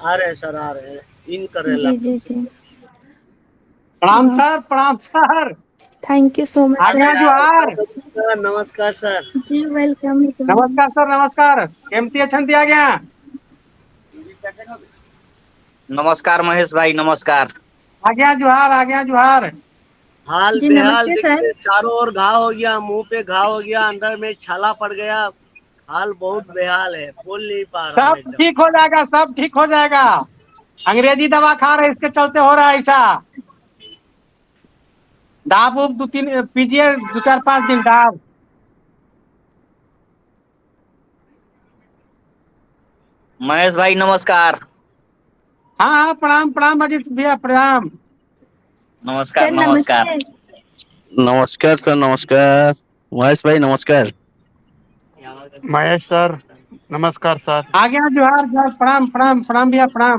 आ रहे हैं सर, आ रहे हैं। इन कर रहे हैं जी लैपटॉप जी से। जी। प्रणाम सर, प्रणाम sir. Thank you so much आ आज्ञा गए, सर। आ गए जुहार। सर। नमस्कार, नमस्कार सर। जी वेलकम वेलकम। नमस्कार सर, नमस्कार। केमती अछंती आज्ञा। नमस्कार महेश भाई, नमस्कार। आज्ञा जुहार, आज्ञा जुहार। हाल जी बेहाल नमस्ते सर। देखिए, चारों ओर घाव हो गया, मुंह पे घाव हो गया, अंदर में छाला पड़ गया। हाल बहुत बेहाल है, बोल नहीं पा रहा हूँ सब एकदम। ठीक हो जाएगा, सब ठीक हो जाएगा। अंग्रेजी दवा खा रहे, इसके चलते हो रहा है ऐसा। दाब उब 2-3 पीजिए, 2-4-5 दिन दाब। महेश भाई नमस्कार। हाँ हाँ, प्रणाम प्रणाम अजीत भैया, प्रणाम। नमस्कार सर नमस्कार। नमस्ते। नमस्कार सर, नमस्कार। महेश भाई नमस्कार। महेश सर, नमस्कार सर। आज्ञा जुहार सर, प्रणाम प्रणाम प्रणाम भैया, प्रणाम।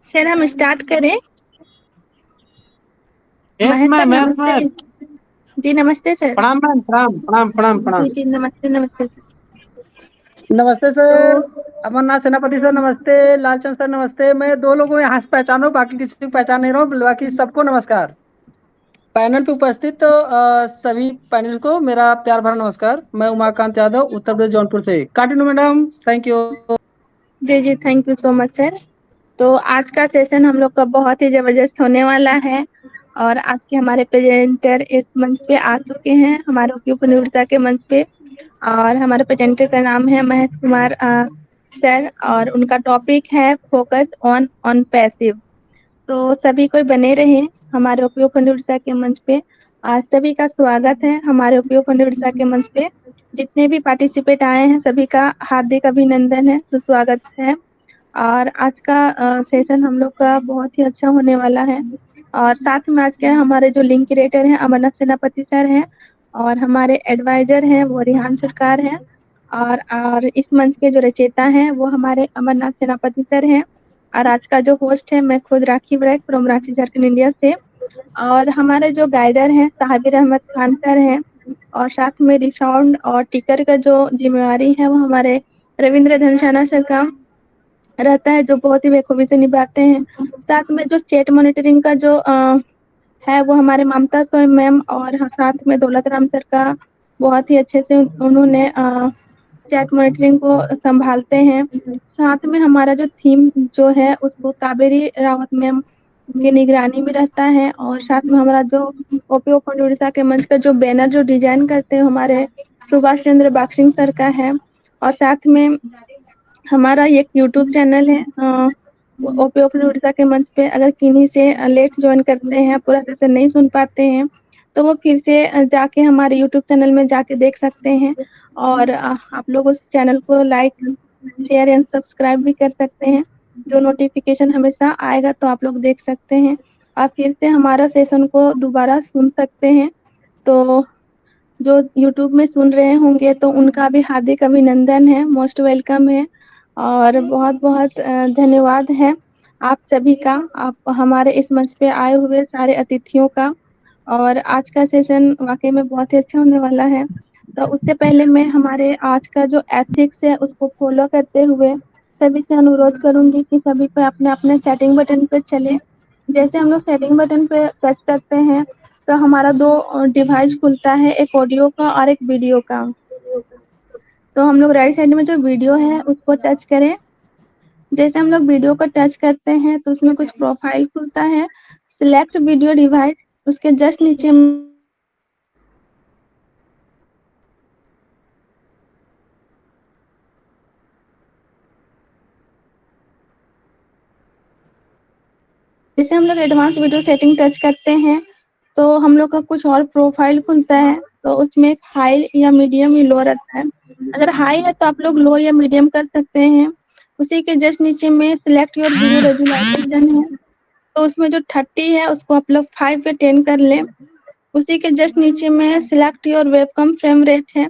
सर हम स्टार्ट करें। Yes Mahesh sir ma'am, yes नमस्ते। मैम। जी नमस्ते सर। प्रणाम मैम, प्रणाम प्रणाम प्रणाम प्रणाम। जी जी नमस्ते नमस्ते सर। नमस्ते तो सर। अमरनाथ सेनापति सर नमस्ते। लालचंद सर नमस्ते। मैं 2 लोगों को यहाँ से पहचानो, बाकी किसी को पहचान नहीं रहा हूँ। बाकी सबको नमस्कार। पैनल पे उपस्थित सभी पैनल को मेरा प्यार भरा नमस्कार। मैं उमाकांत यादव, उत्तर प्रदेश जौनपुर से। Continue madam, thank you. जी जी thank you so much sir. तो आज का सेशन हम लोग का बहुत ही जबरदस्त होने वाला है। और आज के हमारे प्रेजेंटर इस मंच पे आ चुके हैं, हमारे उपयुक्त के मंच पे। और हमारे प्रेजेंटर का नाम है महेश कुमार सर, और उनका टॉपिक है फोकस ऑन ऑन पैसिव। तो सभी कोई बने रहें हमारे उपयोग फंड उड़ीसा के मंच पे। आज सभी का स्वागत है हमारे उपयोग फंड उड़ीसा के मंच पे। जितने भी पार्टिसिपेट आए हैं सभी का हार्दिक अभिनंदन है, सुस्वागत है। और आज का सेशन हम लोग का बहुत ही अच्छा होने वाला है। और साथ में आज के हमारे जो लिंक क्रिएटर हैं अमरनाथ सेनापति सर हैं, और हमारे एडवाइजर हैं वो रिहान सरकार हैं। और इस मंच के जो रचयिता हैं वो हमारे अमरनाथ सेनापति सर हैं। और आज का जो होस्ट है मैं खुद राखी ब्रैक फ्रॉम रांची झारखंड इंडिया से। और हमारे जो गाइडर हैं साबिर अहमद खान सर हैं। और साथ में रिसाउंड और टिकर का जो जिम्मेवारी है वो हमारे रविंद्र धनशाना सर का रहता है, जो बहुत ही बखूबी से निभाते हैं। साथ में जो चैट मॉनिटरिंग का जो है वो हमारे ममता तो मैम, और साथ में दौलत राम सर का बहुत ही अच्छे से उन्होंने चैट मॉनिटरिंग को संभालते हैं। साथ में हमारा जो थीम जो है उसको कावेरी रावत मैम की निगरानी में रहता है। और साथ में हमारा जो ओपीओ फंड उड़ीसा के मंच का जो बैनर जो डिजाइन करते हैं हमारे सुभाष चंद्र बागसिंह सर का है। और साथ में हमारा एक यूट्यूब चैनल है ओपीओ फंड उड़ीसा के मंच पे। अगर किन्हीं से लेट ज्वाइन करते हैं, पूरा सेशन नहीं सुन पाते हैं, तो वो फिर से जाके हमारे यूट्यूब चैनल में जाके देख सकते हैं। और आप लोग उस चैनल को लाइक शेयर एंड सब्सक्राइब भी कर सकते हैं। जो नोटिफिकेशन हमेशा आएगा तो आप लोग देख सकते हैं। आप फिर से हमारा सेशन को दोबारा सुन सकते हैं। तो जो यूट्यूब में सुन रहे होंगे तो उनका भी हार्दिक अभिनंदन है, मोस्ट वेलकम है। और बहुत-बहुत धन्यवाद है आप सभी का, आप हमारे इस मंच पे आए हुए सारे अतिथियों का। और आज का सेशन वाक़ई में बहुत ही अच्छा होने वाला है। तो उससे पहले मैं हमारे आज का जो एथिक्स है उसको फ़ॉलो करते हुए सभी से अनुरोध करूँगी कि सभी को अपने-अपने सेटिंग बटन पे चलें। जैसे हम लोग सेटिंग बटन पे टच करते हैं तो हमारा 2 डिवाइस खुलता है, एक ऑडियो का और एक वीडियो का। तो हम लोग राइट साइड में जो वीडियो है उसको टच करें। जैसे हम लोग वीडियो को टच करते हैं तो उसमें कुछ प्रोफाइल खुलता है, सिलेक्ट वीडियो डिवाइस, उसके जस्ट नीचे जैसे हम लोग एडवांस वीडियो सेटिंग टच करते हैं तो हम लोग का कुछ और प्रोफाइल खुलता है। तो उसमें एक हाई या मीडियम या लो रहता है। अगर हाई है तो आप लोग लो या मीडियम कर सकते हैं। उसी के जस्ट नीचे में सिलेक्ट योर वीडियो रेज़ोल्यूशन है, तो उसमें जो 30 है उसको आप लोग 5 या 10 कर लें। उसी के जस्ट नीचे में select your webcam frame rate है,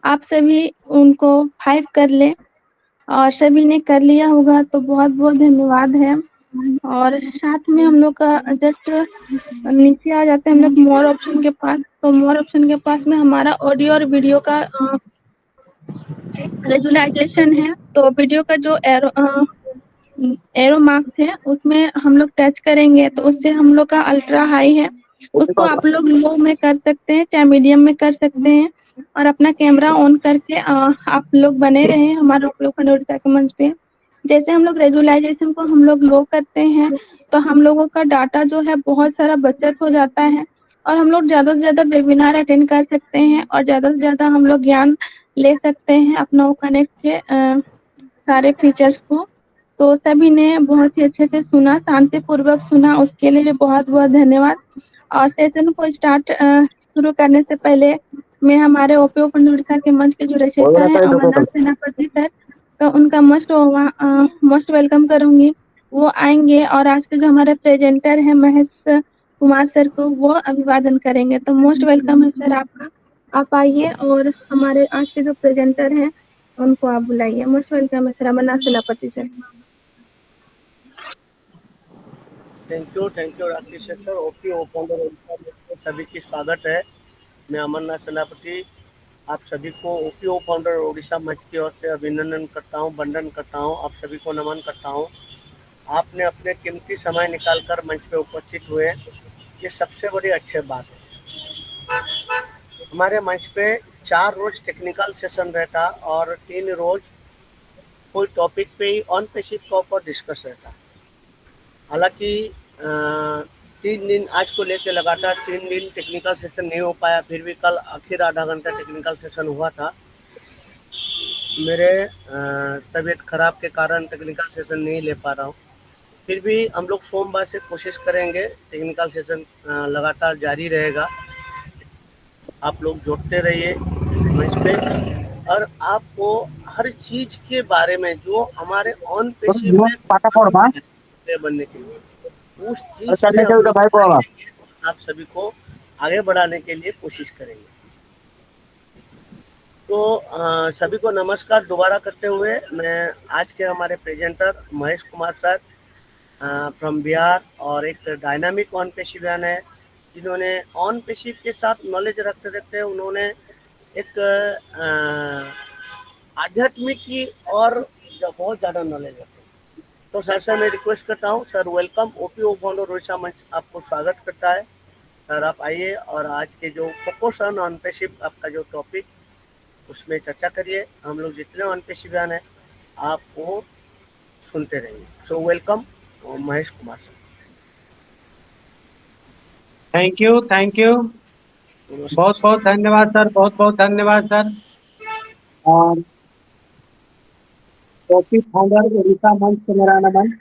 आप सभी उनको 5 कर लें। और सभी ने कर लिया होगा तो बहुत-बहुत धन्यवाद है। और साथ में हम लोग का जस्ट नीचे आ जाते हैं हम लोग मोर ऑप्शन के पास। तो मोर ऑप्शन के पास में हमारा ऑडियो और वीडियो का विजुअलाइजेशन है। तो वीडियो का जो एरो मार्क्स है उसमें हम लोग टच करेंगे तो उससे हम लोग का अल्ट्रा हाई है, उसको आप लोग लो में कर सकते हैं चाहे मीडियम में कर सकते हैं। और अपना कैमरा ऑन करके आप लोग बने रहे हमारे उपलोकन उड़ीसा के मंच पे। जैसे हम लोग रेजुलाइजेशन को हम लोग लो करते हैं तो हम लोगों का डाटा जो है बहुत सारा बचत हो जाता है और हम लोग ज़्यादा से ज़्यादा वेबिनार अटेंड कर सकते हैं और ज़्यादा से ज़्यादा हम लोग ज्ञान ले सकते हैं अपना वो कनेक्ट के सारे फीचर्स को। तो सभी ने बहुत ही अच्छे से सुना, शांतिपूर्वक सुना, उसके लिए बहुत बहुत धन्यवाद। और सेशन को स्टार्ट शुरू करने से पहले मैं हमारे ओपी ओपन उड़ीसा के मंच के जो रचयिता हैं अमरनाथ सेनापति सर, तो उनका मोस्ट वेलकम करूंगी। वो आएंगे और आज के जो हमारे प्रेजेंटर हैं महेश कुमार सर को वो अभिवादन करेंगे। तो मोस्ट वेलकम है सर आपका, आप आइए और हमारे आज के जो प्रेजेंटर हैं उनको आप बुलाइए। मोस्ट वेलकम है सर अमरनाथ सेनापति sir. Thank you Rakesh sir. OP opener में सभी की स्वागत है। मैं अमरनाथ सेनापति आप सभी को ओपी फाउंडर उड़ीसा मंच की ओर से अभिनंदन करता हूं, वंदन करता हूं, आप सभी को नमन करता हूं। आपने अपने कीमती समय निकालकर मंच पे उपस्थित हुए, ये सबसे बड़ी अच्छी बात है। हमारे मंच पे 4 रोज टेक्निकल सेशन रहता और 3 रोज कोई टॉपिक पे ही ऑन पेसिव के ऊपर डिस्कस रहता। हालांकि 3 दिन आज को लेकर लगातार 3 दिन टेक्निकल सेशन नहीं हो पाया, फिर भी कल आखिर आधा घंटा टेक्निकल सेशन हुआ था। मेरे तबीयत खराब के कारण टेक्निकल सेशन नहीं ले पा रहा हूँ। फिर भी हम लोग सोमवार से कोशिश करेंगे, टेक्निकल सेशन लगातार जारी रहेगा। आप लोग जुड़ते रहिए मंच पे और आपको हर चीज के बारे में जो हमारे ऑन पेशी में बनने के लिए उस चीज पे हम लोग आप सभी को आगे बढ़ाने के लिए कोशिश करेंगे। तो सभी को नमस्कार दोबारा करते हुए मैं आज के हमारे presenter Mahesh Kumar sir from Bihar और एक डायनामिक ऑन पेशिव वैन है जिन्होंने ऑन पेशिव के साथ नॉलेज रखते रखते उन्होंने एक आध्यात्मिक की और बहुत ज़्यादा नॉलेज रखते हैं। तो सर मैं रिक्वेस्ट करता हूँ sir, welcome. OP founder Orissa मंच आपको स्वागत करता है। सर आप आइए और आज के जो फोकस ऑन पेशिव आपका जो टॉपिक उसमें चर्चा करिए। हम लोग जितने ऑन पेशिव वैन है आप वो सुनते रहिए। So welcome Mahesh Kumar sir. Thank you, thank you, बहुत बहुत धन्यवाद सर, बहुत बहुत धन्यवाद सर। और ओपी फाउंडर उड़ीसा मंच से मेरा नमन।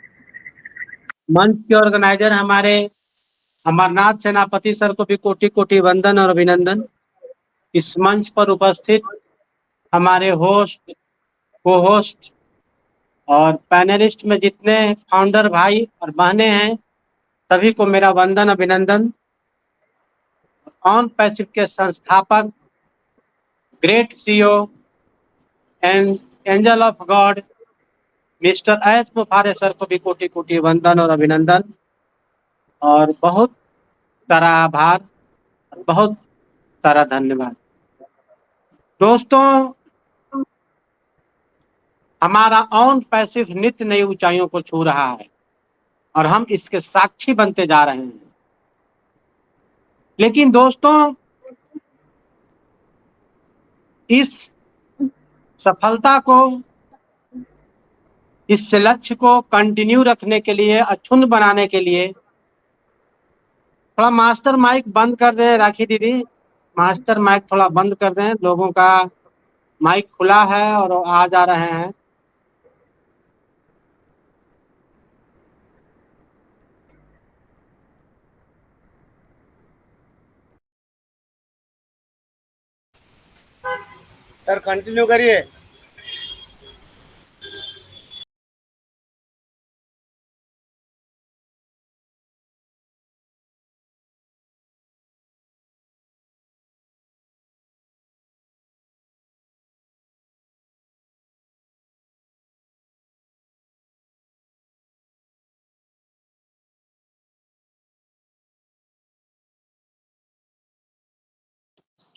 मंच के ऑर्गेनाइजर हमारे अमरनाथ सेनापति सर को भी कोटि कोटि वंदन और अभिनंदन। इस मंच पर उपस्थित हमारे होस्ट, को होस्ट और पैनलिस्ट में जितने फाउंडर भाई और बहनें हैं सभी को मेरा वंदन अभिनंदन। ऑन पैसिव के संस्थापक, great CEO and angel of God mister S मुफारे sir को भी कोटि कोटि वंदन और अभिनंदन और बहुत सारा आभार, बहुत सारा धन्यवाद। दोस्तों, हमारा ऑन पैसिव नित्य नई ऊंचाइयों को छू रहा है और हम इसके साक्षी बनते जा रहे हैं। लेकिन दोस्तों, इस सफलता को, इस लक्ष्य को कंटिन्यू रखने के लिए, अक्षुण्ण बनाने के लिए थोड़ा मास्टर माइक बंद कर दें। राखी दीदी, मास्टर माइक थोड़ा बंद कर दें। लोगों का माइक खुला है और आ जा रहे हैं। सर कंटिन्यू करिए।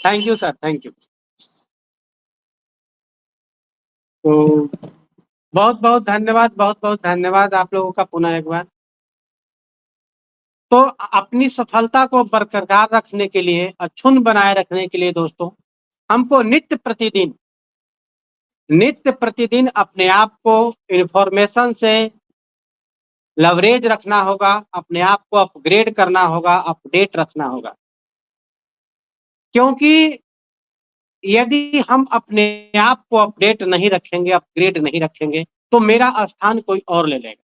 Thank you sir, thank you. तो बहुत बहुत धन्यवाद, बहुत बहुत धन्यवाद आप लोगों का पुनः एक बार। तो अपनी सफलता को बरकरार रखने के लिए, अक्षुण्ण बनाए रखने के लिए दोस्तों, हमको नित्य प्रतिदिन अपने आप को इंफॉर्मेशन से लवरेज रखना होगा, अपने आप को अपग्रेड करना होगा, अपडेट रखना होगा। क्योंकि यदि हम अपने आप को अपडेट नहीं रखेंगे, अपग्रेड नहीं रखेंगे, तो मेरा स्थान कोई और ले लेगा।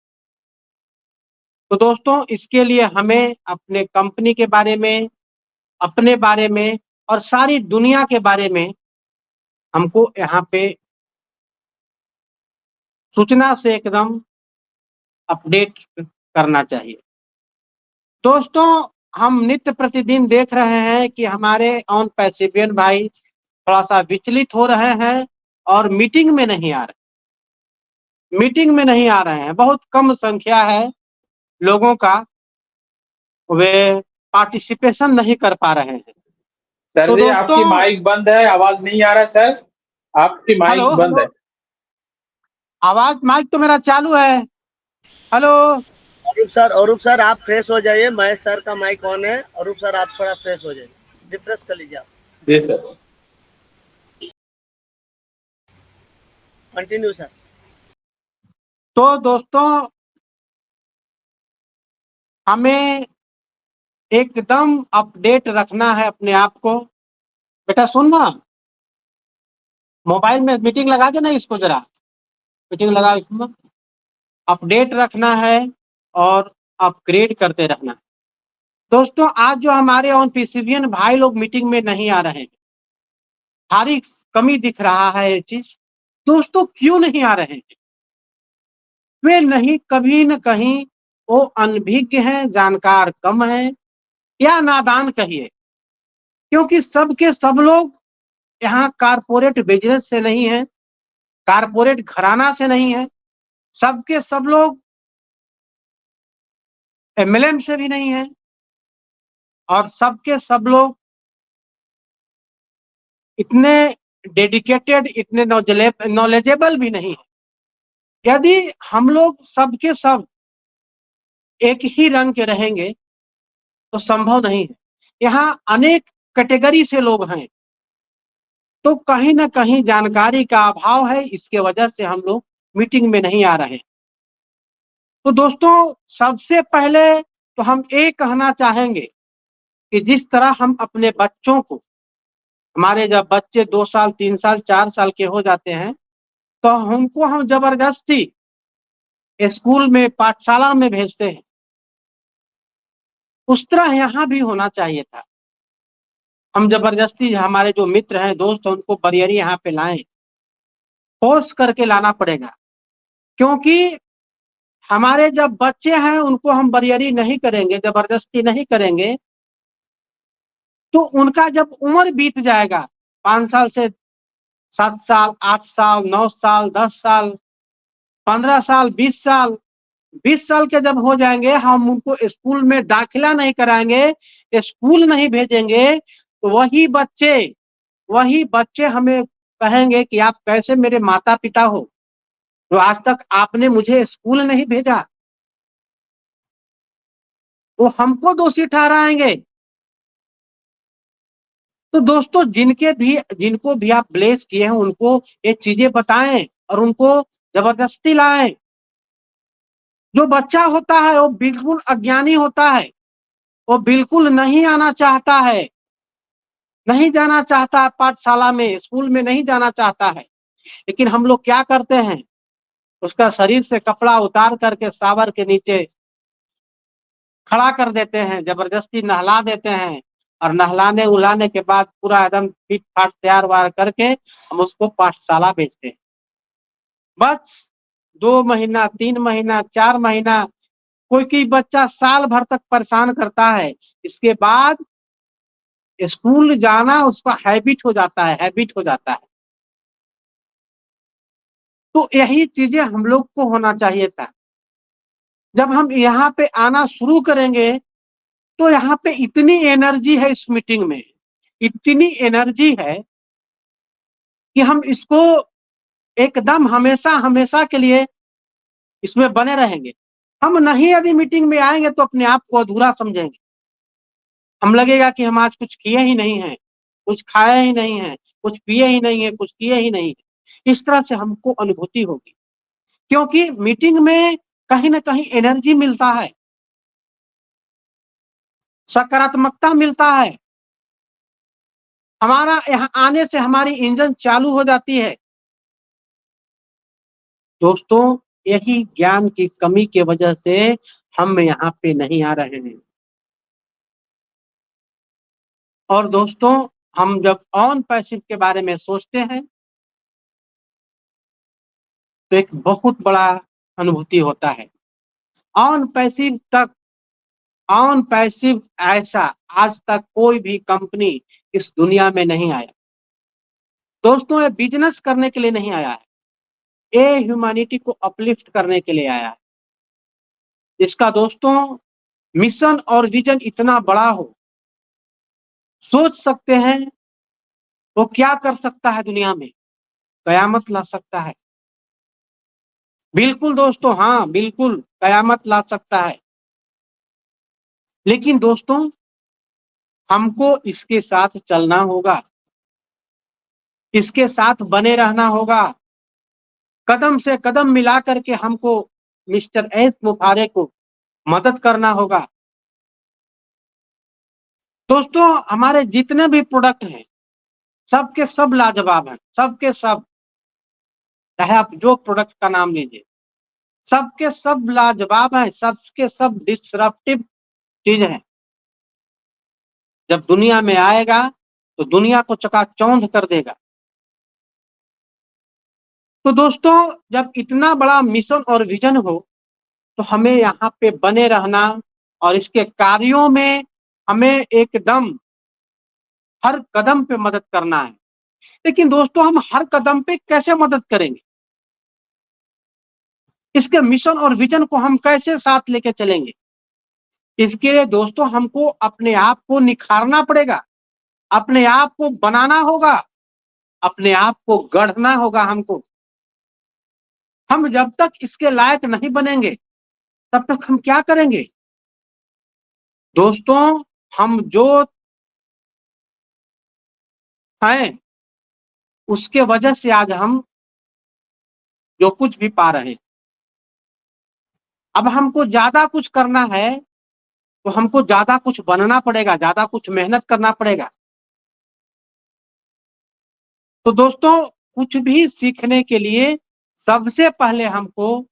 तो दोस्तों, इसके लिए हमें अपने कंपनी के बारे में, अपने बारे में और सारी दुनिया के बारे में हमको यहाँ पे सूचना से एकदम अपडेट करना चाहिए। दोस्तों, हम नित्य प्रतिदिन देख रहे हैं कि हमारे ऑन पैसिवियन भाई थोड़ा सा विचलित हो रहे हैं और मीटिंग में नहीं आ रहे हैं। बहुत कम संख्या है लोगों का, वे पार्टिसिपेशन नहीं कर पा रहे हैं। सर तो जी, आपकी माइक बंद है, आवाज नहीं आ रहा है सर, आपकी माइक बंद है। आवाज, माइक तो मेरा चालू है। हेलो अरूप सर आप फ्रेश हो जाइए, महेश सर का माइक ऑन है। अरूप सर आप थोड़ा फ्रेश हो जाइए, रिफ्रेश कर लीजिए आप। जी सर, कंटिन्यू सर। तो दोस्तों, हमें एकदम अपडेट रखना है अपने आप को। बेटा सुन ना, मोबाइल में मीटिंग लगा के ना, इसको जरा मीटिंग लगा, इसमें अपडेट रखना है और अपग्रेड करते रहना है। दोस्तों, आज जो हमारे ऑन पीसीवीएन भाई लोग मीटिंग में नहीं आ रहे हैं, भारी कमी दिख रहा है ये चीज। दोस्तों, क्यों नहीं आ रहे हैं? वे नहीं, कभी न कहीं वो अनभिज्ञ हैं, जानकार कम है, या नादान कहिए। क्योंकि सबके सब लोग यहाँ कारपोरेट बिजनेस से नहीं है, कारपोरेट घराना से नहीं है, सबके सब लोग एमएलएम से भी नहीं है, और सबके सब लोग इतने डेडिकेटेड, इतने नॉलेजेबल भी नहीं है। यदि हम लोग सबके सब एक ही रंग के रहेंगे तो संभव नहीं है। यहाँ अनेक कैटेगरी से लोग हैं, तो कहीं ना कहीं जानकारी का अभाव है, इसके वजह से हम लोग मीटिंग में नहीं आ रहे। तो दोस्तों, सबसे पहले तो हम ये कहना चाहेंगे कि जिस तरह हम अपने बच्चों को, हमारे जब बच्चे 2 साल 3 साल 4 साल के हो जाते हैं, तो हमको हम जबरदस्ती स्कूल में, पाठशाला में भेजते हैं, उस तरह यहाँ भी होना चाहिए था। हम जबरदस्ती, हमारे जो मित्र हैं, दोस्त हैं, उनको बरियरी यहाँ पे लाएं, फोर्स करके लाना पड़ेगा। क्योंकि हमारे जब बच्चे हैं, उनको हम बरियरी नहीं करेंगे, जबरदस्ती नहीं करेंगे, तो उनका जब उम्र बीत जाएगा, 5 साल से 7 साल, 8 साल, 9 साल, 10 साल, 15 साल, 20 साल, 20 साल के जब हो जाएंगे, हम उनको स्कूल में दाखिला नहीं कराएंगे, स्कूल नहीं भेजेंगे, तो वही बच्चे हमें कहेंगे कि आप कैसे मेरे माता पिता हो, तो आज तक आपने मुझे स्कूल नहीं भेजा। वो हमको दोषी ठहराएंगे। तो दोस्तों, जिनको भी आप ब्लेस किए हैं, उनको ये चीजें बताएं और उनको जबरदस्ती लाएं। जो बच्चा होता है वो बिल्कुल अज्ञानी होता है, वो बिल्कुल नहीं आना चाहता है, नहीं जाना चाहता है पाठशाला में, स्कूल में नहीं जाना चाहता है। लेकिन हम लोग क्या करते हैं, उसका शरीर से कपड़ा उतार करके शावर के नीचे खड़ा कर देते हैं, जबरदस्ती नहला देते हैं, और नहलाने उलाने के बाद पूरा एकदम फिट फाट तैयार वार करके हम उसको पाठशाला भेजते हैं। बस 2 महीना, 3 महीना, 4 महीना, कोई बच्चा साल भर तक परेशान करता है। इसके बाद स्कूल जाना उसका हैबिट हो जाता है। तो यही चीजें हम लोग को होना चाहिए था। जब हम यहाँ पे आना शुरू करेंगे, तो यहाँ पे इतनी एनर्जी है इस मीटिंग में, इतनी एनर्जी है कि हम इसको एकदम हमेशा हमेशा के लिए इसमें बने रहेंगे। हम नहीं यदि मीटिंग में आएंगे तो अपने आप को अधूरा समझेंगे। हम लगेगा कि हम आज कुछ किए ही नहीं है, कुछ खाए ही नहीं है, कुछ पिए ही नहीं है, कुछ किए ही नहीं है। इस तरह से हमको अनुभूति होगी, क्योंकि मीटिंग में कहीं ना कहीं एनर्जी मिलता है, सकारात्मकता मिलता है। हमारा यहाँ आने से हमारी इंजन चालू हो जाती है। दोस्तों, यही ज्ञान की कमी की वजह से हम यहाँ पे नहीं आ रहे हैं। और दोस्तों, हम जब ऑन पैसिव के बारे में सोचते हैं तो एक बहुत बड़ा अनुभूति होता है। ऑन पैसिव ऐसा आज तक कोई भी कंपनी इस दुनिया में नहीं आया। दोस्तों, ये बिजनेस करने के लिए नहीं आया है, ये ह्यूमैनिटी को अपलिफ्ट करने के लिए आया है। इसका दोस्तों मिशन और विजन इतना बड़ा हो, सोच सकते हैं वो क्या कर सकता है दुनिया में, कयामत ला सकता है। बिल्कुल दोस्तों, हाँ बिल्कुल कयामत ला सकता है। लेकिन दोस्तों, हमको इसके साथ चलना होगा, इसके साथ बने रहना होगा। कदम से कदम मिला करके हमको मिस्टर एस मुफारे को मदद करना होगा। दोस्तों, हमारे जितने भी प्रोडक्ट हैं सबके सब लाजवाब हैं, सबके सब, चाहे आप जो प्रोडक्ट का नाम लीजिए, सबके सब लाजवाब हैं, सबके सब डिसरप्टिव चीज है। जब दुनिया में आएगा तो दुनिया को चकाचौंध कर देगा। तो दोस्तों, जब इतना बड़ा मिशन और विजन हो तो हमें यहाँ पे बने रहना और इसके कार्यों में हमें एकदम हर कदम पे मदद करना है। लेकिन दोस्तों, हम हर कदम पे कैसे मदद करेंगे? इसके मिशन और विजन को हम कैसे साथ लेके चलेंगे? इसके लिए दोस्तों हमको अपने आप को निखारना पड़ेगा, अपने आप को बनाना होगा, अपने आप को गढ़ना होगा हमको। हम जब तक इसके लायक नहीं बनेंगे तब तक हम क्या करेंगे? दोस्तों, हम जो हैं उसके वजह से आज हम जो कुछ भी पा रहे हैं। अब हमको ज्यादा कुछ करना है तो हमको ज्यादा कुछ बनना पड़ेगा, ज्यादा कुछ मेहनत करना पड़ेगा। तो दोस्तों, कुछ भी सीखने के लिए सबसे पहले हमको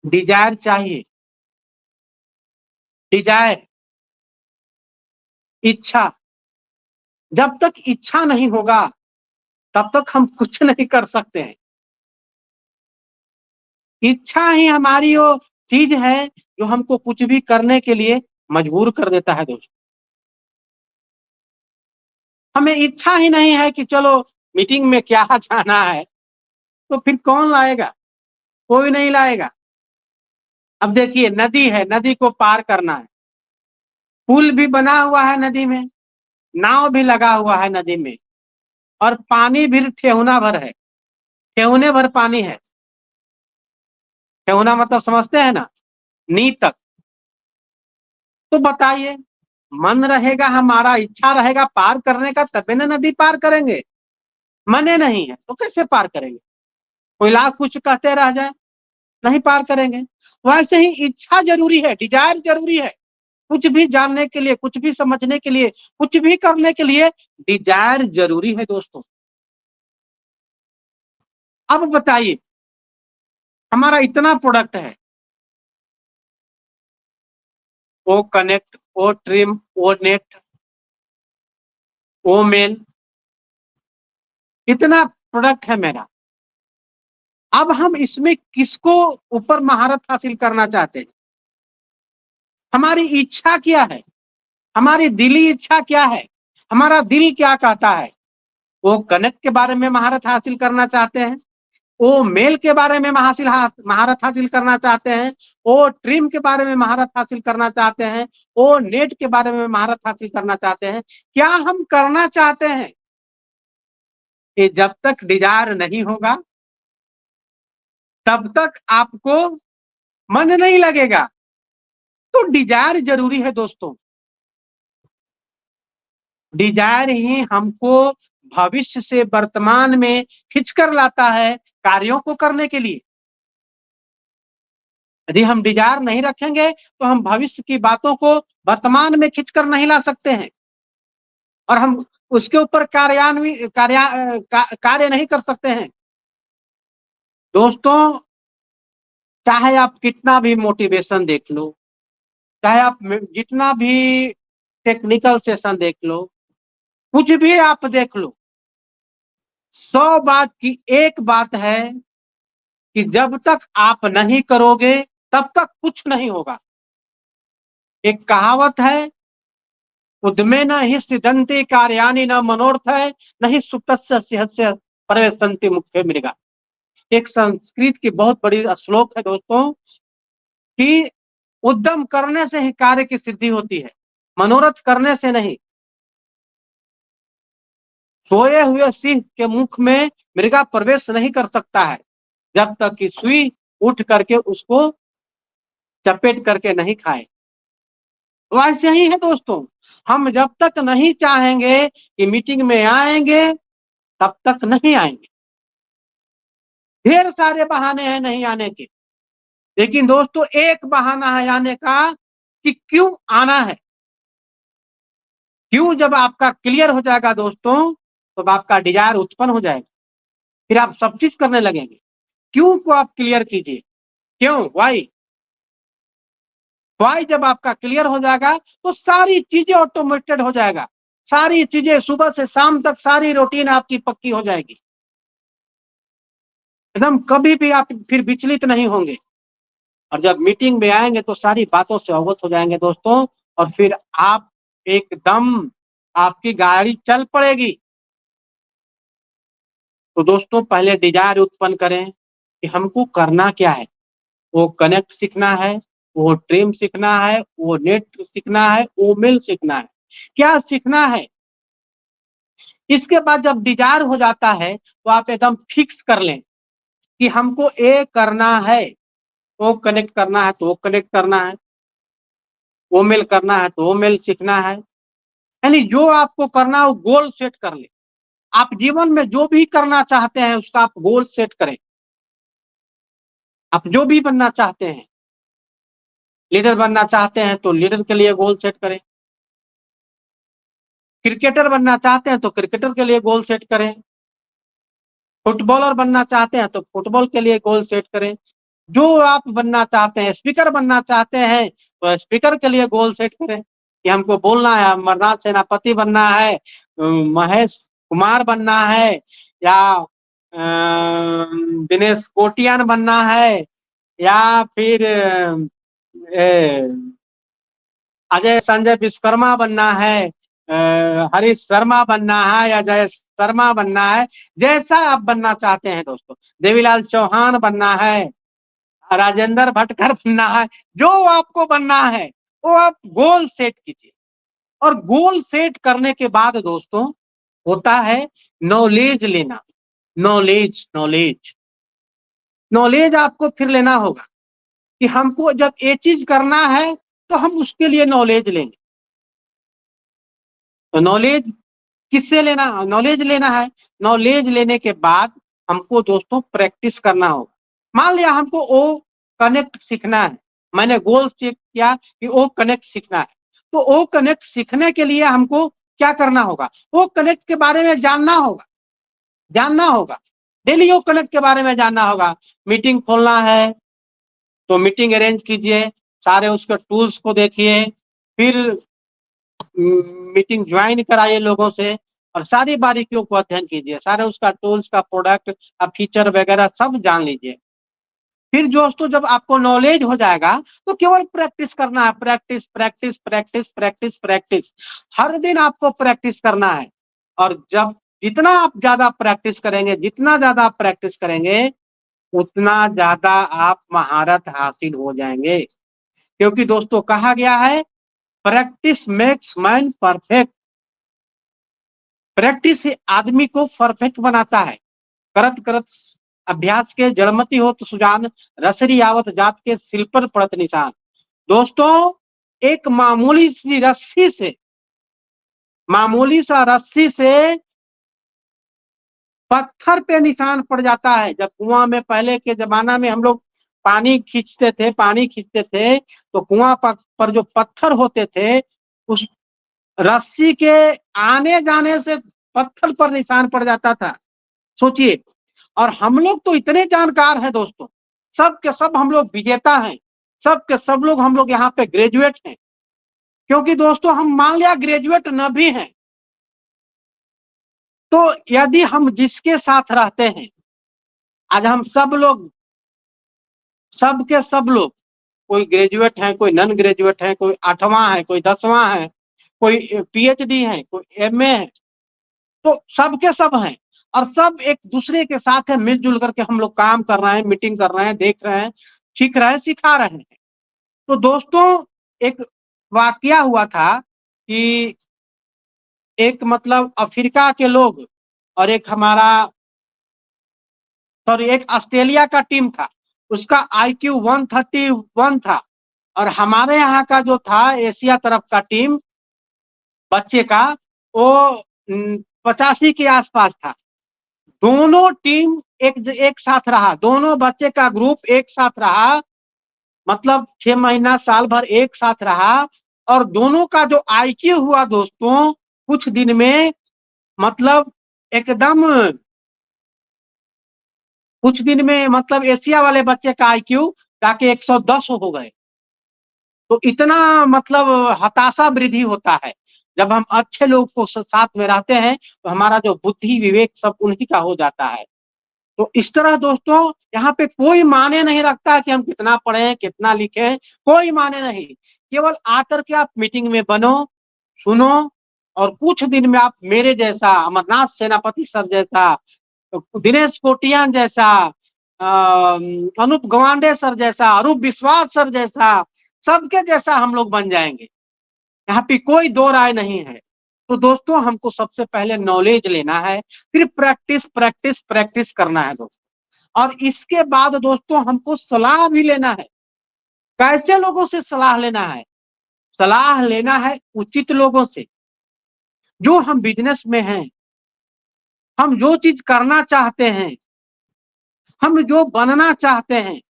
डिजायर चाहिए। डिजायर, इच्छा। जब तक इच्छा नहीं होगा तब तक हम कुछ नहीं कर सकते हैं। इच्छा ही हमारी वो चीज है जो हमको कुछ भी करने के लिए मजबूर कर देता है। दोस्तों, हमें इच्छा ही नहीं है कि चलो मीटिंग में क्या जाना है, तो फिर कौन लाएगा? कोई नहीं लाएगा। अब देखिए, नदी है, नदी को पार करना है, पुल भी बना हुआ है नदी में, नाव भी लगा हुआ है नदी में, और पानी भी ठेहुना भर है, ठेहुने भर पानी है। ठेहुना मतलब समझते हैं ना, नी तक। तो बताइए, मन रहेगा हमारा, इच्छा रहेगा पार करने का, तबे ना नदी पार करेंगे। मने नहीं है तो कैसे पार करेंगे? कोई लाख कुछ कहते रह जाए, नहीं पार करेंगे। वैसे ही इच्छा जरूरी है, डिजायर जरूरी है। कुछ भी जानने के लिए, कुछ भी समझने के लिए, कुछ भी करने के लिए डिजायर जरूरी है दोस्तों। अब बताइए, हमारा इतना प्रोडक्ट है, ओ कनेक्ट, ओ ट्रिम, ओ नेट, ओ मेल, इतना प्रोडक्ट है मेरा। अब हम इसमें किसको ऊपर महारत हासिल करना चाहते हैं? हमारी इच्छा क्या है? हमारी दिली इच्छा क्या है? हमारा दिल क्या कहता है? वो कनेक्ट के बारे में महारत हासिल करना चाहते हैं, वो मेल के बारे में महारत हासिल करना चाहते हैं, वो ट्रिम के बारे में महारत हासिल करना चाहते हैं, वो नेट के बारे में महारत हासिल करना चाहते हैं। क्या हम करना चाहते हैं कि जब तक डिजायर नहीं होगा तब तक आपको मन नहीं लगेगा। तो डिजायर जरूरी है दोस्तों। डिजायर ही हमको भविष्य से वर्तमान में खींचकर लाता है कार्यों को करने के लिए। यदि हम डिजायर नहीं रखेंगे तो हम भविष्य की बातों को वर्तमान में खींचकर नहीं ला सकते हैं और हम उसके ऊपर कार्य नहीं कर सकते हैं। दोस्तों, चाहे आप कितना भी मोटिवेशन देख लो, चाहे आप जितना भी टेक्निकल सेशन देख लो, कुछ भी आप देख लो, 100 बात की एक बात है कि जब तक आप नहीं करोगे तब तक कुछ नहीं होगा। एक कहावत है, उद्मे न हि सिद्धन्ति कार्याणि न मनोर्थ है न ही सुप्तस्य सिंहस्य प्रवेशन्ति मुख्य मृगा। एक संस्कृत की बहुत बड़ी श्लोक है दोस्तों कि उद्यम करने से ही कार्य की सिद्धि होती है, मनोरथ करने से नहीं। सोए हुए सिंह के मुख में मृगा प्रवेश नहीं कर सकता है जब तक कि सुई उठ करके उसको चपेट करके नहीं खाए। वैसे ही है दोस्तों, हम जब तक नहीं चाहेंगे कि मीटिंग में आएंगे तब तक नहीं आएंगे। ढेर सारे बहाने हैं नहीं आने के, लेकिन दोस्तों एक बहाना है आने का कि क्यों आना है। क्यों जब आपका क्लियर हो जाएगा दोस्तों तो आपका डिजायर उत्पन्न हो जाएगा, फिर आप सब चीज करने लगेंगे। क्यों को आप क्लियर कीजिए, क्यों, वाई जब आपका क्लियर हो जाएगा तो सारी चीजें ऑटोमेटेड हो जाएगा। सारी चीजें सुबह से शाम तक सारी रूटीन आपकी पक्की हो जाएगी। एकदम कभी भी आप फिर विचलित नहीं होंगे और जब मीटिंग में आएंगे तो सारी बातों से अवगत हो जाएंगे दोस्तों, और फिर आप एकदम आपकी गाड़ी चल पड़ेगी। तो दोस्तों पहले डिजायर उत्पन्न करें कि हमको करना क्या है। वो कनेक्ट सीखना है, वो ट्रिम सीखना है, वो नेट सीखना है, वो मेल सीखना है, क्या सीखना है। इसके बाद जब डिजायर हो जाता है तो आप एकदम फिक्स कर लें कि हमको ये करना है, वो कनेक्ट करना है तो वो कनेक्ट करना है, वो मेल करना है तो वो मेल सीखना है। यानी जो आपको करना है वो गोल सेट कर ले। आप जीवन में जो भी करना चाहते हैं उसका आप गोल सेट करें। आप जो भी बनना चाहते हैं, लीडर बनना चाहते हैं तो लीडर के लिए गोल सेट करें, क्रिकेटर बनना चाहते हैं तो क्रिकेटर के लिए गोल सेट करें, फुटबॉलर बनना चाहते हैं तो फुटबॉल के लिए गोल सेट करें। जो आप बनना चाहते हैं, स्पीकर बनना चाहते हैं तो स्पीकर के लिए गोल सेट करें कि हमको बोलना है, अमरनाथ सेनापति बनना है, महेश कुमार बनना है, या दिनेश कोटियान बनना है, या फिर अजय संजय विश्वकर्मा बनना है, हरीश शर्मा बनना है, या जय शर्मा बनना है। जैसा आप बनना चाहते हैं दोस्तों, देवीलाल चौहान बनना है, राजेंद्र भटकर बनना है, जो आपको बनना है वो आप गोल सेट कीजिए। और गोल सेट करने के बाद दोस्तों होता है नॉलेज लेना। नॉलेज आपको फिर लेना होगा कि हमको जब ये चीज करना है तो हम उसके लिए नॉलेज लेंगे। तो नॉलेज किससे लेना, नॉलेज लेना है। नॉलेज लेने के बाद हमको दोस्तों प्रैक्टिस करना होगा। मान लिया हमको ओ कनेक्ट सीखना है, मैंने गोल चेक किया कि ओ कनेक्ट सीखना है, तो ओ कनेक्ट सीखने के लिए हमको क्या करना होगा, ओ कनेक्ट के बारे में जानना होगा। डेली ओ कनेक्ट के बारे में जानना होगा। मीटिंग खोलना है तो मीटिंग अरेंज कीजिए, सारे उसके टूल्स को देखिए, फिर मीटिंग ज्वाइन कराइए लोगों से और सारी बारीकियों को अध्ययन कीजिए, सारे उसका टूल्स का प्रोडक्ट फीचर वगैरह सब जान लीजिए। फिर दोस्तों जब आपको नॉलेज हो जाएगा तो केवल प्रैक्टिस करना है, practice practice practice practice practice. हर दिन आपको प्रैक्टिस करना है, और जब जितना आप ज्यादा प्रैक्टिस करेंगे, जितना ज्यादा आप प्रैक्टिस करेंगे उतना ज्यादा आप महारत हासिल हो जाएंगे। क्योंकि दोस्तों कहा गया है practice makes man perfect. Practice से आदमी को परफेक्ट बनाता है। करत करत अभ्यास के जड़मति हो तो सुजान, रसरी आवत जात के सिल पर पड़त निशान। दोस्तों एक मामूली सा रस्सी से पत्थर पे निशान पड़ जाता है। जब कुआं में पहले के जमाना में हम लोग पानी खींचते थे तो कुआं पर जो पत्थर होते थे उस रस्सी के आने जाने से पत्थर पर निशान पड़ जाता था। सोचिए, और हम लोग तो इतने जानकार हैं दोस्तों, सब के सब हम लोग विजेता हैं, सब के सब लोग हम लोग यहाँ पे ग्रेजुएट हैं। क्योंकि दोस्तों हम मान लिया ग्रेजुएट न भी हैं तो यदि हम जिसके साथ रहते हैं, आज हम सब के सब लोग, कोई ग्रेजुएट है, कोई नॉन ग्रेजुएट है, कोई 8वां है, कोई 10वां है, कोई पीएचडी है, कोई एमए है, तो सब के सब हैं और सब एक दूसरे के साथ है, मिलजुल करके हम लोग काम कर रहे हैं, मीटिंग कर रहे हैं, देख रहे हैं, सीख रहे हैं, सिखा रहे हैं। तो दोस्तों एक वाकया हुआ था कि एक मतलब अफ्रीका के लोग और एक ऑस्ट्रेलिया का टीम था, उसका IQ 131 था और हमारे यहाँ का जो था एशिया तरफ का टीम बच्चे का वो 85 के आसपास था। दोनों टीम एक साथ रहा, दोनों बच्चे का ग्रुप एक साथ रहा, मतलब 6 महीना साल भर एक साथ रहा और दोनों का जो IQ हुआ दोस्तों कुछ दिन में, मतलब एकदम कुछ दिन में, मतलब एशिया वाले बच्चे का IQ जाके 110 हो गए। तो इतना मतलब हताशा वृद्धि होता है जब हम अच्छे लोग को साथ में रहते हैं तो हमारा जो बुद्धि विवेक सब उन्हीं का हो जाता है। तो इस तरह दोस्तों यहाँ पे कोई माने नहीं रखता कि हम कितना पढ़े कितना लिखे, कोई माने नहीं। केवल आकर के आप मीटिंग में बनो, सुनो और कुछ दिन में आप मेरे जैसा, अमरनाथ सेनापति सर जैसा, दिनेश कोटियान जैसा, अनूप गवांडे सर जैसा, अरूप विश्वास सर जैसा, सबके जैसा हम लोग बन जाएंगे। यहाँ पे कोई दो राय नहीं है। तो दोस्तों हमको सबसे पहले नॉलेज लेना है, फिर प्रैक्टिस प्रैक्टिस प्रैक्टिस करना है दोस्तों। और इसके बाद दोस्तों हमको सलाह भी लेना है। कैसे लोगों से सलाह लेना है? सलाह लेना है उचित लोगों से। जो हम बिजनेस में हैं, हम जो चीज करना चाहते हैं, हम जो बनना चाहते हैं,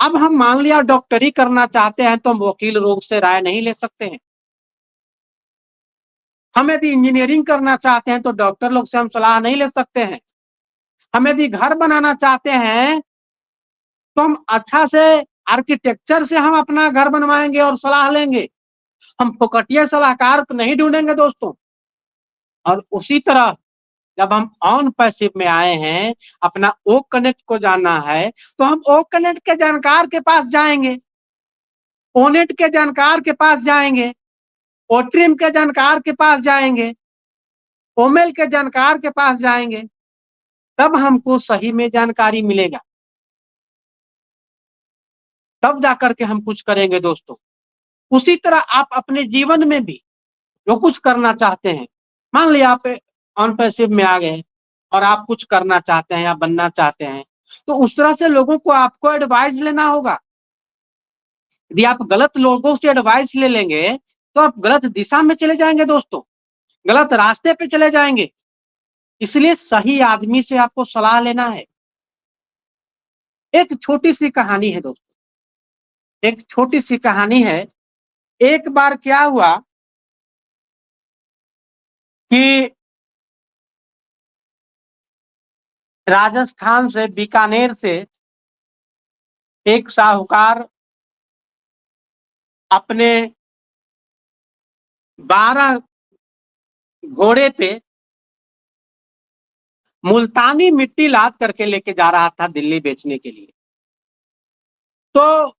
अब हम मान लिया डॉक्टरी करना चाहते हैं तो हम वकील लोग से राय नहीं ले सकते हैं। हम यदि इंजीनियरिंग करना चाहते हैं तो डॉक्टर लोग से हम सलाह नहीं ले सकते हैं। हम यदि घर बनाना चाहते हैं तो हम अच्छा से आर्किटेक्चर से हम अपना घर बनवाएंगे और सलाह लेंगे। हम फोकटिया सलाहकार तो नहीं ढूंढेंगे दोस्तों। और उसी तरह जब हम ऑन पैसिव में आए हैं, अपना ओ कनेक्ट को जानना है तो हम ओ कनेक्ट के जानकार के पास जाएंगे, ओनेट के जानकार के पास जाएंगे, ओट्रिम के जानकार के पास जाएंगे, ओमेल के जानकार के पास जाएंगे, तब हमको सही में जानकारी मिलेगा, तब जाकर के हम कुछ करेंगे दोस्तों। उसी तरह आप अपने जीवन में भी जो कुछ करना चाहते हैं, मान लिया आप ऑन पैसिव में आ गए और आप कुछ करना चाहते हैं या बनना चाहते हैं, तो उस तरह से लोगों को आपको एडवाइस लेना होगा। यदि आप गलत लोगों से एडवाइस ले लेंगे तो आप गलत दिशा में चले जाएंगे दोस्तों, गलत रास्ते पे चले जाएंगे। इसलिए सही आदमी से आपको सलाह लेना है। एक छोटी सी कहानी है दोस्तों, एक छोटी सी कहानी है। एक बार क्या हुआ कि राजस्थान से, बीकानेर से एक साहूकार अपने 12 घोड़े पे मुल्तानी मिट्टी लाद करके लेके जा रहा था दिल्ली बेचने के लिए। तो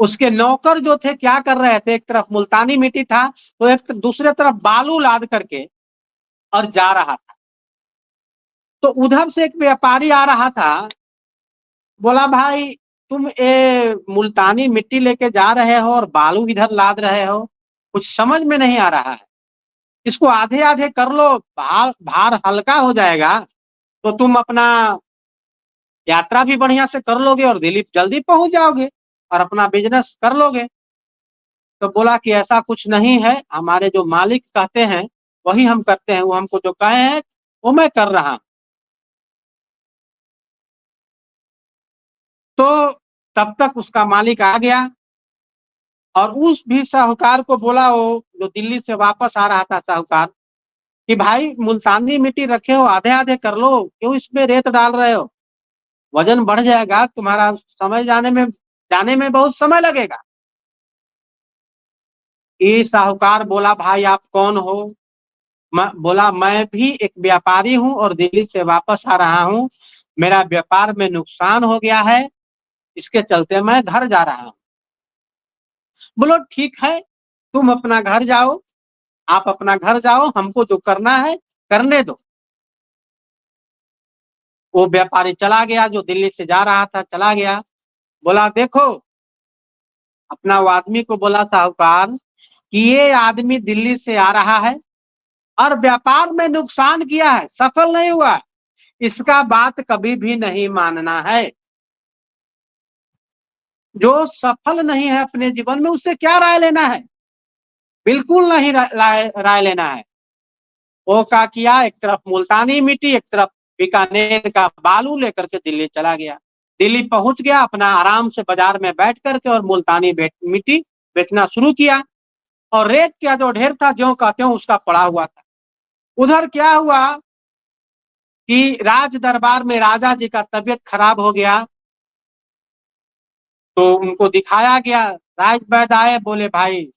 उसके नौकर जो थे क्या कर रहे थे, एक तरफ मुल्तानी मिट्टी था तो एक दूसरे तरफ बालू लाद करके और जा रहा था। तो उधर से एक व्यापारी आ रहा था, बोला भाई तुम ये मुल्तानी मिट्टी लेके जा रहे हो और बालू इधर लाद रहे हो, कुछ समझ में नहीं आ रहा है, इसको आधे आधे कर लो, भार भार हल्का हो जाएगा, तो तुम अपना यात्रा भी बढ़िया से कर लोगे और दिल्ली जल्दी पहुंच जाओगे और अपना बिजनेस कर लोगे। तो बोला कि ऐसा कुछ नहीं है, हमारे जो मालिक कहते हैं वही हम करते हैं, वो हमको जो कहे हैं वो मैं कर रहा हूं। तो तब तक उसका मालिक आ गया और उस भी साहूकार को बोला, वो जो दिल्ली से वापस आ रहा था साहूकार, कि भाई मुल्तानी मिट्टी रखे हो, आधे आधे कर लो, क्यों इसमें रेत डाल रहे हो, वजन बढ़ जाएगा, तुम्हारा समय जाने में बहुत समय लगेगा। ये साहूकार बोला भाई आप कौन हो? बोला मैं भी एक व्यापारी हूं और दिल्ली से वापस आ रहा हूं, मेरा व्यापार में नुकसान हो गया है, इसके चलते मैं घर जा रहा हूं। बोलो ठीक है, तुम अपना घर जाओ, आप अपना घर जाओ, हमको जो करना है करने दो। वो व्यापारी चला गया, जो दिल्ली से जा रहा था चला गया। बोला देखो, अपना वो आदमी को बोला साहूकार कि ये आदमी दिल्ली से आ रहा है और व्यापार में नुकसान किया है, सफल नहीं हुआ, इसका बात कभी भी नहीं मानना है। जो सफल नहीं है अपने जीवन में, उससे क्या राय लेना है, बिल्कुल नहीं राय लेना है। वो क्या किया, एक तरफ मुल्तानी मिट्टी, एक तरफ बीकानेर का बालू लेकर के दिल्ली चला गया। दिल्ली पहुंच गया, अपना आराम से बाजार में बैठ करके और मुल्तानी मिट्टी बेचना शुरू किया, और रेत का जो ढेर था ज्यों का त्यों उसका पड़ा हुआ था। उधर क्या हुआ कि राज दरबार में राजा जी का तबीयत खराब हो गया, तो उनको दिखाया गया। राज वैद्य आए, बोले भाई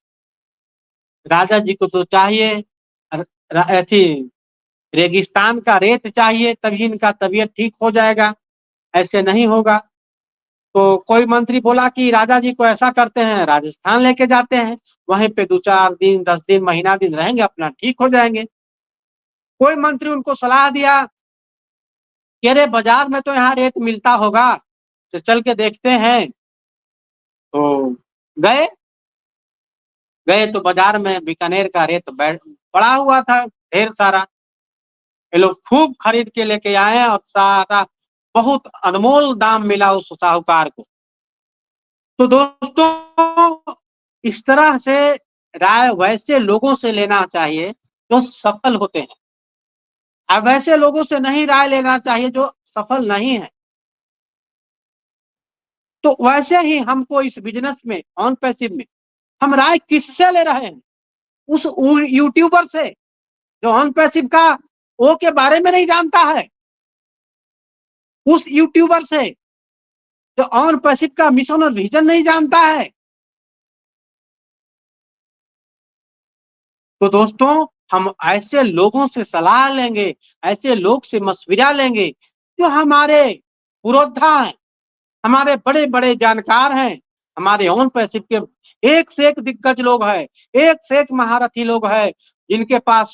राजा जी को तो चाहिए ऐसी रेगिस्तान का रेत चाहिए, तभी इनका तबीयत ठीक हो जाएगा, ऐसे नहीं होगा। तो कोई मंत्री बोला कि राजा जी को ऐसा करते हैं, राजस्थान लेके जाते हैं, वहीं पे 2-4 दिन 10 दिन महीना दिन रहेंगे, अपना ठीक हो जाएंगे। कोई मंत्री उनको सलाह दिया कि अरे बाजार में तो यहाँ रेत मिलता होगा, तो चल के देखते हैं। तो गए तो बाजार में बीकानेर का रेत पड़ा हुआ था ढेर सारा। ये लोग खूब खरीद के लेके आए और सारा बहुत अनमोल दाम मिला उस साहूकार को। तो दोस्तों, इस तरह से राय वैसे लोगों से लेना चाहिए जो सफल होते हैं, अब वैसे लोगों से नहीं राय लेना चाहिए जो सफल नहीं है। तो वैसे ही हमको इस बिजनेस में, ऑन पैसिव में, हम राय किससे ले रहे हैं? उस यूट्यूबर से जो ऑन पैसिव का ओ के बारे में नहीं जानता है, उस यूट्यूबर से जो ऑन पैसिव का मिशन और विजन नहीं जानता है। तो दोस्तों, हम ऐसे लोगों से सलाह लेंगे, ऐसे लोग से मशविरा लेंगे जो हमारे पुरोधा हैं, हमारे बड़े बड़े जानकार हैं, हमारे ऑन पैसिव के एक से एक दिग्गज लोग हैं, एक से एक महारथी लोग हैं, जिनके पास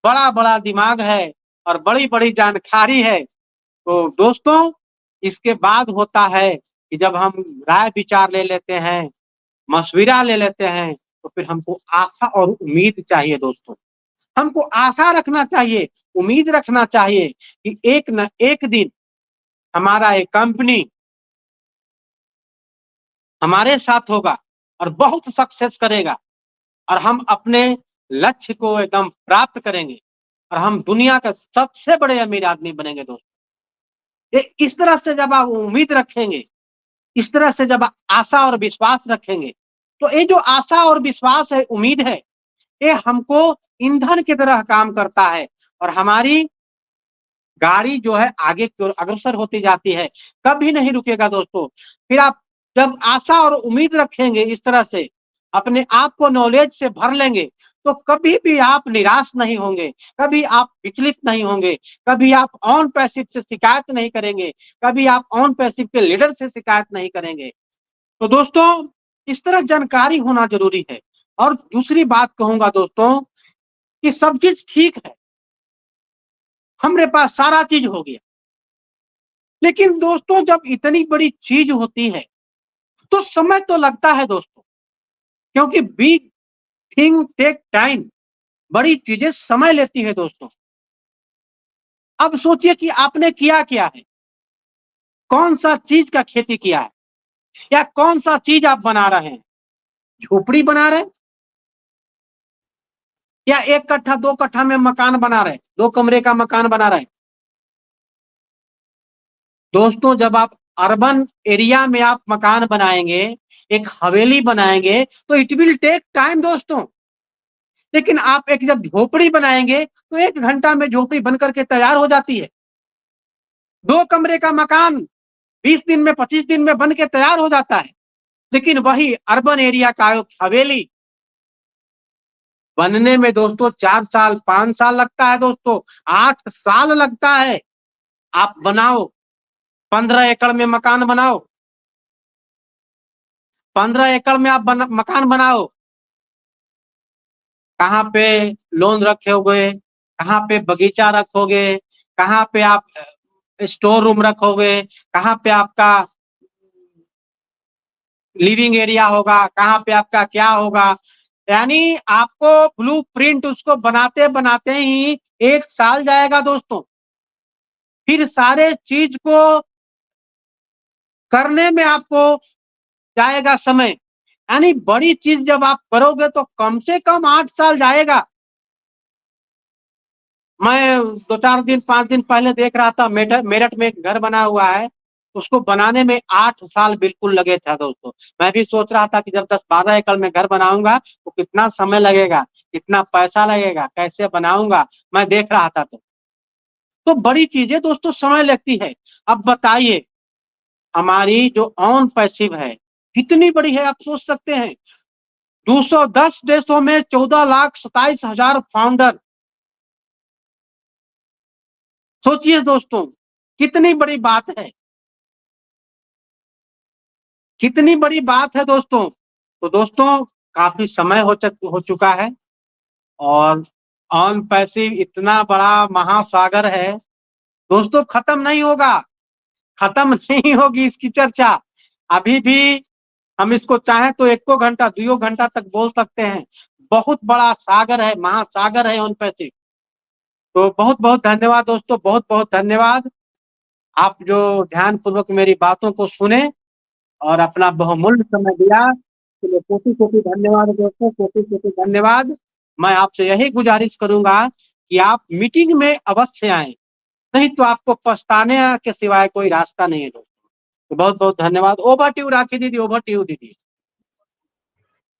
बड़ा बड़ा दिमाग है और बड़ी बड़ी जानकारी है। तो दोस्तों, इसके बाद होता है कि जब हम राय विचार ले लेते हैं, मशविरा ले लेते हैं, तो फिर हमको आशा और उम्मीद चाहिए। दोस्तों, हमको आशा रखना चाहिए, उम्मीद रखना चाहिए कि एक न एक दिन हमारा एक कंपनी हमारे साथ होगा और बहुत सक्सेस करेगा, और हम अपने लक्ष्य को एकदम प्राप्त करेंगे और हम दुनिया का सबसे बड़े अमीर आदमी बनेंगे। दोस्तों, इस तरह से जब आप उम्मीद रखेंगे, इस तरह से जब आशा और विश्वास रखेंगे, तो ये जो आशा और विश्वास है, उम्मीद है, ये हमको ईंधन की तरह काम करता है और हमारी गाड़ी जो है आगे की ओर अग्रसर होती जाती है, कभी नहीं रुकेगा। दोस्तों, फिर आप जब आशा और उम्मीद रखेंगे, इस तरह से अपने आप को नॉलेज से भर लेंगे, तो कभी भी आप निराश नहीं होंगे, कभी आप विचलित नहीं होंगे, कभी आप ऑन पैसिव से शिकायत नहीं करेंगे, कभी आप ऑन पैसिव के लीडर से शिकायत नहीं करेंगे। तो दोस्तों, इस तरह जानकारी होना जरूरी है। और दूसरी बात कहूंगा दोस्तों कि सब चीज ठीक है, हमारे पास सारा चीज हो गया। लेकिन दोस्तों जब इतनी बड़ी चीज होती है तो समय तो लगता है दोस्तों, क्योंकि बिग थिंग टेक टाइम, बड़ी चीजें समय लेती है दोस्तों। अब सोचिए कि आपने किया क्या है, कौन सा चीज का खेती किया है, या कौन सा चीज आप बना रहे हैं। झोपड़ी बना रहे हैं, या 1 कट्ठा 2 कट्ठा में मकान बना रहे हैं, 2 कमरे का मकान बना रहे हैं। दोस्तों जब आप अर्बन एरिया में आप मकान बनाएंगे, एक हवेली बनाएंगे, तो इट विल टेक टाइम दोस्तों। लेकिन आप एक जब झोपड़ी बनाएंगे तो 1 घंटा में झोपड़ी बनकर के तैयार हो जाती है। 2 कमरे का मकान 20 दिन में 25 दिन में बन के तैयार हो जाता है। लेकिन वही अर्बन एरिया का हवेली बनने में दोस्तों 4 साल 5 साल लगता है दोस्तों, 8 साल लगता है। आप बनाओ, 15 एकड़ में मकान बनाओ, 15 एकड़ में आप मकान बनाओ, कहाँ पे लोन रखोगे, कहाँ पे बगीचा रखोगे, कहाँ पे आप स्टोर रूम रखोगे, कहाँ पे आपका लिविंग एरिया होगा, कहाँ पे आपका क्या होगा। यानी आपको ब्लूप्रिंट उसको बनाते बनाते ही 1 साल जाएगा दोस्तों। फिर सारे चीज को करने में आपको जाएगा समय। यानी बड़ी चीज जब आप करोगे तो कम से कम 8 साल जाएगा। मैं 2-4 दिन 5 दिन पहले देख रहा था, मेरठ में एक घर बना हुआ है, उसको बनाने में 8 साल बिल्कुल लगे था दोस्तों। मैं भी सोच रहा था कि जब 10-12 एकड़ में घर बनाऊंगा तो कितना समय लगेगा, कितना पैसा लगेगा, कैसे बनाऊंगा, मैं देख रहा था। तो बड़ी चीजें दोस्तों समय लगती है। अब बताइए हमारी जो ऑन पैसिव है कितनी बड़ी है, आप सोच सकते हैं। 210 देशों में 14,27,000 फाउंडर। सोचिए दोस्तों कितनी बड़ी बात है, कितनी बड़ी बात है दोस्तों। तो दोस्तों काफी समय हो चुका है, और ऑन पैसिव इतना बड़ा महासागर है दोस्तों, खत्म नहीं होगा, खत्म नहीं होगी इसकी चर्चा। अभी भी हम इसको चाहें तो 1 घंटा 2 घंटा तक बोल सकते हैं। बहुत बड़ा सागर है, महासागर है ऑन पैसिव। तो बहुत बहुत धन्यवाद दोस्तों, बहुत बहुत धन्यवाद। आप जो ध्यान पूर्वक मेरी बातों को सुने और अपना बहुमूल्य समय दिया, इसलिए कोटि कोटि धन्यवाद दोस्तों, कोटि कोटि धन्यवाद। मैं आपसे यही गुजारिश करूंगा कि आप मीटिंग में अवश्य आए, नहीं तो आपको पछताने के सिवाय कोई रास्ता नहीं है दोस्तों। तो बहुत बहुत धन्यवाद। ओवर टू यू राखी दीदी, ओवर टू यू दीदी।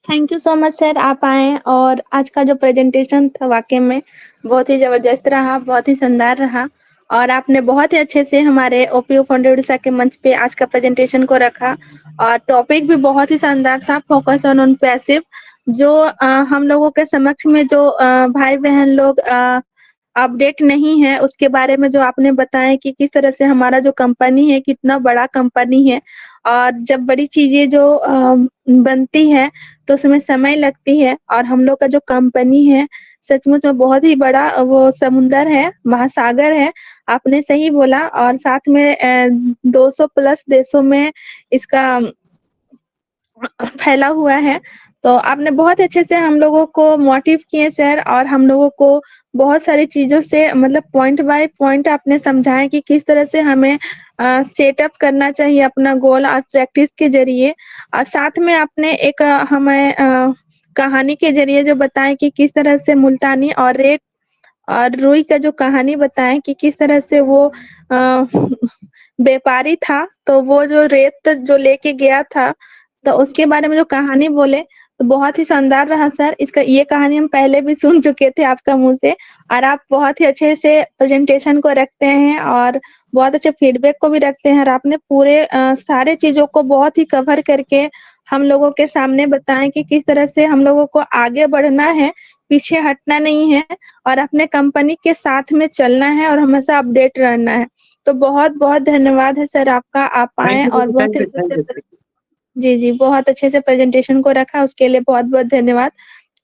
Thank you so much sir, आप आए और आज का जो प्रेजेंटेशन था वाकई में बहुत ही ज़बरदस्त रहा, बहुत ही शानदार रहा, और आपने बहुत ही अच्छे से हमारे ओपीओ फाउंडर उड़ीसा के मंच पे आज का प्रेजेंटेशन को रखा, और टॉपिक भी बहुत ही शानदार था, फोकस ऑन पैसिव। जो हम लोगों के समक्ष में जो भाई बहन लोग अपडेट नहीं है उसके बारे में जो आपने बताया कि किस तरह से हमारा जो कंपनी है कितना बड़ा कंपनी है, और जब बड़ी चीजें जो बनती है तो उसमें समय लगती है, और हम लोग का जो कंपनी है सचमुच में बहुत ही बड़ा वो समुंदर है, महासागर है, आपने सही बोला। और साथ में 200 प्लस देशों में इसका फैला हुआ है। तो आपने बहुत अच्छे से हम लोगों को मोटिव किए सर, और हम लोगों को बहुत सारी चीज़ों से मतलब पॉइंट बाय पॉइंट आपने समझाया कि किस तरह से हमें सेटअप करना चाहिए अपना गोल और प्रैक्टिस के ज़रिए। और साथ में आपने एक हमें कहानी के ज़रिए जो बताएँ कि किस तरह से मुल्तानी और रेत और रुई का जो कहानी बताएँ कि किस तरह से वो व्यापारी था, तो वो जो रेत जो लेके गया था, तो उसके बारे में जो कहानी बोले तो बहुत ही शानदार रहा सर। इसका ये कहानी हम पहले भी सुन चुके थे आपका मुँह से, और आप बहुत ही अच्छे से प्रेजेंटेशन को रखते हैं और बहुत अच्छे फीडबैक को भी रखते हैं, और आपने पूरे सारे चीज़ों को बहुत ही कवर करके हम लोगों के सामने बताएँ कि किस तरह से हम लोगों को आगे बढ़ना है, पीछे हटना नहीं है, और अपने कंपनी के साथ में चलना है और हमेशा अपडेट रहना है। तो बहुत-बहुत धन्यवाद है सर आपका, आप आए और बहुत ही अच्छे से जी, जी, बहुत अच्छे से प्रेजेंटेशन को रखा, उसके लिए बहुत-बहुत धन्यवाद।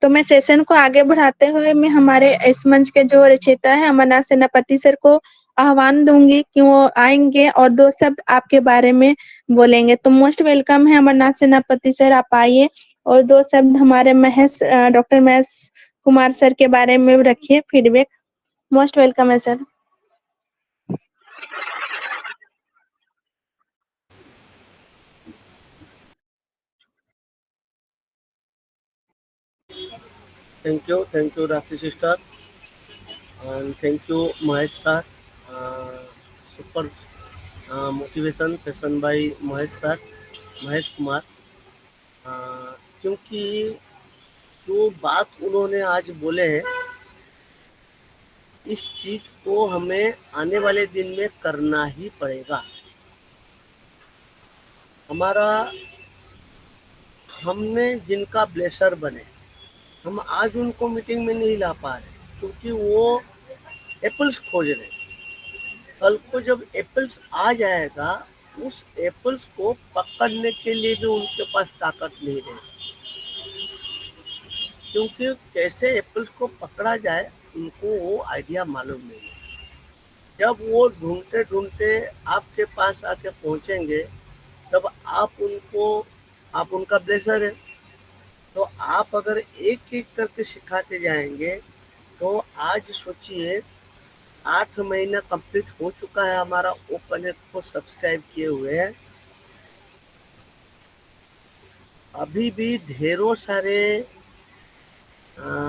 तो मैं सेशन को आगे बढ़ाते हुए मैं हमारे इस मंच के जो रचयिता हैं अमरनाथ सेनापति सर को आह्वान दूंगी कि वो आएंगे और 2 शब्द आपके बारे में बोलेंगे। तो मोस्ट वेलकम है अमरनाथ सेनापति सर, आप आइए और 2 शब्द हमारे डॉक्टर महेश कुमार सर के बारे में रखिए फीडबैक। मोस्ट वेलकम है sir. Thank you, Rakhi sister, and thank you, Mahesh sir. Super motivation session by Mahesh Kumar. क्योंकि जो बात उन्होंने आज बोले हैं, इस चीज को हमें आने वाले दिन में करना ही पड़ेगा। हमने जिनका ब्लेसर बने, हम आज उनको मीटिंग में नहीं ला पा रहे क्योंकि वो एप्पल्स खोज रहे। कल को जब एप्पल्स आ जाएगा, उस एप्पल्स को पकड़ने के लिए भी उनके पास ताकत नहीं रहेगी, क्योंकि कैसे एप्पल्स को पकड़ा जाए उनको वो आइडिया मालूम नहीं है। जब वो ढूंढते ढूंढते आपके पास आके पहुंचेंगे, तब आप उनका ब्लेसर है, तो आप अगर एक एक करके सिखाते जाएंगे, तो आज सोचिए 8 महीना कंप्लीट हो चुका है हमारा ओ कनेक्ट को सब्सक्राइब किए हुए हैं। अभी भी ढेरों सारे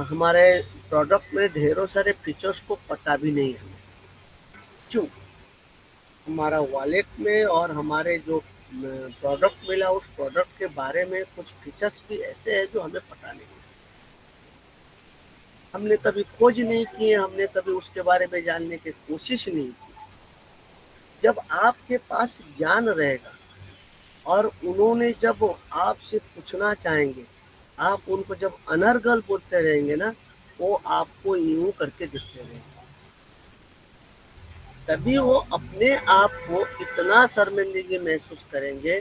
हमारे प्रोडक्ट में ढेरों सारे फीचर्स को पता भी नहीं है। क्यों? हमारा वॉलेट में और हमारे जो प्रोडक्ट मिला, उस प्रोडक्ट के बारे में कुछ फीचर्स भी ऐसे हैं जो हमें पता नहीं है। हमने कभी खोज नहीं किए, हमने कभी उसके बारे में जानने की कोशिश नहीं की। जब आपके पास ज्ञान रहेगा और उन्होंने जब आपसे पूछना चाहेंगे, आप उनको जब अनर्गल बोलते रहेंगे ना, वो आपको यूं करके दिखते रहेंगे, तभी वो अपने आप को इतना शर्मिंदगी महसूस करेंगे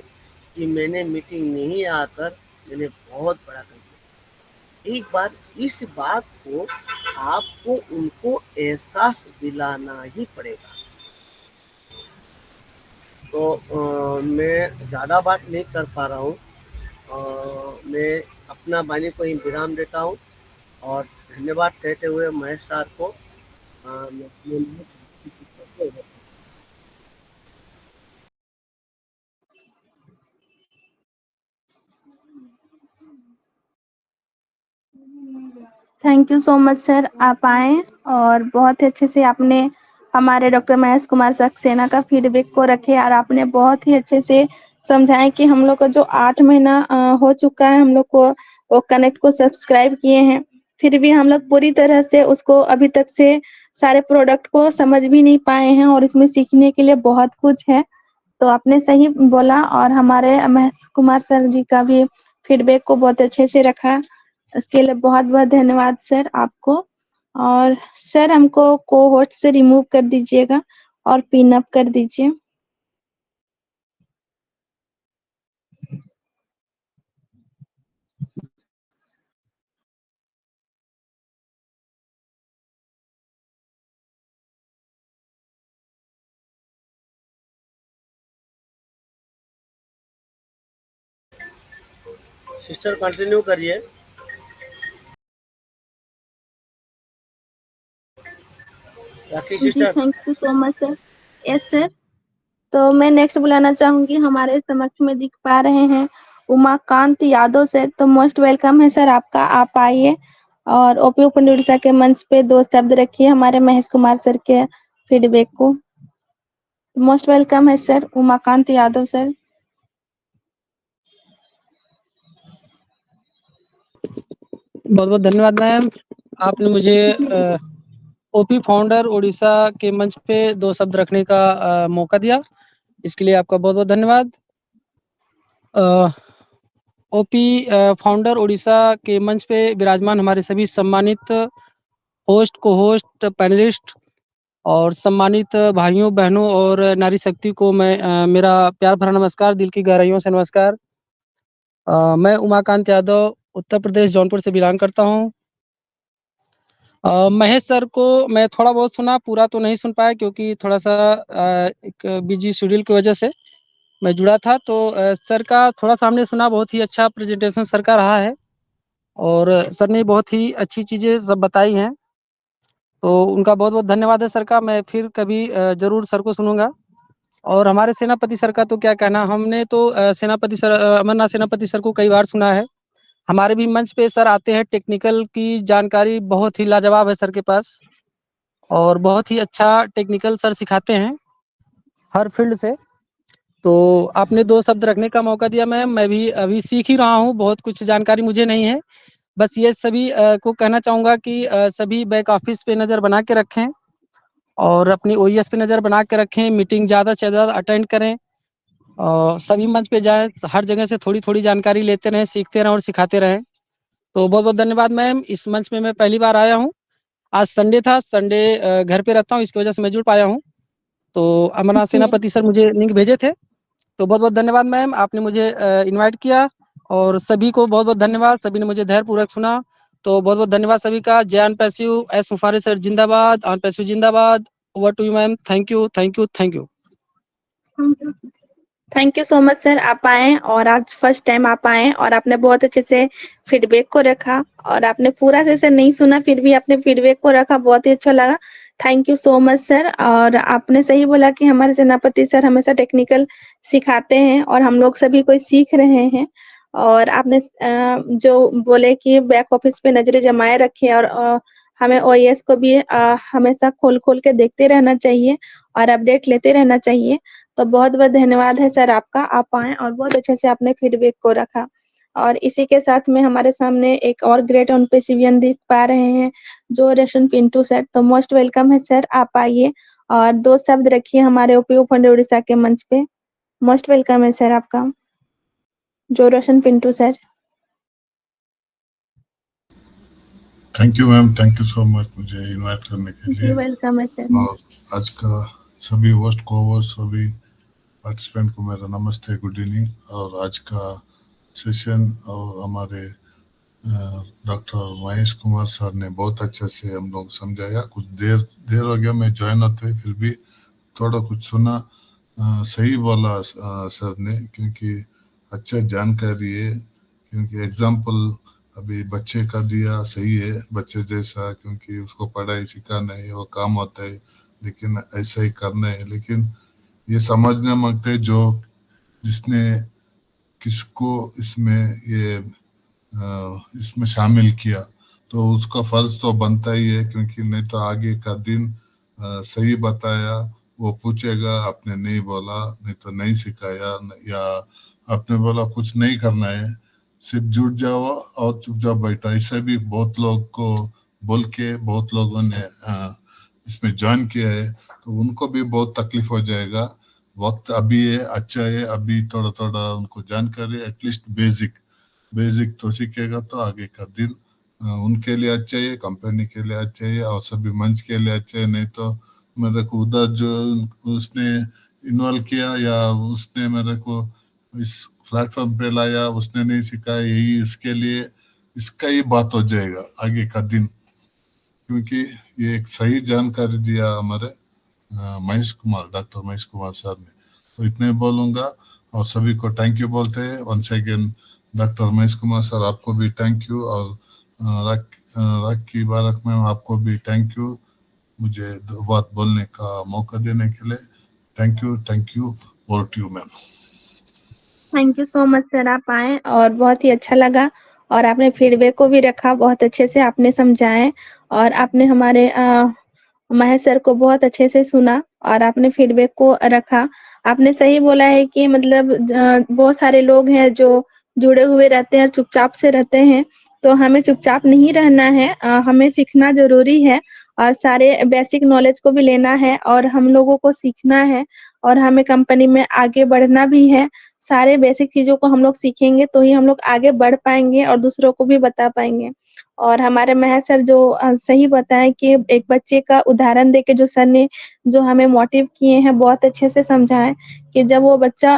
कि मैंने मीटिंग नहीं आकर मैंने बहुत बड़ा कर दिया। एक बार इस बात को आपको उनको एहसास दिलाना ही पड़ेगा। तो मैं ज़्यादा बात नहीं कर पा रहा हूँ, मैं अपना वाणी को ही विराम देता हूँ और धन्यवाद कहते हुए महेश सर को thank you so much sir, आप आए और बहुत ही अच्छे से आपने हमारे डॉक्टर महेश कुमार सक्सेना का फीडबैक को रखे और आपने बहुत ही अच्छे से समझाएं कि हम लोग का जो 8 महीना हो चुका है, हम लोग को वो कनेक्ट को सब्सक्राइब किए हैं, फिर भी हम लोग पूरी तरह से उसको अभी तक से सारे प्रोडक्ट को समझ भी नहीं पाए हैं और इसमें सीखने के लिए बहुत कुछ है। तो आपने सही बोला और हमारे महेश कुमार सर जी का भी फीडबैक को बहुत अच्छे से रखा, इसके लिए बहुत-बहुत धन्यवाद सर आपको। और सर हमको कोहोस्ट से रिमूव कर दीजिएगा और पिन अप कर दीजिए। सिस्टर कंटिन्यू करिए। Rakhi ji sister. Thank you so much sir. Yes sir. तो मैं नेक्स्ट बुलाना चाहूंगी, हमारे समक्ष में दिख पा रहे हैं उमाकांत यादव सर। तो मोस्ट वेलकम है सर आपका, आप आइए और ओपी ओपन उड़ीसा के मंच पे 2 शब्द रखिए हमारे महेश कुमार सर के फीडबैक को। मोस्ट वेलकम है सर उमाकांत यादव सर। बहुत बहुत धन्यवाद मैम, आपने मुझे ओपी फाउंडर उड़ीसा के मंच पे 2 शब्द रखने का मौका दिया, इसके लिए आपका बहुत बहुत धन्यवाद। ओपी फाउंडर उड़ीसा के मंच पे विराजमान हमारे सभी सम्मानित होस्ट, को होस्ट, पैनलिस्ट और सम्मानित भाइयों बहनों और नारी शक्ति को मैं मेरा प्यार भरा नमस्कार, दिल की गहराइयों से नमस्कार। मैं उमाकांत यादव उत्तर प्रदेश जौनपुर से बिलोंग करता हूँ। महेश सर को मैं थोड़ा बहुत सुना, पूरा तो नहीं सुन पाया क्योंकि थोड़ा-सा एक बिज़ी शेड्यूल की वजह से मैं जुड़ा था। तो सर का थोड़ा-सा हमने सुना, बहुत ही अच्छा प्रेजेंटेशन सर का रहा है और सर ने बहुत ही अच्छी चीज़ें सब बताई हैं। तो उनका बहुत-बहुत धन्यवाद है सर का। मैं फिर कभी ज़रूर सर को सुनूँगा। और हमारे सेनापति सर का तो क्या कहना, हमने तो सेनापति सर अमरनाथ सेनापति सर को कई बार सुना है। हमारे भी मंच पे सर आते हैं, टेक्निकल की जानकारी बहुत ही लाजवाब है सर के पास और बहुत ही अच्छा टेक्निकल सर सिखाते हैं, हर फील्ड से। तो आपने 2 शब्द रखने का मौका दिया मैम, मैं भी अभी सीख ही रहा हूँ, बहुत कुछ जानकारी मुझे नहीं है। बस ये सभी को कहना चाहूँगा कि सभी बैक ऑफ़िस पे नज़र बना के रखें और अपनी ओईएस पे नज़र बना के रखें, मीटिंग ज़्यादा से ज़्यादा अटेंड करें। सभी मंच पे जाएँ, हर जगह से थोड़ी-थोड़ी जानकारी लेते रहें, सीखते रहें और सिखाते रहें। तो बहुत-बहुत धन्यवाद मैम, इस मंच में मैं पहली बार आया हूँ। आज संडे था, संडे घर पे रहता हूँ, इसकी वजह से मैं जुड़ पाया हूँ। तो अमरनाथ जी। सेनापति सर मुझे लिंक भेजे थे। तो बहुत-बहुत धन्यवाद मैम, आपने मुझे इनवाइट किया और सभी को बहुत-बहुत धन्यवाद, सभी ने मुझे धैर्यपूर्वक सुना। तो बहुत-बहुत धन्यवाद सभी का। जय ऑन पैसिव, एस मुफारिस सर जिंदाबाद, ऑन पैसिव जिंदाबाद। Over to you ma'am, thank you, thank you, thank you. Thank you so much sir, आप आए और आज फर्स्ट टाइम आप आए और आपने बहुत अच्छे से फीडबैक को रखा और आपने पूरा सेशन नहीं सुना, फिर भी आपने फीडबैक को रखा, बहुत ही अच्छा लगा। Thank you so much sir. और आपने सही बोला कि हमारे सेनापति सर हमेशा टेक्निकल सिखाते हैं और हम लोग सभी कोई सीख रहे हैं। और आपने जो बोले कि बैक ऑफिस पे नज़रें जमाए रखें और हमें ओईएस को भी हमेशा खोल-खोल के देखते रहना चाहिए और अपडेट लेते रहना चाहिए। तो बहुत-बहुत धन्यवाद है सर आपका, आप आए और बहुत अच्छे से आपने फीडबैक को रखा। और इसी के साथ में हमारे सामने एक और ग्रेट ऑन पेसिवियन दिख पा रहे हैं, जो रोशन पिंटू सर। तो मोस्ट वेलकम है सर, आप आइए और 2 शब्द रखिए हमारे ओपीओ फंड उड़ीसा के मंच पे। मोस्ट वेलकम है सर आपका, जो Roshan Pintu sir. Thank you ma'am, thank you so much मुझे इनवाइट करने के जी, लिए। वेलकम है सर। और आज का सभी होस्ट को होस्ट सभी पार्टिसिपेंट को मेरा नमस्ते, गुड इवनिंग। और आज का सेशन और हमारे डॉक्टर महेश कुमार सर ने बहुत अच्छे से हम लोग समझाया। कुछ देर हो गया मैं ज्वाइन होते हुए, फिर भी थोड़ा कुछ सुना। सही बोला सर ने, क्योंकि अच्छा जानकारी है। क्योंकि एग्जाम्पल अभी बच्चे का दिया सही है, बच्चे जैसा, क्योंकि उसको पढ़ाई सिखाना है, वो काम होता है, लेकिन ऐसा ही करना है। लेकिन ये समझना मांगते है जो जिसने किसको इसमें शामिल किया, तो उसका फर्ज तो बनता ही है। क्योंकि नहीं तो आगे का दिन सही बताया वो पूछेगा, आपने नहीं बोला, नहीं तो नहीं सिखाया, या आपने बोला कुछ नहीं करना है, सिर्फ जुट जाओ और चुपचाप बैठा। ऐसा भी बहुत लोग को बोल के बहुत लोगों ने इसमें ज्वाइन किया है, तो उनको भी बहुत तकलीफ हो जाएगा। वक्त अभी है, अच्छा है, अभी थोड़ा थोड़ा उनको जानकारी, एटलीस्ट बेसिक तो सीखेगा तो आगे का दिन उनके लिए अच्छा है, कंपनी के लिए अच्छा है और सभी मंच के लिए अच्छा है। नहीं तो मेरे को उधर जो उसने इन्वॉल्व किया या उसने मेरे को इस प्लेटफॉर्म पे लाया, उसने नहीं सिखाया, यही इसके लिए इसका ही बात हो जाएगा आगे का दिन। क्योंकि ये एक सही जानकारी दिया हमारे डॉक्टर महेश कुमार सर ने। तो इतने बोलूंगा और सभी को थैंक यू बोलते हैं। Once again doctor Mahesh Kumar sir, आपको भी थैंक यू। और राखी बारक मैम, आपको भी थैंक यू मुझे 2 बात बोलने का मौका देने के लिए। Thank you. Over to you ma'am. Thank you so much sir, आप आए और बहुत ही अच्छा लगा और आपने फीडबैक को भी रखा, बहुत अच्छे से आपने समझाए और आपने हमारे महेश सर को बहुत अच्छे से सुना और आपने फीडबैक को रखा। आपने सही बोला है कि मतलब बहुत सारे लोग हैं जो जुड़े हुए रहते हैं, चुपचाप से रहते हैं, तो हमें चुपचाप नहीं रहना है। हमें सीखना ज़रूरी है और सारे बेसिक नॉलेज को भी लेना है और हम लोगों को सीखना है और हमें कंपनी में आगे बढ़ना भी है। सारे बेसिक चीज़ों को हम लोग सीखेंगे तो ही हम लोग आगे बढ़ पाएँगे और दूसरों को भी बता पाएँगे। और हमारे महेश सर जो सही बताएँ कि एक बच्चे का उदाहरण देके जो सर ने जो हमें मोटिव किए हैं, बहुत अच्छे से समझाएँ कि जब वो बच्चा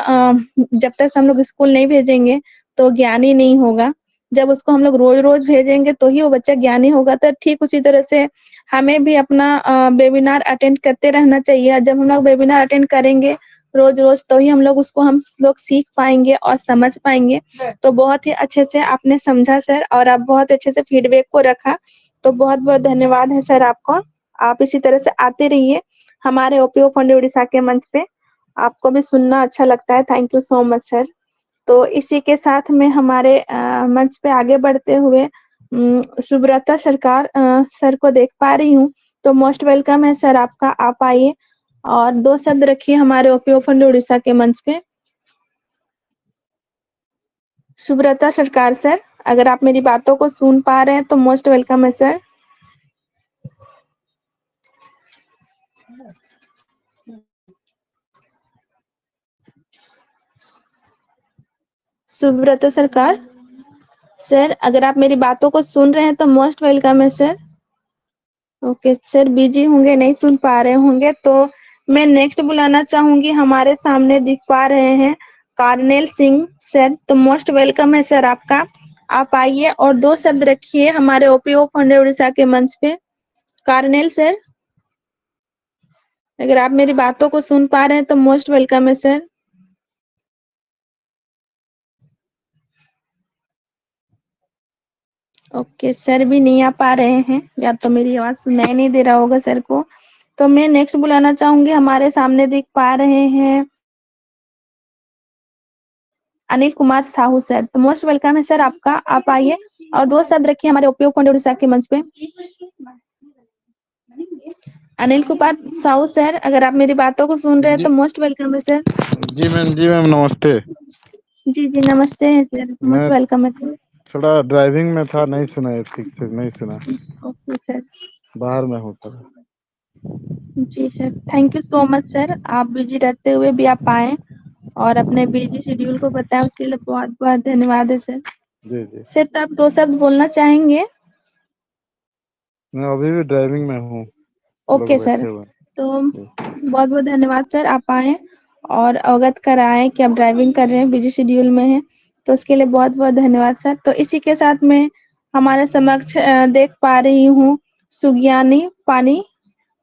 जब तक हम लोग स्कूल नहीं भेजेंगे, तो ज्ञानी नहीं होगा। जब उसको हम लोग रोज रोज भेजेंगे तो ही वो बच्चा ज्ञानी होगा। तो ठीक उसी तरह से हमें भी अपना वेबिनार अटेंड करते रहना चाहिए। जब हम लोग वेबिनार अटेंड करेंगे रोज रोज तो ही हम लोग सीख पाएंगे और समझ पाएंगे। तो बहुत ही अच्छे से आपने समझा सर, और आप बहुत अच्छे से फीडबैक को रखा, तो बहुत बहुत धन्यवाद है सर आपको। आप इसी तरह से आते रहिए हमारे ओपीओ फंड उड़ीसा के मंच पे, आपको भी सुनना अच्छा लगता है। Thank you so much sir. तो इसी के साथ में हमारे मंच पे आगे बढ़ते हुए सुब्रता सरकार सर को देख पा रही हूँ, तो मोस्ट वेलकम है सर आपका, आप आइए और 2 शब्द रखिए हमारे ओपीओ फंड उड़ीसा के मंच पे। सुब्रता सरकार सर, अगर आप मेरी बातों को सुन पा रहे हैं तो मोस्ट वेलकम है सर। सुब्रता सरकार सर, अगर आप मेरी बातों को सुन रहे हैं तो मोस्ट वेलकम है सर। ओके सर, बिजी होंगे, नहीं सुन पा रहे होंगे, तो मैं नेक्स्ट बुलाना चाहूंगी। हमारे सामने दिख पा रहे हैं कार्नेल सिंह सर, तो मोस्ट वेलकम है सर आपका, आप आइए और 2 शब्द रखिए हमारे ओपीओ फंड उड़ीसा के मंच पे। कार्नेल सर, अगर आप मेरी बातों को सुन पा रहे हैं तो मोस्ट वेलकम है सर। ओके सर भी नहीं आ पा रहे हैं, या तो मेरी आवाज सुनाई नहीं दे रहा होगा सर को। तो मैं नेक्स्ट बुलाना चाहूंगी, हमारे सामने दिख पा रहे हैं अनिल कुमार साहू सर, तो मोस्ट वेलकम है सर आपका, आप आइए और 2 शब्द रखिए हमारे ओपीओ फंड उड़ीसा के मंच पे। अनिल कुमार साहू सर, अगर आप मेरी बातों को सुन रहे हैं तो मोस्ट वेलकम है सर। जी मैम नमस्ते। जी जी नमस्ते है सर, मोस्ट मैं वेलकम है सर। थोड़ा ड्राइविंग में था, नहीं सुना है, ठीक से नहीं सुना, ओके सर। बाहर में हूँ थोड़ा। जी sir, thank you so much sir, आप बिजी रहते हुए भी आप आए और अपने बिजी शेड्यूल को बताया, उसके लिए बहुत बहुत धन्यवाद है सर। जी जी, सर, तो आप 2 शब्द बोलना चाहेंगे? मैं अभी भी ड्राइविंग में हूँ, लोग ओके सर, बैठे हुए हैं। तो जी। बहुत बहुत धन्यवाद सर, आप आए और अवगत कराएं कि आप ड्राइविंग कर रहे हैं, बिजी शेड्यूल में हैं, तो उसके लिए बहुत बहुत धन्यवाद सर। तो इसी के साथ में हमारे समक्ष देख पा रही हूँ सुज्ञानी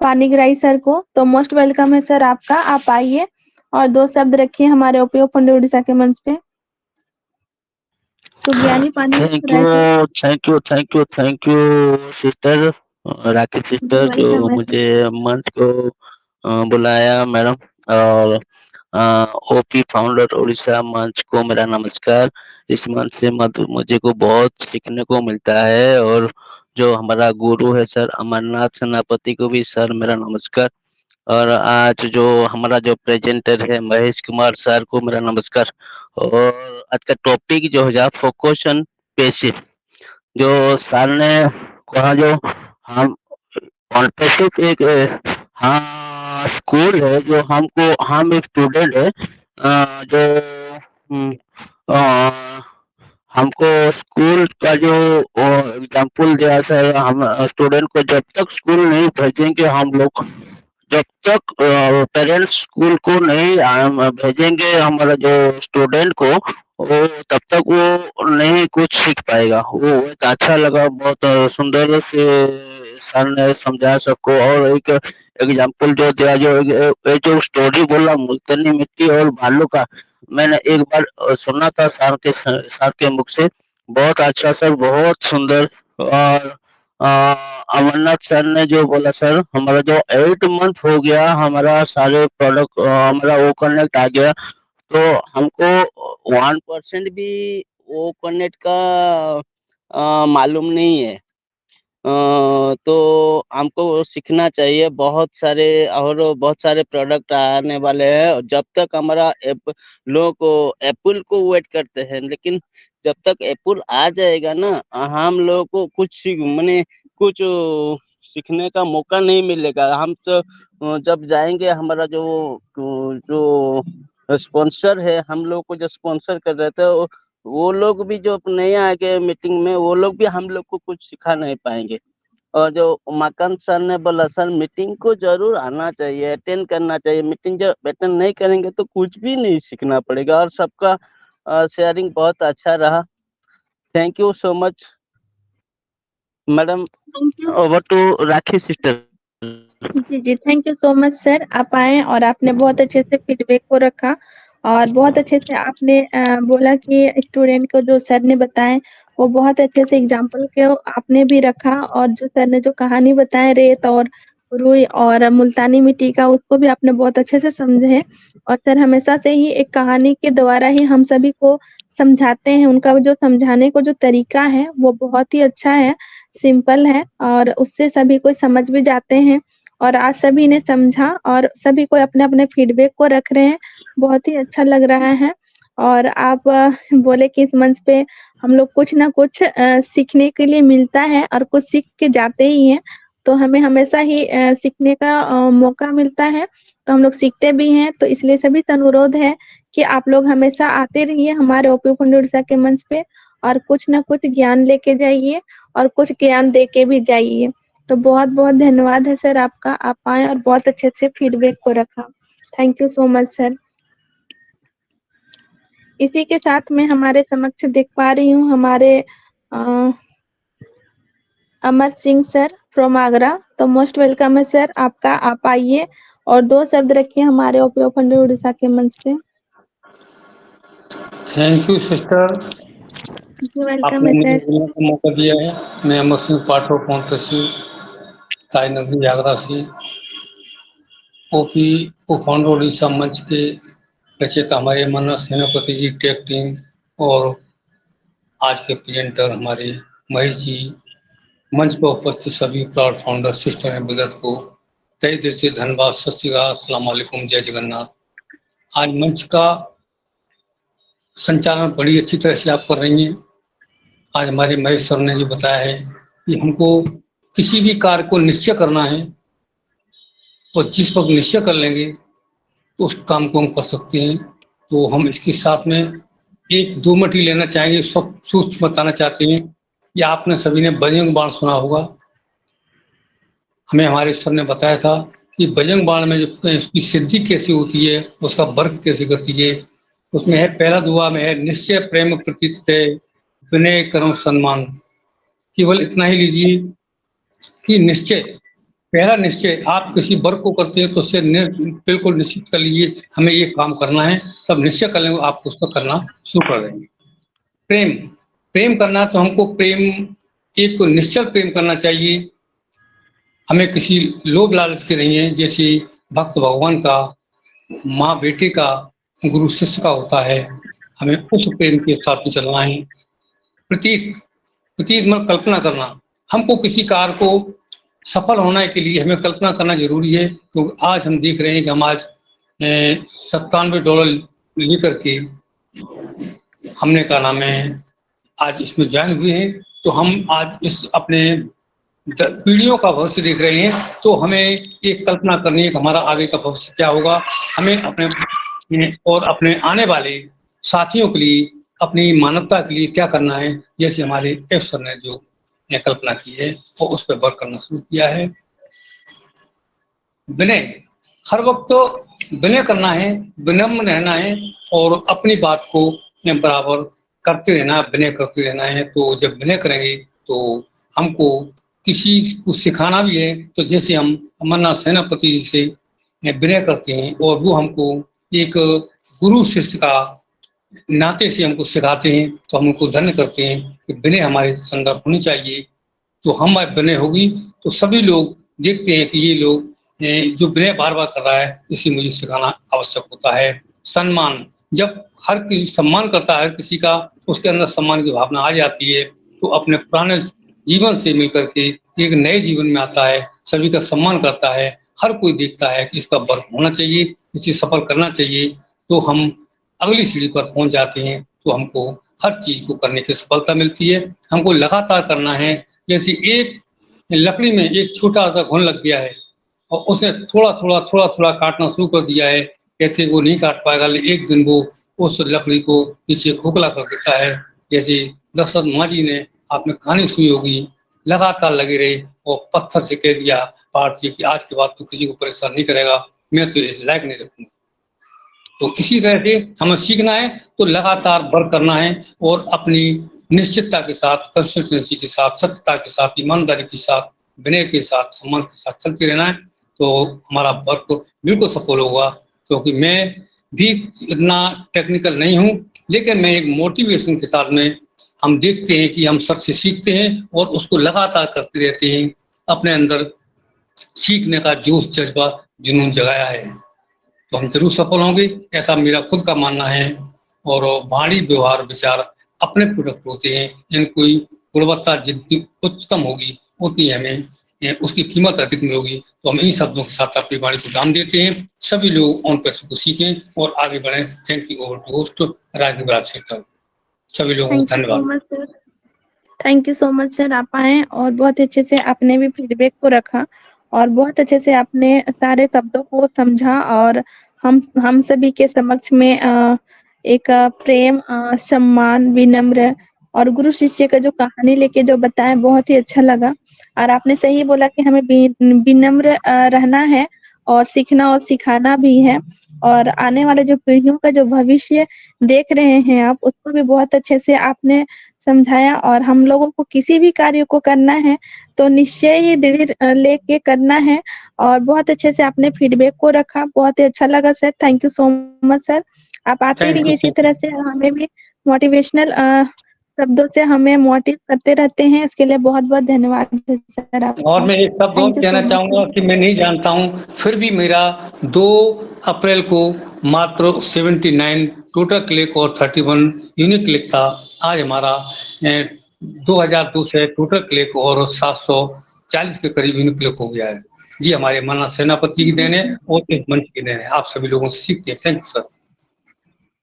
पानीग्राही सर को, तो मोस्ट वेलकम है सर आपका, आप आइए और 2 शब्द रखिए हमारे ओपीओ फंड उड़ीसा के मंच पे। Sugyani thank Panigrahi sir, you thank you thank you thank you sister Rakesh ji sister, जो वेलकम है सर। मुझे मंच को बुलाया मैडम। और ओपी फाउंडर उड़ीसा मंच को मेरा नमस्कार। इस मंच से मुझे को बहुत सीखने को मिलता है, और जो हमारा गुरु है सर अमरनाथ सेनापति को भी सर मेरा नमस्कार। और आज जो हमारा जो प्रेजेंटर है महेश कुमार सर को मेरा नमस्कार। और आज का टॉपिक जो है फोकस ऑन पैसिव, जो सर ने कहा, जो हम ऑन पैसिव एक हाँ स्कूल है, जो हम एक स्टूडेंट है, जो हम्म, अ, हमको स्कूल का जो एग्जाम्पल दिया सर, हम स्टूडेंट को जब तक स्कूल नहीं भेजेंगे हम लोग, जब तक पेरेंट्स स्कूल को नहीं भेजेंगे हमारा जो स्टूडेंट को, वो तब तक वो नहीं कुछ सीख पाएगा। वो एक अच्छा लगा, बहुत सुंदर से सर ने समझा सबको। और एक एग्जाम्पल जो दिया, जो स्टोरी बोला मुल्तानी मिट्टी और भालू का, मैंने एक बार सुना था सर के मुख से। बहुत अच्छा सर, बहुत सुंदर। और अ, अमरनाथ सर ने जो बोला सर, हमारा जो 8 मंथ हो गया, हमारा सारे प्रोडक्ट हमारा वो कनेक्ट आ गया, तो हमको 1% भी वो कनेक्ट का मालूम नहीं है। तो हमको सीखना चाहिए, बहुत सारे प्रोडक्ट आने वाले हैं। और जब तक हमारा लोग को एप्पल को वेट करते हैं, लेकिन जब तक एप्पल आ जाएगा ना, हम लोग को कुछ सीखने का मौका नहीं मिलेगा। हम तो जब जाएंगे, हमारा जो स्पॉन्सर है, हम लोग को जो स्पॉन्सर कर रहे थे, वो लोग भी जो नहीं आएंगे मीटिंग में, वो लोग भी हम लोग को कुछ सिखा नहीं पाएंगे। और जो उमाकांत सर ने बोला सर, मीटिंग को जरूर आना चाहिए, अटेंड करना चाहिए। मीटिंग जब अटेंड नहीं करेंगे तो कुछ भी नहीं सीखना पड़ेगा। और सबका शेयरिंग बहुत अच्छा रहा। Thank you so much, madam. Thank you. Over to Rakhi sister. जी जी, thank you so much sir, आप आए और आपने बहुत अच्छे से फीडबैक को रखा और बहुत अच्छे से आपने बोला कि स्टूडेंट को जो सर ने बताए वो बहुत अच्छे से एग्जाम्पल के आपने भी रखा और जो सर ने जो कहानी बताए रेत और रुई और मुल्तानी मिट्टी का उसको भी आपने बहुत अच्छे से समझे हैं। और सर हमेशा से ही एक कहानी के द्वारा ही हम सभी को समझाते हैं, उनका जो समझाने को जो तरीका है वो बहुत ही अच्छा है, सिंपल है और उससे सभी कोई समझ भी जाते हैं। और आज सभी ने समझा और सभी कोई अपने-अपने फीडबैक को रख रहे हैं, बहुत ही अच्छा लग रहा है। और आप बोले कि इस मंच पे हम लोग कुछ ना कुछ सीखने के लिए मिलता है और कुछ सीख के जाते ही हैं, तो हमें हमेशा ही सीखने का मौका मिलता है, तो हम लोग सीखते भी हैं। तो इसलिए सभी से अनुरोध है कि आप लोग हमेशा आते रहिए हमारे ओपी फंड उड़ीसा के मंच पे और कुछ ना कुछ ज्ञान लेके जाइए और कुछ ज्ञान दे के भी जाइए। तो बहुत-बहुत धन्यवाद है सर आपका, आप आए और बहुत अच्छे से फीडबैक को रखा। Thank you so much sir. इसी के साथ मैं हमारे समक्ष देख पा रही हूँ हमारे अमर सिंह सर फ्रॉम आगरा, तो मोस्ट वेलकम है सर आपका, आप आइए और 2 शब्द रखिए हमारे ओपी फंड उड़ीसा के मंच पे। थैंक यू सिस्टर, वेलकम आपने है मुझे सर। बोलने का मौका दिया है। मैं अमर सिंह पाठक पहुंची ताई नगरी आगरा से ओपी फाउंड उड़ीसा मंच के रचयिता हमारे मन्ना सेनापति जी, टेक टीम और आज के प्रेजेंटर हमारे महेश जी, मंच पर उपस्थित सभी proud founder sister and brother को तहे दिल से धन्यवाद। सत श्री अकाल, अस्सलाम वालेकुम, जय जगन्नाथ। आज मंच का संचालन बड़ी अच्छी तरह से आप कर रही हैं। आज हमारे महेश सर ने जो बताया है कि हमको किसी भी कार्य को निश्चय करना है और जिस वक्त निश्चय कर लेंगे तो उस काम को हम कर सकते हैं। तो हम इसके साथ में 1-2 मिनट ही लेना चाहेंगे, सब सूक्ष्म बताना चाहते हैं। या आपने सभी ने बजरंग बाण सुना होगा, हमें हमारे सर ने बताया था कि बजरंग बाण में जो उसकी सिद्धि कैसे होती है, उसका वर्क कैसे करती है। उसमें है, पहला दुआ में है, निश्चय प्रेम प्रतीत तय विनय कर्म सम्मान। केवल इतना ही लीजिए कि निश्चय, पहला निश्चय, आप किसी वर्क को करते हैं तो उससे बिल्कुल निश्चित कर लीजिए हमें ये काम करना है, तब निश्चय कर लेंगे आप उसको करना शुरू कर देंगे। प्रेम, प्रेम करना तो हमको प्रेम, एक निश्चल प्रेम करना चाहिए, हमें किसी लोभ लालच के नहीं है। जैसे भक्त भगवान का, माँ बेटे का, गुरु शिष्य का होता है, हमें उस प्रेम के साथ में चलना है। प्रतीक, प्रतीक मतलब कल्पना करना, हमको किसी कार्य को सफल होने के लिए हमें कल्पना करना जरूरी है। तो आज हम देख रहे हैं कि हम आज $97 लेकर के हमने क्या नाम है आज इसमें ज्वाइन हुए हैं। तो हम आज इस अपने पीढ़ियों का भविष्य देख रहे हैं, तो हमें एक कल्पना करनी है कि हमारा आगे का भविष्य क्या होगा। हमें अपने और अपने आने वाले साथियों के लिए, अपनी मानवता के लिए क्या करना है। जैसे हमारे एफ सर ने जो कल्पना की है और उस पर वर्क करना शुरू किया है। विनय, हर वक्त तो विनय करना है, विनम्र रहना है और अपनी बात को बराबर करते रहना, विनय करते रहना है। तो जब विनय करेंगे तो हमको किसी को सिखाना भी है, तो जैसे हम अमरनाथ सेनापति जी से विनय करते हैं और वो हमको एक गुरु शिष्य का नाते से हमको सिखाते हैं, तो हम उनको धन्य करते हैं कि विनय हमारे संदर्भ होनी चाहिए। तो हम विनय होगी तो सभी लोग देखते हैं कि ये लोग जो विनय बार बार कर रहा है, इसे मुझे सिखाना आवश्यक होता है। सम्मान, जब हर कोई सम्मान करता है हर किसी का, उसके अंदर सम्मान की भावना आ जाती है, तो अपने पुराने जीवन से मिलकर के एक नए जीवन में आता है, सभी का सम्मान करता है। हर कोई देखता है कि इसका वर्क होना चाहिए, इसे सफल करना चाहिए, तो हम अगली सीढ़ी पर पहुंच जाते हैं। तो हमको हर चीज को करने की सफलता मिलती है। हमको लगातार करना है। जैसे एक लकड़ी में एक छोटा सा घुन लग गया है और उसने थोड़ा थोड़ा काटना शुरू कर दिया है, कहते वो नहीं काट पाएगा, लेकिन एक दिन वो उस लकड़ी को नीचे खोखला कर देता है। जैसे दशरथ माँ जी ने, आपने कहानी सुनी होगी, लगातार लगे रहे और पत्थर से कह दिया पार्थ जी कि आज के बाद तू किसी को परेशान नहीं करेगा, मैं तो इस लायक नहीं रखूंगा। तो इसी तरह से हमें सीखना है, तो लगातार वर्क करना है और अपनी निश्चितता के साथ, कंसिस्टेंसी के साथ, सत्यता के साथ, ईमानदारी के साथ, विनय के साथ, सम्मान के साथ चलते रहना है, तो हमारा वर्क बिल्कुल सफल होगा। क्योंकि मैं भी इतना टेक्निकल नहीं हूँ, लेकिन मैं एक मोटिवेशन के साथ में हम देखते हैं कि हम सर से सीखते हैं और उसको लगातार करते रहते हैं। अपने अंदर सीखने का जोश, जज्बा, जुनून जगाया है, तो हम जरूर सफल होंगे, ऐसा मेरा खुद का मानना है। और वाणी, व्यवहार, विचार अपने प्रोडक्ट होते हैं, इनकी गुणवत्ता जितनी उच्चतम होगी उतनी हमें उसकी कीमत अधिक मिलेगी। तो हम इन शब्दों के साथ अपनी वाणी को दाम देते हैं। सभी लोग ऑन पैसे को सीखें और आगे बढ़ें। Thank you. Over to host Rajeev Rajshekhar. सभी लोगों को थैंक यू सो धन्यवाद। Much sir. Thank you so much sir, आप आए और बहुत अच्छे से आपने भी फीडबैक को रखा और बहुत अच्छे से आपने सारे शब्दों को समझा और हम सभी के समक्ष में एक प्रेम, सम्मान, विनम्र और गुरु शिष्य का जो कहानी लेके जो बताया बहुत ही अच्छा लगा। और आपने सही बोला कि हमें विनम्र रहना है और सीखना और सिखाना भी है, और आने वाले जो पीढ़ियों का जो भविष्य देख रहे हैं आप, उसको भी बहुत अच्छे से आपने समझाया। और हम लोगों को किसी भी कार्य को करना है तो निश्चय ही दृढ़ लेके करना है। और बहुत अच्छे से आपने फीडबैक को रखा, बहुत ही अच्छा लगा sir. Thank you so much sir. आप आते थैंक रहिए यू। इसी तरह से, हमें भी मोटिवेशनल शब्दों से हमें मोटिव करते रहते हैं। इसके लिए बहुत बहुत धन्यवाद सर आपका। और मैं एक शब्द और थैंक यू कहना सो मच चाहूंगा सर। कि मैं नहीं जानता हूं, फिर भी मेरा 2 अप्रैल को मात्र 79 टोटल क्लिक और 31 यूनिक क्लिक था। आज हमारा 2200 से टोटल क्लिक और 740 के करीब यूनिक क्लिक हो गया है। जी, हमारे माननीय सेनापति की देन है और इस मंच की देन है। आप सभी लोगों से सीखते हैं। Thank you sir.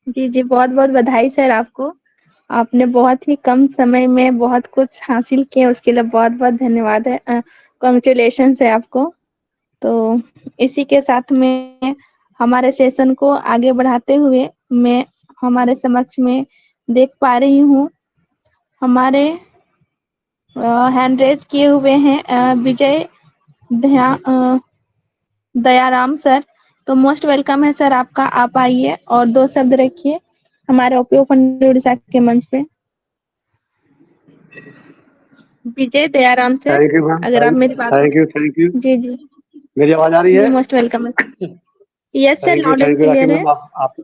जी जी, बहुत बहुत बधाई सर आपको। आपने बहुत ही कम समय में बहुत कुछ हासिल किया, उसके लिए बहुत बहुत धन्यवाद है। कांग्रेचुलेशन है आपको। तो इसी के साथ में हमारे सेशन को आगे बढ़ाते हुए मैं हमारे समक्ष में देख पा रही हूँ हमारे हैंड रेज किए हुए हैं विजय दयाराम सर। तो मोस्ट वेलकम है सर आपका, आप आइए और 2 शब्द रखिए हमारे ओपी ओपन उड़ीसा के मंच पे। Vijay Dayaram sir, thank you ma'am. अगर आप मेरी बात थैंक यू, थैंक यू। जी जी मेरी आवाज आ रही जी, है? मोस्ट वेलकम है। Yes sir, loud and thank you Rakhi clear है। मैम। आप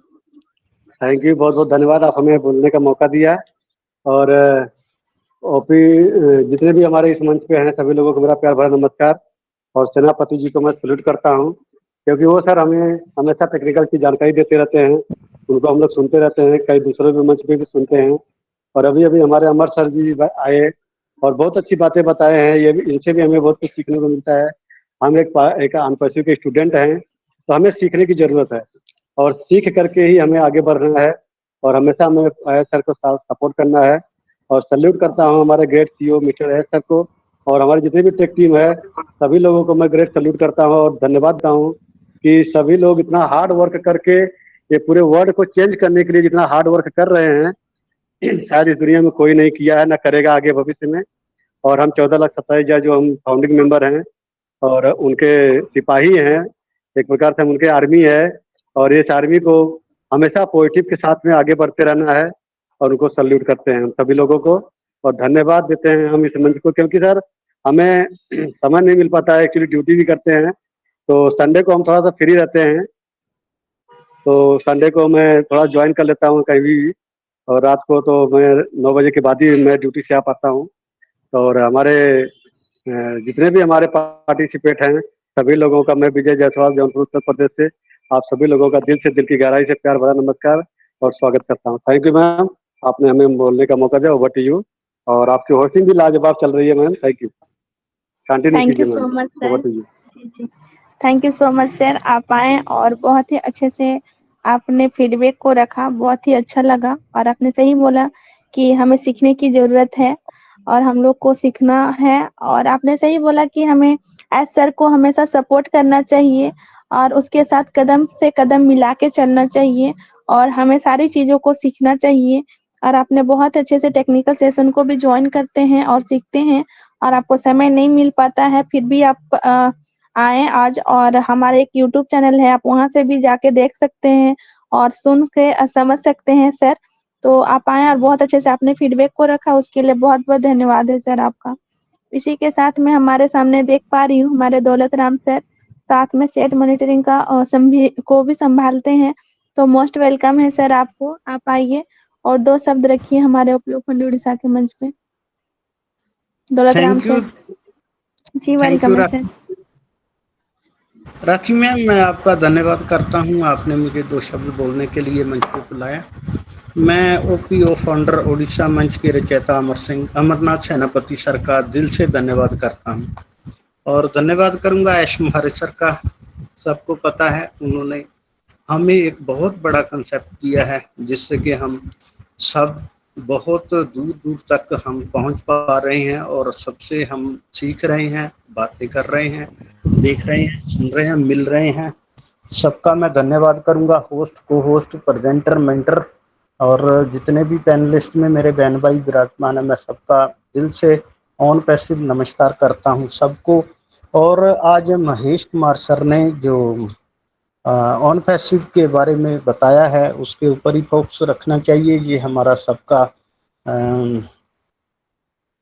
थैंक यू, बहुत बहुत धन्यवाद। आप हमें बोलने का मौका दिया। और ओपी जितने भी हमारे इस मंच पे हैं सभी लोगों को मेरा प्यार भरा नमस्कार। और सेनापति जी को मैं सल्यूट करता हूँ, क्योंकि वो सर हमें हमेशा टेक्निकल की जानकारी देते रहते हैं। उनको हम लोग सुनते रहते हैं, कई दूसरों के मंच पे भी सुनते हैं। और अभी अभी हमारे अमर सर जी आए और बहुत अच्छी बातें बताए हैं। ये भी, इनसे भी हमें बहुत कुछ सीखने को मिलता है। हम एक अनपढ़ के स्टूडेंट हैं, तो हमें सीखने की ज़रूरत है और सीख करके ही हमें आगे बढ़ना है। और हमेशा हमें सर को सपोर्ट करना है। और सल्यूट करता हूँ हमारे great CEO mister S sir को, और हमारी जितनी भी टेक टीम है सभी लोगों को मैं ग्रेट सल्यूट करता हूँ और धन्यवाद देता हूँ कि सभी लोग इतना हार्ड वर्क करके ये पूरे वर्ल्ड को चेंज करने के लिए जितना हार्ड वर्क कर रहे हैं, शायद इस दुनिया में कोई नहीं किया है, ना करेगा आगे भविष्य में। और हम 14,27,000 जो हम फाउंडिंग मेंबर हैं और उनके सिपाही हैं, एक प्रकार से हम उनके आर्मी है। और इस आर्मी को हमेशा पॉजिटिव के साथ में आगे बढ़ते रहना है और उनको सल्यूट करते हैं हम सभी लोगों को और धन्यवाद देते हैं हम इस मंच को, क्योंकि सर हमें समय नहीं मिल पाता है, एक्चुअली ड्यूटी भी करते हैं। तो संडे को हम थोड़ा सा फ्री रहते हैं, तो संडे को मैं थोड़ा ज्वाइन कर लेता हूँ कहीं भी। और रात को तो मैं 9 बजे के बाद ही मैं ड्यूटी से आ पाता हूँ। और हमारे जितने भी हमारे पार्टिसिपेट हैं सभी लोगों का मैं विजय जायसवाल जौनपुर उत्तर प्रदेश से आप सभी लोगों का दिल से, दिल की गहराई से प्यार भरा नमस्कार और स्वागत करता हूँ। थैंक यू मैम, आपने हमें बोलने का मौका दिया। Over to you. और आपकी होस्टिंग भी लाजवाब चल रही है ma'am. Thank you, continue thank कीजिए you so ma'am. Much over sir. To you. Thank you so much sir, आप आए और बहुत ही अच्छे से आपने फीडबैक को रखा, बहुत ही अच्छा लगा। और आपने सही बोला कि हमें सीखने की जरूरत है और हम लोग को सीखना है। और आपने सही बोला कि हमें एस सर को हमेशा सपोर्ट करना चाहिए और उसके साथ कदम से कदम मिला के चलना चाहिए और हमें सारी चीजों को सीखना चाहिए। और आपने बहुत अच्छे से टेक्निकल सेशन को भी ज्वाइन करते हैं और सीखते हैं और आपको समय नहीं मिल पाता है, फिर भी आप आए आज। और हमारा एक यूट्यूब चैनल है, आप वहां से भी जाके देख सकते हैं और सुन के समझ सकते हैं सर। तो आप आए और बहुत अच्छे से आपने फीडबैक को रखा, उसके लिए बहुत बहुत धन्यवाद है सर आपका। इसी के साथ में हमारे सामने देख पा रही हूँ हमारे दौलत राम सर साथ में सेट मॉनिटरिंग का को भी संभालते हैं, तो मोस्ट वेलकम है सर आपको, आप आइए और 2 शब्द रखिए हमारे ओपीओ फंड उड़ीसा के मंच पे। Daulat Ram thank you. Sir ji, thank you welcome है सर। राखी मैम, मैं आपका धन्यवाद करता हूं, आपने मुझे 2 शब्द बोलने के लिए मंच पर बुलाया। मैं ओपीओ फाउंडर ओडिशा मंच के रचयिता अमरनाथ सेनापति सर का दिल से धन्यवाद करता हूं और धन्यवाद करूंगा एस महारे सर का। सबको पता है, उन्होंने हमें एक बहुत बड़ा कंसेप्ट दिया है जिससे कि हम सब बहुत दूर दूर तक हम पहुंच पा रहे हैं और सबसे हम सीख रहे हैं, बातें कर रहे हैं, देख रहे हैं, सुन रहे हैं, मिल रहे हैं। सबका मैं धन्यवाद करूंगा, होस्ट, को होस्ट, प्रेजेंटर, मेंटर और जितने भी पैनलिस्ट में मेरे बहन भाई विराजमान है, मैं सबका दिल से ऑन पैसिव नमस्कार करता हूं सबको। और आज महेश कुमार सर ने जो ऑन पैसिव के बारे में बताया है उसके ऊपर ही फोकस रखना चाहिए, ये हमारा सबका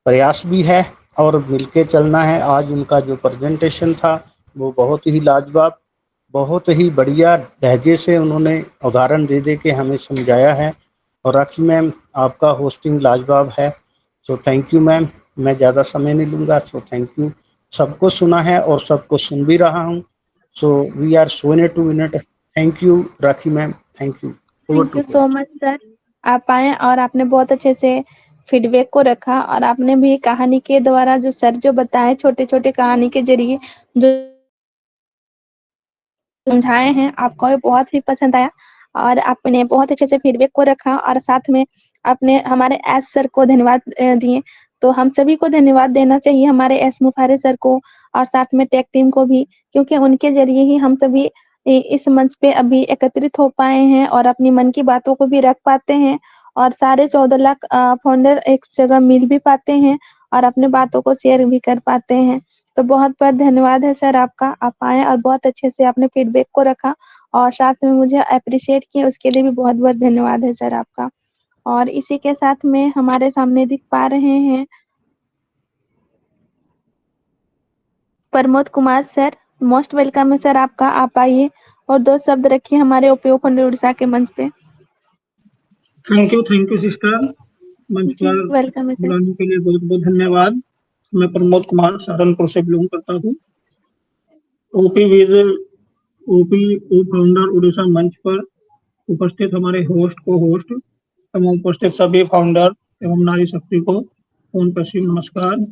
प्रयास भी है और मिलके चलना है। आज उनका जो प्रेजेंटेशन था वो बहुत ही लाजवाब, बहुत ही बढ़िया लहजे से उन्होंने उदाहरण दे दे के हमें समझाया है। और राखी मैम, आपका होस्टिंग लाजवाब है, सो थैंक यू मैम। मैं ज़्यादा समय नहीं लूँगा, सो थैंक यू। सबको सुना है और सबको सुन भी रहा हूँ, so we are so in it. Thank you Rakhi ma'am, thank you. Thank you so much sir, आप आए और आपने बहुत अच्छे से फीडबैक को रखा और आपने भी कहानी के द्वारा जो सर जो बताए छोटे छोटे कहानी के जरिए जो समझाए हैं, आपको भी बहुत ही पसंद आया और आपने बहुत अच्छे से फीडबैक को रखा और साथ में आपने हमारे एस सर को धन्यवाद दिए। तो हम सभी को धन्यवाद देना चाहिए हमारे एस मुफारे सर को और साथ में टेक टीम को भी, क्योंकि उनके जरिए ही हम सभी इस मंच पे अभी एकत्रित हो पाए हैं और अपनी मन की बातों को भी रख पाते हैं और सारे 14 लाख फाउंडर एक जगह मिल भी पाते हैं और अपने बातों को शेयर भी कर पाते हैं। तो बहुत-बहुत धन्यवाद है सर आपका, आप आए और बहुत अच्छे से आपने फीडबैक को रखा और साथ में मुझे एप्रिशिएट किया, उसके लिए भी बहुत-बहुत धन्यवाद है सर आपका। और इसी के साथ में हमारे सामने दिख पा रहे हैं Pramod Kumar sir, most welcome है सर आपका, आप आइए और 2 शब्द रखिए हमारे ओपीओ फंड उड़ीसा के मंच पे। थैंक यू सिस्टर, मंच जी, पर वेलकम है सर। बुलाने के लिए बहुत बहुत धन्यवाद। मैं प्रमोद कुमार सहारनपुर से बिलोंग करता हूँ। ओपीओ फाउंडर उड़ीसा मंच पर उपस्थित हमारे होस्ट, को होस्ट एवं उपस्थित सभी फाउंडर एवं नारी शक्ति को फोन पर नमस्कार।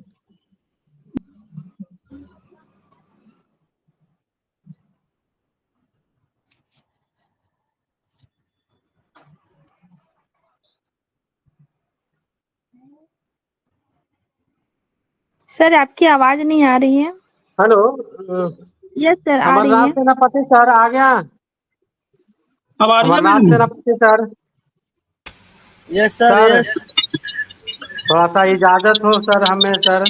सर आपकी आवाज नहीं आ रही है। हेलो, यस सर, आ रही अमरनाथ है। सेनापति सर आ गया। अब आ रही है अमरनाथ मैडम? सेनापति सर, यस सर, यस। थोड़ा सा इजाजत हो सर हमें सर।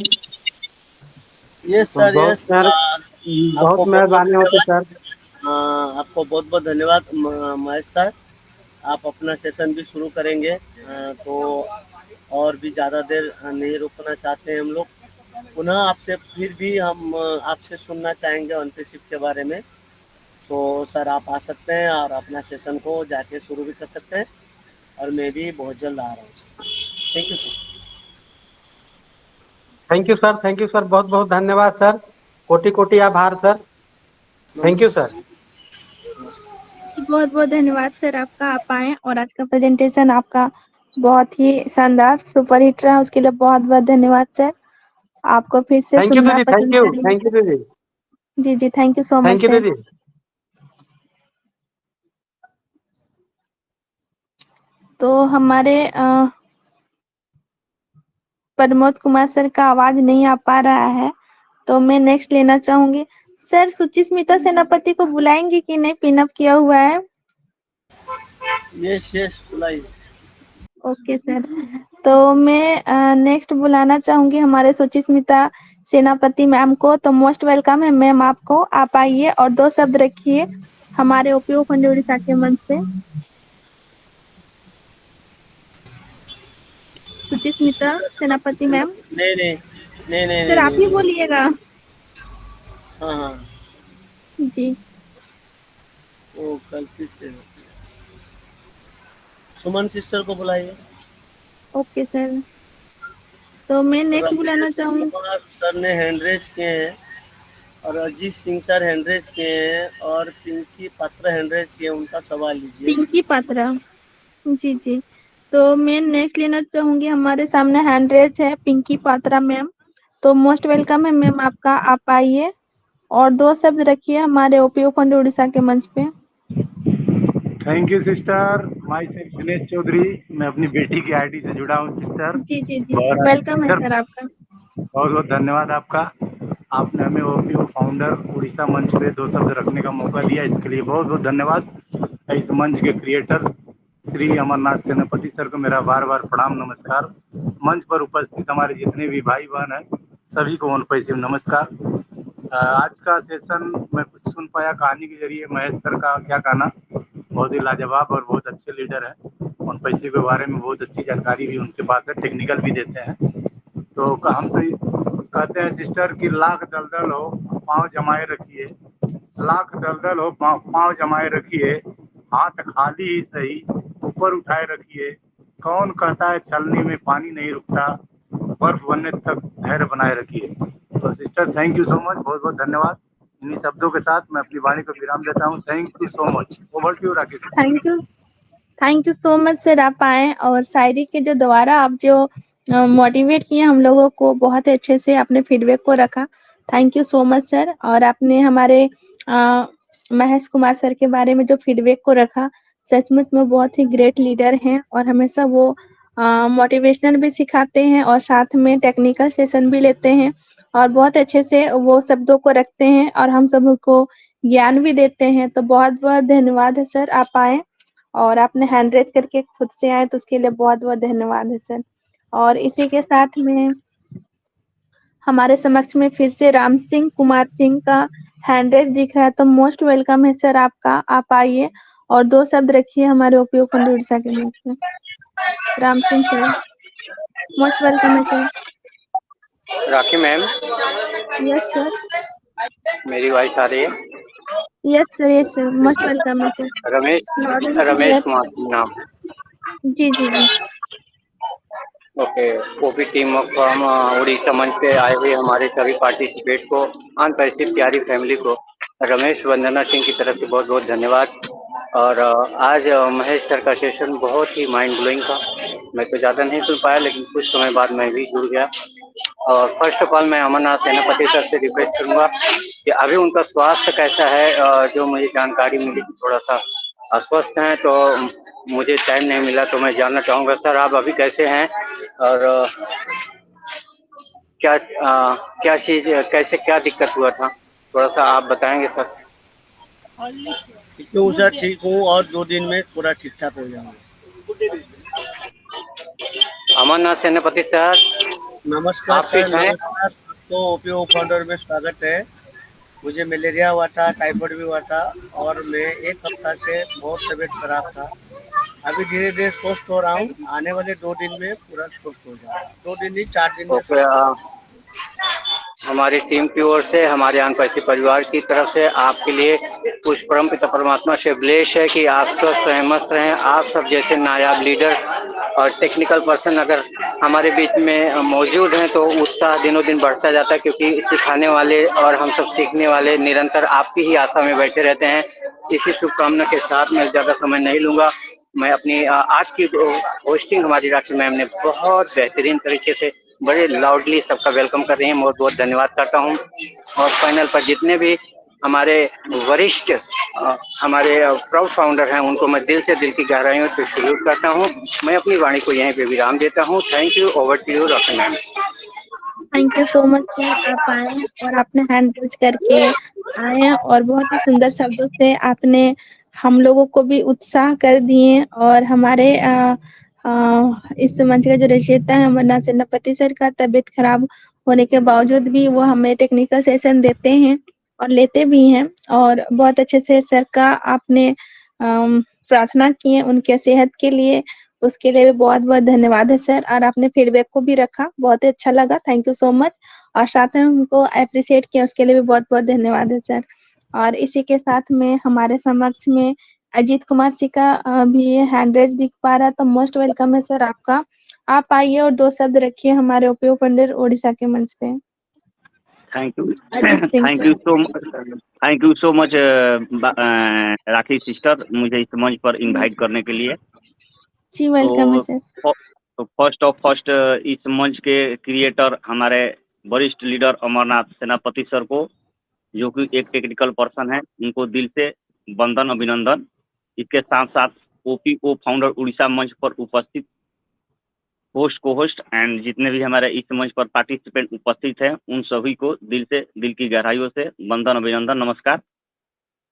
यस सर, बहुत यस। बहुत आपको बहुत बहुत मेहरबानी होती धन्यवाद। सर। आपको बहुत बहुत धन्यवाद महेश सर। आप अपना सेशन भी शुरू करेंगे तो और भी ज़्यादा देर नहीं रुकना चाहते हैं हम लोग। पुनः आपसे फिर भी हम आपसे सुनना चाहेंगे ऑनपेसिव के बारे में। सो सर आप आ सकते हैं और अपना सेशन को जाके शुरू भी कर सकते हैं और मैं भी बहुत जल्द आ रहा हूँ sir. Thank you sir. Thank you sir, thank you sir, बहुत बहुत धन्यवाद सर, कोटि कोटि आभार सर। Thank you sir. बहुत-बहुत धन्यवाद सर आपका, आप आए और आज का प्रेजेंटेशन आपका बहुत ही शानदार सुपर हिट रहा, उसके लिए बहुत-बहुत धन्यवाद सर। आपको फिर से थैंक यू सुनना दीदी, थैंक पसंद यू, करेंगे। थैंक यू दीदी, जी, जी, thank you so much thank you sir. दीदी। तो हमारे प्रमोद कुमार सर का आवाज नहीं आ पा रहा है, तो मैं नेक्स्ट लेना चाहूंगी। सर सुचिस्मिता सेनापति को बुलाएंगे कि नहीं, पिन अप किया हुआ है। यस यस, बुलाइए। ओके सर, तो मैं नेक्स्ट बुलाना चाहूंगी हमारे सुचिस्मिता सेनापति मैम को। तो मोस्ट वेलकम है मैम आपको, आप आइए और 2 शब्द रखिए हमारे ओपीओ फंड उड़ीसा के मंच पे। सुचिस्मिता सेनापति मैम। नहीं नहीं नहीं नहीं सर आप ही नहीं। बोलिएगा। हाँ हाँ जी वो गलती से। सुमन सिस्टर को बुलाइए। Okay sir. तो मैं नेक्स्ट बुलाना रमेश चाहूँगी। कुमार सर ने हैंड रेज किए हैं और Ajit Singh sir hand raise किए हैं और पिंकी पात्रा हैंड रेज किए हैं। उनका सवाल लीजिए। पिंकी पात्रा। जी जी। तो मैं नेक्स्ट लेना चाहूंगी। हमारे सामने हैंड रेज है पिंकी पात्रा मैम। तो मोस्ट वेलकम है मैम आपका, आप आइए और 2 शब्द रखिए हमारे ओपीओ फंड उड़ीसा के मंच पे। Thank you sister. Myself Dinesh Chaudhary. मैं अपनी बेटी की आईडी से जुड़ा हूँ सिस्टर। जी जी जी बहुत वेलकम है सिस्टर, सर आपका। बहुत बहुत धन्यवाद आपका। आपने हमें ओपीओ फाउंडर उड़ीसा मंच पे 2 शब्द रखने का मौका दिया, इसके लिए बहुत बहुत धन्यवाद। इस मंच के क्रिएटर श्री अमरनाथ सेनापति सर को मेरा बार बार प्रणाम नमस्कार। मंच पर उपस्थित हमारे जितने भी भाई बहन हैं सभी को पैसे नमस्कार। आज का सेशन मैं कुछ सुन पाया कहानी के जरिए। महेश सर का क्या कहना, बहुत ही लाजवाब और बहुत अच्छे लीडर हैं। उन पैसे के बारे में बहुत अच्छी जानकारी भी उनके पास है, टेक्निकल भी देते हैं। तो हम तो कहते हैं सिस्टर कि लाख दलदल हो पाँव जमाए रखिए, लाख दलदल हो पाँव जमाए रखिए, हाथ खाली ही सही ऊपर उठाए रखिए। कौन कहता है छलनी में पानी नहीं रुकता, बर्फ बनने तक धैर्य बनाए रखिए। तो sister thank you so much, बहुत बहुत धन्यवाद। इन्हीं शब्दों के साथ मैं अपनी वाणी को विराम देता हूँ। Thank you so much. Over to you Rakesh. Thank you so much sir आप आए और शायरी के जो द्वारा आप जो मोटिवेट किए हम लोगों को, बहुत अच्छे से अपने फीडबैक को रखा। Thank you so much sir. और आपने हमारे महेश कुमार सर के बारे में जो फीडबैक को रखा, सचमुच में बहुत ही ग्रेट लीडर हैं और हमेशा वो मोटिवेशनल भी सिखाते हैं और साथ में टेक्निकल सेशन भी लेते हैं और बहुत अच्छे से वो शब्दों को रखते हैं और हम सबको ज्ञान भी देते हैं। तो बहुत बहुत धन्यवाद है सर आप आए और आपने हैंड रेज करके खुद से आए तो उसके लिए बहुत बहुत धन्यवाद है सर। और इसी के साथ में हमारे समक्ष में फिर से राम सिंह कुमार सिंह का हैंड रेज दिख रहा है। तो मोस्ट वेलकम है सर आपका, आप आइए और 2 शब्द रखिए हमारे ओपीओ फंड उड़ीसा के मंच में। Ram Singh sir most welcome है sir. Rakhi ma'am, yes sir. मेरी वॉइस आ रही है? यस सर मोस्ट वेलकम है सर। रमेश रमेश कुमार सिंह नाम। जी जी जी। Okay. OP team of from Orissa मंच पे आए हुए हमारे सभी पार्टिसिपेट को, अनपरिचित प्यारी फैमिली को रमेश वंदना सिंह की तरफ से बहुत बहुत धन्यवाद। और आज महेश सर का सेशन बहुत ही माइंड ब्लोइंग था। मैं तो ज़्यादा नहीं सुन पाया लेकिन कुछ समय बाद मैं भी जुड़ गया। और फर्स्ट ऑफ ऑल मैं अमरनाथ सेनापति सर से रिक्वेस्ट करूंगा कि अभी उनका स्वास्थ्य कैसा है। जो मुझे जानकारी मिली थोड़ा सा अस्वस्थ हैं, तो मुझे टाइम नहीं मिला, तो मैं जानना चाहूँगा सर आप अभी कैसे हैं और क्या चीज़ कैसे क्या दिक्कत हुआ था, थोड़ा सा आप बताएंगे सर। ठीक हूँ सर, ठीक हूँ और 2 दिन में पूरा ठीक ठाक हो जाऊंगा। अमरनाथ सेनापति सर नमस्कार आप सर। ठीक हैं? नमस्कार। आपको ओपीओ फाउंडर में स्वागत है। मुझे मलेरिया हुआ था, टाइफाइड भी हुआ था और मैं 1 हफ्ता से बहुत तबीयत खराब था। अभी धीरे धीरे स्वस्थ हो रहा हूँ। आने वाले 2 दिन में पूरा स्वस्थ हो जाऊंगा। 2 दिन नहीं 4 दिन में ओके। हमारी टीम की ओर से, हमारे अनपरिचित परिवार की तरफ से आपके लिए कुछ परम पिता परमात्मा से ब्लेश है कि आप स्वस्थ रहें, मस्त रहें। आप सब जैसे नायाब लीडर और टेक्निकल पर्सन अगर हमारे बीच में मौजूद हैं तो उत्साह दिनों दिन बढ़ता जाता है, क्योंकि सिखाने वाले और हम सब सीखने वाले निरंतर आपकी ही आशा में बैठे रहते हैं। इसी शुभकामना के साथ मैं ज़्यादा समय नहीं लूँगा। मैं अपनी आज की होस्टिंग हमारी राखी मैम ने बहुत बेहतरीन तरीके से बड़े लाउडली सबका वेलकम कर रही हैं। बहुत बहुत धन्यवाद करता हूं। और पैनल पर जितने भी हमारे वरिष्ठ हमारे प्राउड फाउंडर हैं उनको मैं दिल की गहराइयों से सल्यूट करता हूं। मैं अपनी वाणी को यहीं पे विराम देता हूं। Thank you. Over to you Rakhi ma'am. Thank you so much sir आप आए और आपने हैंड रेज करके आए और बहुत ही सुंदर शब्दों से आपने हम लोगों को भी उत्साह कर दिए। और हमारे इस मंच का जो रचयिता है अमरनाथ सेनापति सर का तबीयत खराब होने के बावजूद भी वो हमें टेक्निकल सेशन देते हैं और लेते भी हैं और बहुत अच्छे से सर का आपने प्रार्थना की है उनके सेहत के लिए, उसके लिए भी बहुत बहुत धन्यवाद है सर। और आपने फीडबैक को भी रखा, बहुत ही अच्छा लगा, थैंक यू सो मच। और साथ में हमको अप्रिशिएट किया, उसके लिए भी बहुत बहुत धन्यवाद है सर। और इसी के साथ में हमारे समक्ष में अजीत कुमार जी का भी हैंड रेज दिख पा रहा है, तो मोस्ट वेलकम है सर आपका। आप आइए और 2 शब्द रखिए हमारे ओपीओ फंडर ओडिशा के मंच पे। Thank you Ajit Singh thank sir. You so thank you so much rakhi sister, मुझे इस मंच पर इनवाइट करने के लिए। जी वेलकम है तो सर। फर्स्ट इस मंच के क्रिएटर हमारे वरिष्ठ लीडर अमरनाथ सेनापति सर को, जो कि एक टेक्निकल पर्सन है, उनको दिल से वंदन अभिनंदन। इसके साथ साथ ओपीओ फाउंडर उड़ीसा मंच पर उपस्थित होस्ट को होस्ट एंड जितने भी हमारे इस मंच पर पार्टिसिपेंट उपस्थित हैं, उन सभी को दिल की गहराइयों से वंदन अभिनंदन नमस्कार।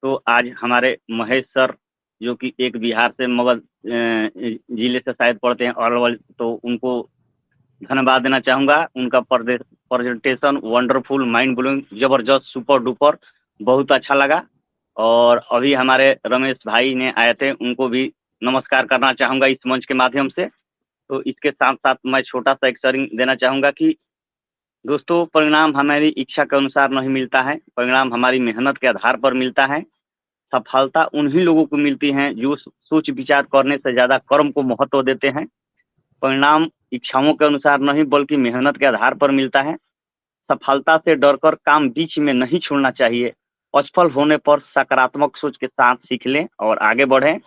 तो आज हमारे महेश सर, जो कि एक बिहार से मगध जिले से शायद पढ़ते हैं अरवल, तो उनको धन्यवाद देना चाहूँगा। उनका प्रेजेंटेशन वंडरफुल, माइंड ब्लोइंग, जबरदस्त, सुपर डुपर, बहुत अच्छा लगा। और अभी हमारे रमेश भाई ने आए थे, उनको भी नमस्कार करना चाहूँगा इस मंच के माध्यम से। तो इसके साथ साथ मैं छोटा सा एक शेयरिंग देना चाहूँगा कि दोस्तों, परिणाम हमारी इच्छा के अनुसार नहीं मिलता है, परिणाम हमारी मेहनत के आधार पर मिलता है। सफलता उन्हीं लोगों को मिलती है जो सोच विचार करने से ज़्यादा कर्म को महत्व देते हैं। परिणाम इच्छाओं के अनुसार नहीं बल्कि मेहनत के आधार पर मिलता है। सफलता से डरकर काम बीच में नहीं छोड़ना चाहिए। असफल होने पर सकारात्मक सोच के साथ सीख लें और आगे बढ़ें,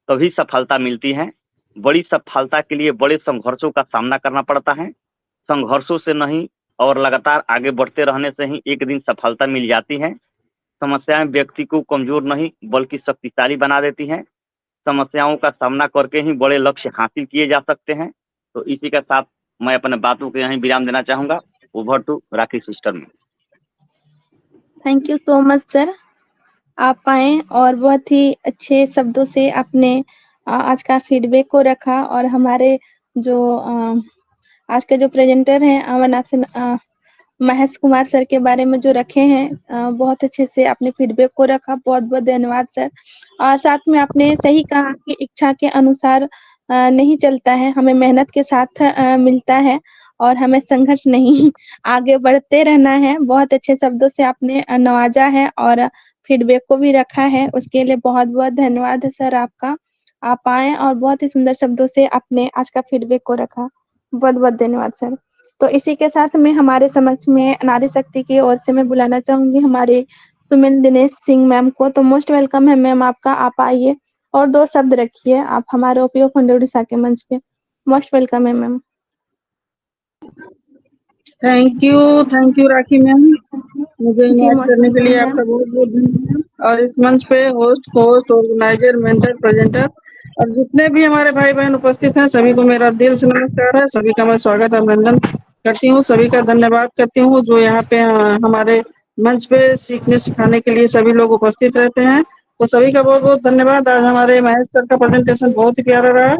तभी सफलता मिलती है। बड़ी सफलता के लिए बड़े संघर्षों का सामना करना पड़ता है। संघर्षों से नहीं और लगातार आगे बढ़ते रहने से ही एक दिन सफलता मिल जाती है। समस्याएं व्यक्ति को कमजोर नहीं बल्कि शक्तिशाली बना देती हैं। समस्याओं का सामना करके ही बड़े लक्ष्य हासिल किए जा सकते हैं। तो इसी के साथ मैं अपने बातों के यहीं विराम देना चाहूँगा। ओवर टू राखी सिस्टर में। Thank you so much sir. आप आए और बहुत ही अच्छे शब्दों से आपने आज का फीडबैक को रखा, और हमारे जो आज के जो प्रेजेंटर हैं अमरनाथ महेश कुमार सर के बारे में जो रखे हैं, बहुत अच्छे से आपने फीडबैक को रखा, बहुत बहुत धन्यवाद सर। और साथ में आपने सही कहा कि इच्छा के अनुसार नहीं चलता है, हमें मेहनत के साथ मिलता है और हमें संघर्ष नहीं आगे बढ़ते रहना है। बहुत अच्छे शब्दों से आपने नवाजा है और फीडबैक को भी रखा है, उसके लिए बहुत बहुत धन्यवाद है सर आपका। आप आए और बहुत ही सुंदर शब्दों से आपने आज का फीडबैक को रखा, बहुत बहुत धन्यवाद सर। तो इसी के साथ में हमारे समक्ष में नारी शक्ति की ओर से मैं बुलाना चाहूंगी हमारे सुमिन दिनेश सिंह मैम को। तो मोस्ट वेलकम है मैम आपका, आप आइए और 2 शब्द रखिए आप हमारे ओपीओ फंडर उड़ीसा के मंच पे। मोस्ट वेलकम है ma'am. Thank you Rakhi ma'am, मुझे जी इनवाइट मोस्ट करने के वेलकम लिए है आपका मैम। बहुत बहुत धन्यवाद। और इस मंच पे होस्ट ऑर्गेनाइजर, मेंटर, प्रेजेंटर और जितने भी हमारे भाई बहन उपस्थित हैं, सभी को मेरा दिल से नमस्कार है। सभी का मैं स्वागत अभिनंदन करती हूँ, सभी का धन्यवाद करती हूँ जो यहाँ पे हमारे मंच पे सीखने सिखाने के लिए सभी लोग उपस्थित रहते हैं। तो सभी का बहुत बहुत धन्यवाद। आज हमारे महेश सर का प्रेजेंटेशन बहुत ही प्यारा रहा,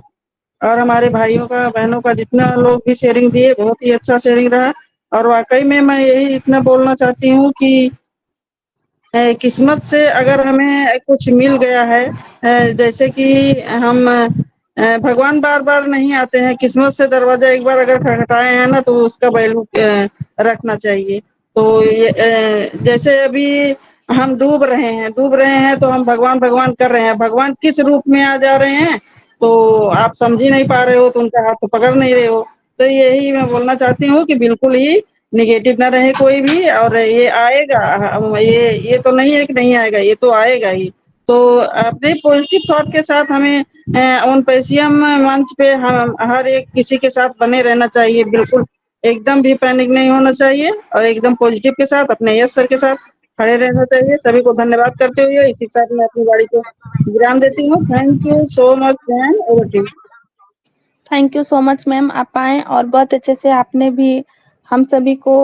और हमारे भाइयों का बहनों का जितना लोग भी शेयरिंग दिए, बहुत ही अच्छा शेयरिंग रहा। और वाकई में मैं यही इतना बोलना चाहती हूँ कि किस्मत से अगर हमें कुछ मिल गया है, जैसे कि हम भगवान बार बार नहीं आते हैं, किस्मत से दरवाजा एक बार अगर खटखटाए हैं ना तो उसका वैल्यू रखना चाहिए। तो ये जैसे अभी हम डूब रहे हैं तो हम भगवान भगवान कर रहे हैं, भगवान किस रूप में आ जा रहे हैं तो आप समझ ही नहीं पा रहे हो, तो उनका हाथ तो पकड़ नहीं रहे हो। तो यही मैं बोलना चाहती हूँ कि बिल्कुल ही निगेटिव ना रहे कोई भी, और ये आएगा, ये तो नहीं है कि नहीं आएगा, ये तो आएगा ही। तो अपने पॉजिटिव थॉट के साथ हमें ऑन पैसियम मंच पे हम हर एक किसी के साथ बने रहना चाहिए। बिल्कुल एकदम भी पैनिक नहीं होना चाहिए और एकदम पॉजिटिव के साथ अपने यश सर के साथ खड़े रहना चाहिए। सभी को धन्यवाद करते हुए इसी के साथ मैं अपनी गाड़ी को विराम देती हूँ। Thank you so much ma'am, over to you. Thank you so much ma'am, आप आए और बहुत अच्छे से आपने भी हम सभी को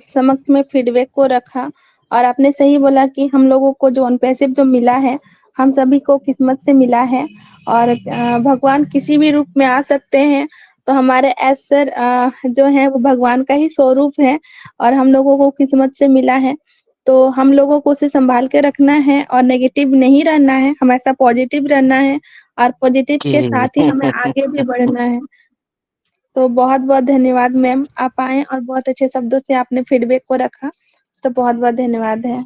समक्ष में फीडबैक को रखा। और आपने सही बोला कि हम लोगों को जो अनपैसिव जो मिला है, हम सभी को किस्मत से मिला है। और भगवान किसी भी रूप में आ सकते हैं, तो हमारे एस सर जो है वो भगवान का ही स्वरूप है और हम लोगों को किस्मत से मिला है। तो हम लोगों को उसे संभाल के रखना है और नेगेटिव नहीं रहना है, हमेशा पॉजिटिव रहना है और पॉजिटिव के साथ ही हमें आगे भी बढ़ना है। तो बहुत-बहुत धन्यवाद मैम, आप आए और बहुत अच्छे शब्दों से आपने फीडबैक को रखा, तो बहुत-बहुत धन्यवाद है।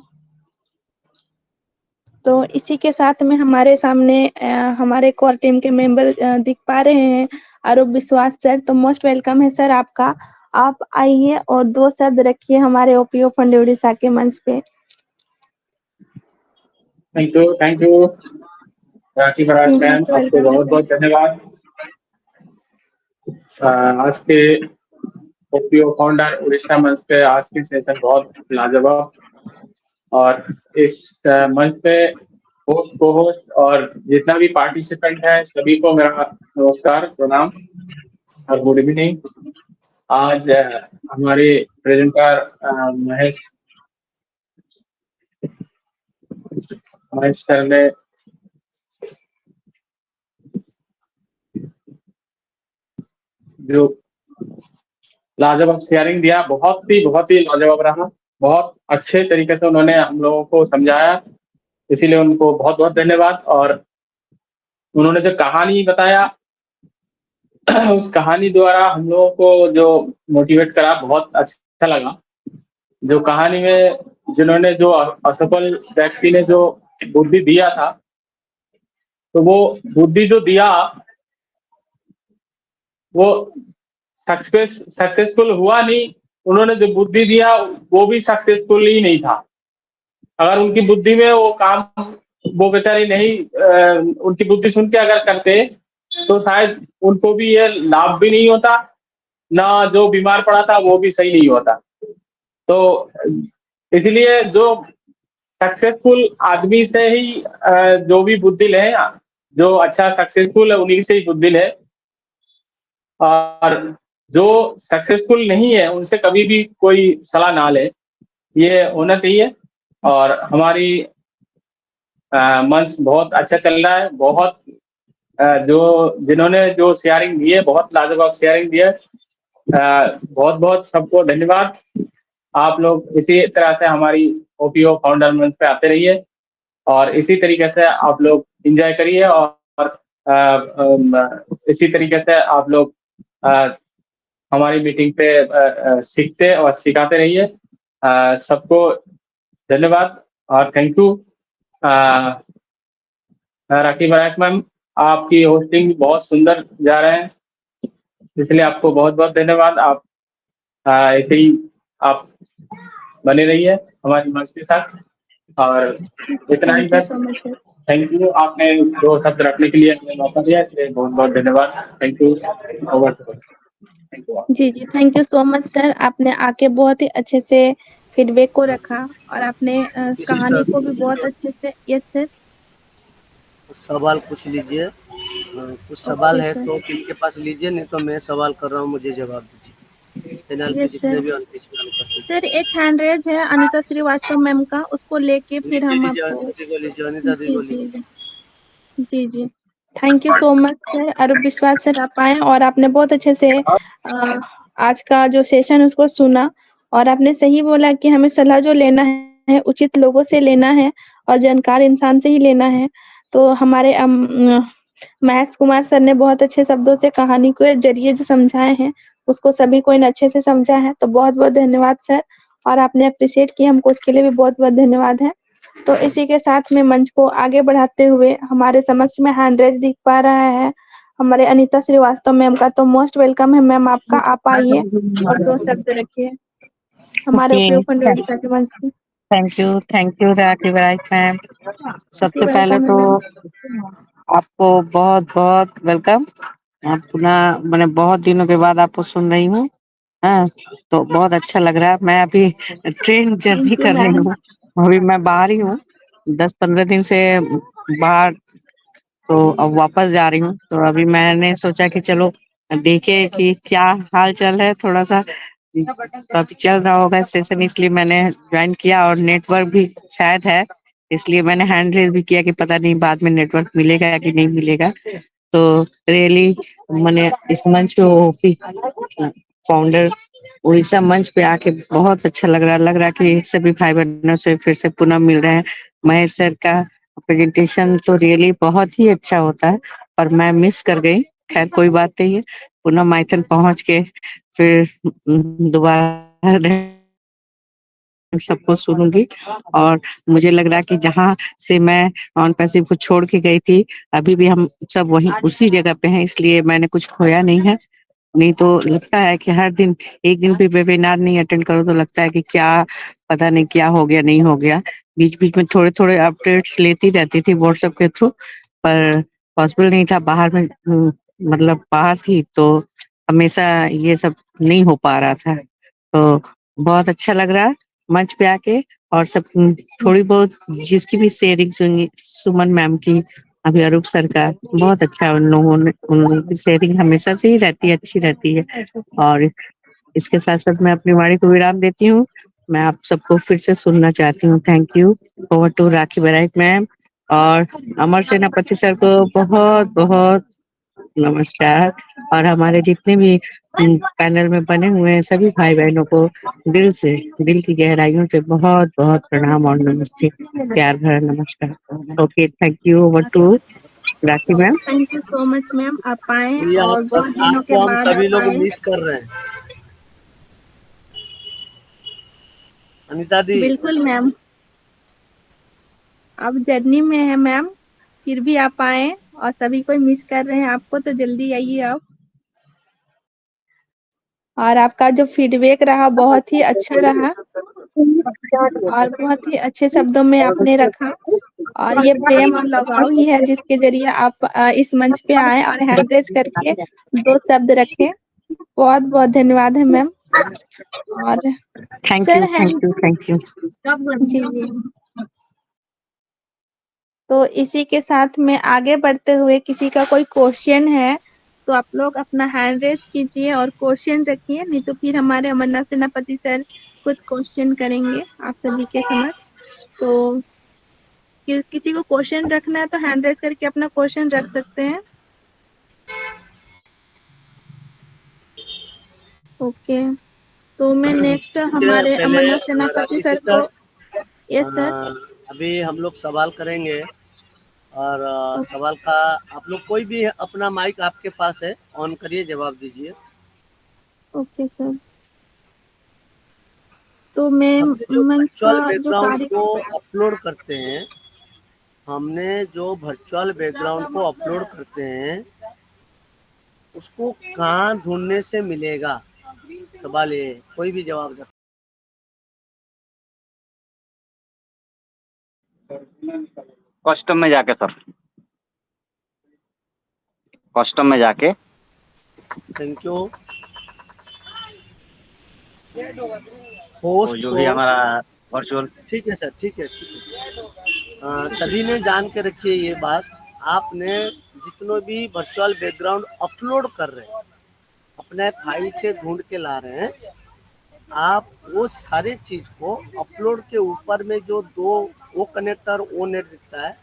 तो इसी के साथ में हमारे सामने हमारे कोर टीम के मेंबर दिख पा रहे हैं, आरूप विश्वास सर, तो मोस्ट वेलकम है सर आपका। आप आइए और 2 शब्द रखिए हमारे ओपीओ फंड उड़ीसा के मंच पे। Thank you Rakhi Brar ji, ma'am, most आपको वेलकम है बहुत सर। बहुत धन्यवाद। आज के ओपीओ फाउंडर उड़ीसा मंच पे आज की सेशन बहुत लाजवाब, और इस मंच पे होस्ट को होस्ट और जितना भी पार्टिसिपेंट है सभी को मेरा नमस्कार, प्रणाम और गुड इवनिंग। आज हमारे प्रेजेंटर महेश सर ने जो लाजवाब शेयरिंग दिया, बहुत ही लाजवाब रहा। बहुत अच्छे तरीके से उन्होंने हम लोगों को समझाया, इसीलिए उनको बहुत बहुत धन्यवाद। और उन्होंने जो कहानी बताया उस कहानी द्वारा हम लोगों को जो मोटिवेट करा, बहुत अच्छा लगा। जो कहानी में जिन्होंने जो असफल व्यक्ति ने जो बुद्धि दिया था, तो वो बुद्धि जो दिया वो सक्सेसफुल हुआ नहीं। उन्होंने जो बुद्धि दिया वो भी सक्सेसफुल ही नहीं था। अगर उनकी बुद्धि में वो काम वो बेचारे नहीं उनकी बुद्धि सुन के अगर करते तो शायद उनको भी ये लाभ भी नहीं होता, ना जो बीमार पड़ा था वो भी सही नहीं होता। तो इसलिए जो सक्सेसफुल आदमी से ही जो भी बुद्धि ले, जो अच्छा सक्सेसफुल है उन्हीं से ही बुद्धि ले, और जो सक्सेसफुल नहीं है उनसे कभी भी कोई सलाह ना ले, ये होना चाहिए। और हमारी मंच बहुत अच्छा चल रहा है। बहुत जो जिन्होंने जो शेयरिंग दी है, बहुत लाजवाब शेयरिंग दी है। बहुत बहुत सबको धन्यवाद। आप लोग इसी तरह से हमारी ओपीओ फाउंडर मंच पे आते रहिए और इसी तरीके से आप लोग एंजॉय करिए, और इसी तरीके से आप लोग हमारी मीटिंग पे सीखते और सिखाते रहिए। सबको धन्यवाद और thank you. Rakhi Brar ma'am, आपकी होस्टिंग बहुत सुंदर जा रहे हैं, इसलिए आपको बहुत बहुत धन्यवाद। आप ऐसे ही आप बने रहिए हमारी मंच के साथ, और इतना ही बस। थैंक यू, आपने 2 शब्द रखने के लिए हमें मौका दिया, इसलिए बहुत बहुत धन्यवाद। Thank you. Over to thank you. जी, जी, thank you so much sir. आपने आके बहुत ही अच्छे से फीडबैक को रखा और आपने कहानी को भी बहुत अच्छे से। Yes sir. सवाल पूछ लीजिए। कुछ सवाल है तो किनके पास लीजिए, नहीं तो मैं सवाल कर रहा हूँ, मुझे जवाब दीजिए। पैनल पे यस जितने सर। भी कर सर एक हैंड रेज है अनीता श्रीवास्तव मैम का, उसको लेके फिर हम आपको। अनीता दी को लीजिए। जी, जी। Thank you so much sir. Arup Biswas sir आप आए और आपने बहुत अच्छे से आज का जो सेशन उसको सुना, और आपने सही बोला कि हमें सलाह जो लेना है उचित लोगों से लेना है और जानकार इंसान से ही लेना है। तो हमारे महेश कुमार सर ने बहुत अच्छे शब्दों से कहानी के जरिए जो समझाए हैं उसको सभी को इन अच्छे से समझा है, तो बहुत-बहुत धन्यवाद सर। और आपने अप्रिशिएट किया हमको, उसके लिए भी बहुत-बहुत धन्यवाद है। तो इसी के साथ में मंच को आगे बढ़ाते हुए हमारे समक्ष में हैंड रेज दिख पा रहा है हमारे अनीता श्रीवास्तव मैम का, तो मोस्ट वेलकम है मैम आपका। आप आइए और 2 शब्द रखिए हमारे ओपीओ फंड उड़ीसा के मंच पे। Thank you Rakhi Brar ma'am. सबसे पहले वेलकम है तो मैम। आपको बहुत बहुत वेलकम। आप पुनः मैंने बहुत दिनों के बाद आपको सुन रही हूँ। हाँ, तो बहुत अच्छा लग रहा है। मैं अभी ट्रेन जर्नी थैंक यू कर रही मैम। हूँ, अभी मैं बाहर ही हूँ, 10-15 दिन से बाहर, तो अब वापस जा रही हूँ। तो अभी मैंने सोचा कि चलो देखे कि क्या हाल चाल है, थोड़ा सा तो अभी चल रहा होगा सेशन, इसलिए मैंने ज्वाइन किया। और नेटवर्क भी शायद है, इसलिए मैंने हैंड रेज भी किया कि पता नहीं बाद में नेटवर्क मिलेगा या कि नहीं मिलेगा। तो रियली मैंने इस मंच पे ओपी फाउंडर उड़ीसा मंच पे आके बहुत अच्छा लग रहा है कि सभी भाई बहनों से फिर से पुनः मिल रहे हैं। महेश सर का प्रेजेंटेशन तो रियली बहुत ही अच्छा होता है, पर मैं मिस कर गई। खैर कोई बात नहीं है, पुनः माइथन पहुंच के फिर दोबारा सबको सुनूंगी। और मुझे लग रहा है कि जहाँ से मैं ऑन पैसिव को छोड़ के गई थी, अभी भी हम सब वहीं उसी जगह पे हैं, इसलिए मैंने कुछ खोया नहीं है। नहीं तो लगता है कि हर दिन एक दिन भी वेबिनार नहीं अटेंड करो तो लगता है कि क्या पता नहीं क्या हो गया, नहीं हो गया। बीच बीच में थोड़े थोड़े अपडेट्स लेती रहती थी व्हाट्सएप के थ्रू, पर पॉसिबल नहीं था। बाहर में मतलब बाहर थी तो हमेशा ये सब नहीं हो पा रहा था। तो बहुत अच्छा लग रहा है मंच पे आके। और सब थोड़ी बहुत जिसकी भी शेयरिंग सुनी, सुमन मैम की, अभी अरूप सर का, बहुत अच्छा उन लोगों की शेयरिंग हमेशा से ही रहती है, अच्छी रहती है। और इसके साथ साथ मैं अपनी वाणी को विराम देती हूँ। मैं आप सबको फिर से सुनना चाहती हूँ। Thank you. Over to Rakhi Baraik ma'am और अमर सेनापति सर को बहुत बहुत नमस्कार। और हमारे जितने भी पैनल में बने हुए हैं सभी भाई बहनों को दिल से, दिल की गहराइयों से बहुत बहुत प्रणाम और नमस्ते, प्यार भरा नमस्कार। Okay, thank you. Over to Rakhi ma'am. Thank you so much ma'am, आप आए ये और आप बहुत दिनों के आपको हम बाद सभी आप लोग आए। मिस कर रहे हैं अनीता दी। बिल्कुल मैम, अब जर्नी में है मैम, फिर भी आप आए और सभी को मिस कर रहे हैं आपको, तो जल्दी आइए आप। और आपका जो फीडबैक रहा बहुत ही अच्छा रहा और बहुत ही अच्छे शब्दों में आपने रखा। और ये प्रेम और लगाव ही है जिसके जरिए आप इस मंच पे आए और हैंड रेज करके 2 शब्द रखे। बहुत बहुत धन्यवाद है मैम। और thank sir you, thank hand you, thank you. जी जी, तो इसी के साथ में आगे बढ़ते हुए किसी का कोई क्वेश्चन है तो आप लोग अपना हैंड रेज कीजिए और क्वेश्चन रखिए, नहीं तो फिर हमारे अमरनाथ सेनापति सर कुछ क्वेश्चन करेंगे आप सभी के समक्ष। तो किसी को क्वेश्चन रखना है तो हैंड रेज करके अपना क्वेश्चन रख सकते हैं। ओके, तो मैं नेक्स्ट हमारे पहले अमरनाथ सेनापति राखी सर सिस्टर, को। Yes sir. अभी हम लोग सवाल करेंगे और सवाल का आप लोग कोई भी अपना माइक आपके पास है ऑन करिए, जवाब दीजिए। ओके सर, तो मैं हमने जो मंच वर्चुअल का जो बैकग्राउंड कार्य। को अपलोड करते हैं, हमने जो वर्चुअल बैकग्राउंड को अपलोड करते हैं उसको कहाँ ढूंढने से मिलेगा? सवाल ये, कोई भी जवाब दे। कस्टम में जाके सर, कस्टम में जाके। Thank you. वो होस्ट जो को, भी हमारा वर्चुअल। ठीक है सर, ठीक है, ठीक है। सभी ने जान के रखिए ये बात, आपने जितने भी वर्चुअल बैकग्राउंड अपलोड कर रहे हैं, अपने फाइल से ढूंढ के ला रहे हैं, आप वो सारे चीज को अपलोड के ऊपर में जो दो वो कनेक्टर ओ नेट दिखता है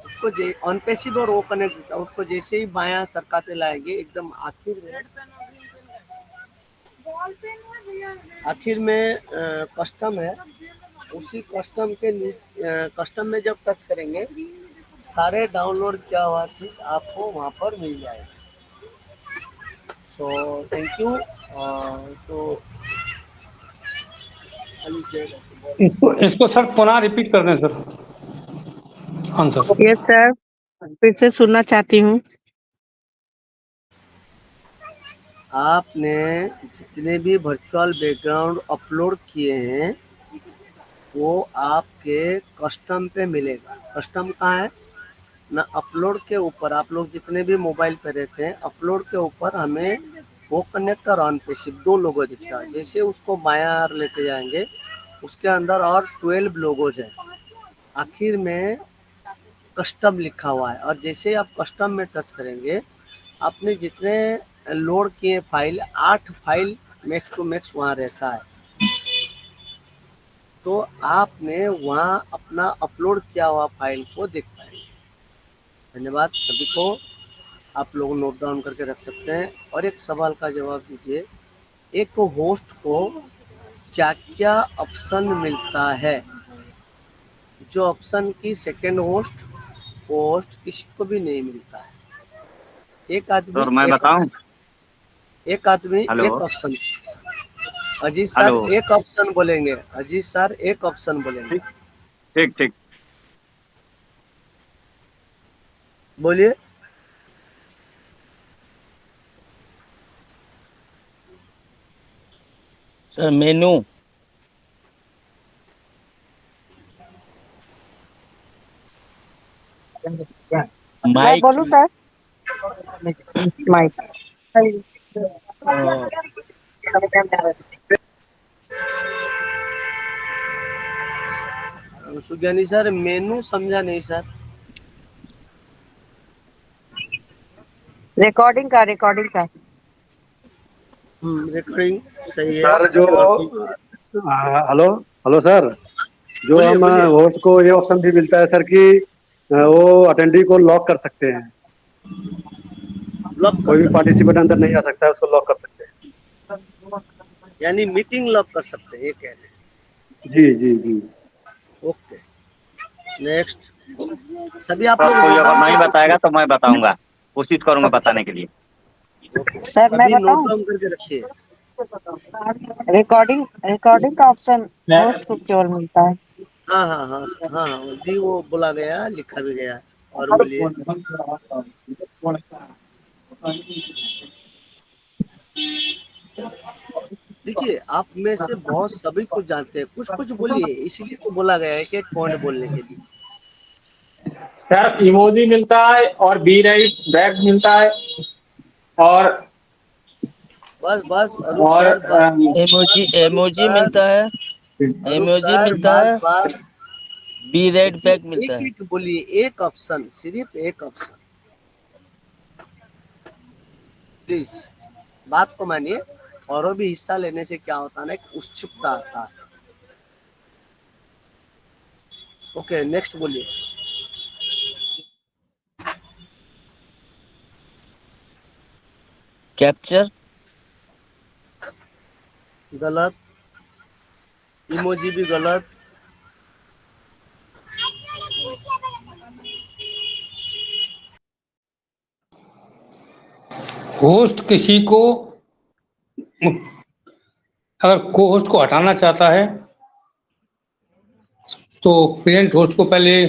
उसको ऑन पैसिव और वो कनेक्ट दिखता है, उसको जैसे ही बायां सरकाते लाएंगे एकदम आखिर में कस्टम है, उसी कस्टम के कस्टम में जब टच करेंगे सारे डाउनलोड किया हुआ चीज आपको वहाँ पर मिल जाएगा। So thank you. तो इसको सर पुनः रिपीट कर दें सर आंसर। यस सर, फिर से सुनना चाहती हूँ। आपने जितने भी वर्चुअल बैकग्राउंड अपलोड किए हैं वो आपके कस्टम पे मिलेगा। कस्टम कहाँ है ना, अपलोड के ऊपर, आप लोग जितने भी मोबाइल पे रहते हैं अपलोड के ऊपर हमें वो कनेक्टर ऑन पे सिर्फ 2 लोगो दिखता है। जैसे उसको बायां लेते जाएंगे उसके अंदर और 12 लोगोज हैं, आखिर में कस्टम लिखा हुआ है। और जैसे आप कस्टम में टच करेंगे आपने जितने लोड किए file, 8 file max to max वहाँ रहता है, तो आपने वहाँ अपना अपलोड किया हुआ फाइल को देख पाएंगे। धन्यवाद सभी को, आप लोग नोट डाउन करके रख सकते हैं। और एक सवाल का जवाब दीजिए, एक होस्ट को क्या क्या ऑप्शन मिलता है? जो ऑप्शन की सेकेंड होस्ट किसी को भी नहीं मिलता है। एक आदमी सर मैं एक बताऊं? ऑप्शन, एक आदमी हेलो एक ऑप्शन। Ajit sir hello. एक ऑप्शन बोलेंगे, अजीत सर एक ऑप्शन बोलेंगे। ठीक ठीक ठीक। बोलिए। सर मेनू। मैं माइक। बोलूं सर? माइक। सुज्ञानी सर मेनू समझा नहीं सर। रिकॉर्डिंग का, रिकॉर्डिंग का। रिकॉर्डिंग सही है। सर जो बाकी हेलो हेलो सर, जो बोलिए हम बोलिए। होस्ट को ये ऑप्शन भी मिलता है सर कि वो अटेंडी को लॉक कर सकते हैं। लॉक कर कोई भी सकते हैं, पार्टिसिपेंट अंदर नहीं आ सकता है, उसको लॉक कर सकते यानी मीटिंग लॉक कर सकते हैं, ये कह रहे हैं। जी जी जी। हैं। Okay next. सभी आप सर लोग कोई नोट अगर डाउन नहीं कर, बताएगा तो मैं बताऊंगा, कोशिश करूंगा बताने के लिए। सर मैं सभी नोट बताऊं? डाउन करके रखिए। रिकॉर्डिंग, रिकॉर्डिंग का ऑप्शन होस्ट को केवल मिलता है। हाँ हाँ हाँ हाँ हाँ, दी वो बोला गया, लिखा भी गया। और बोलिए। देखिए आप में से बहुत सभी को जानते हैं, कुछ कुछ बोलिए, इसीलिए तो बोला गया है कि एक पॉइंट बोलने के लिए। सर इमोजी मिलता है और बी राइट बैग मिलता है और बस बस अरूप और सर, बस एमोजी, एमोजी सर, मिलता है। अरूप एमोजी सर, मिलता बस है। बस। बी रेड देखिए बैग मिलता एक है। एक बोलिए, एक ऑप्शन, सिर्फ एक ऑप्शन प्लीज। बात को मानिए। और भी हिस्सा लेने से क्या होता है ना, एक उत्सुकता आता है। ओके नेक्स्ट बोलिए। कैप्चर। गलत। इमोजी भी गलत। होस्ट किसी को अगर को होस्ट को हटाना चाहता है तो पेरेंट होस्ट को पहले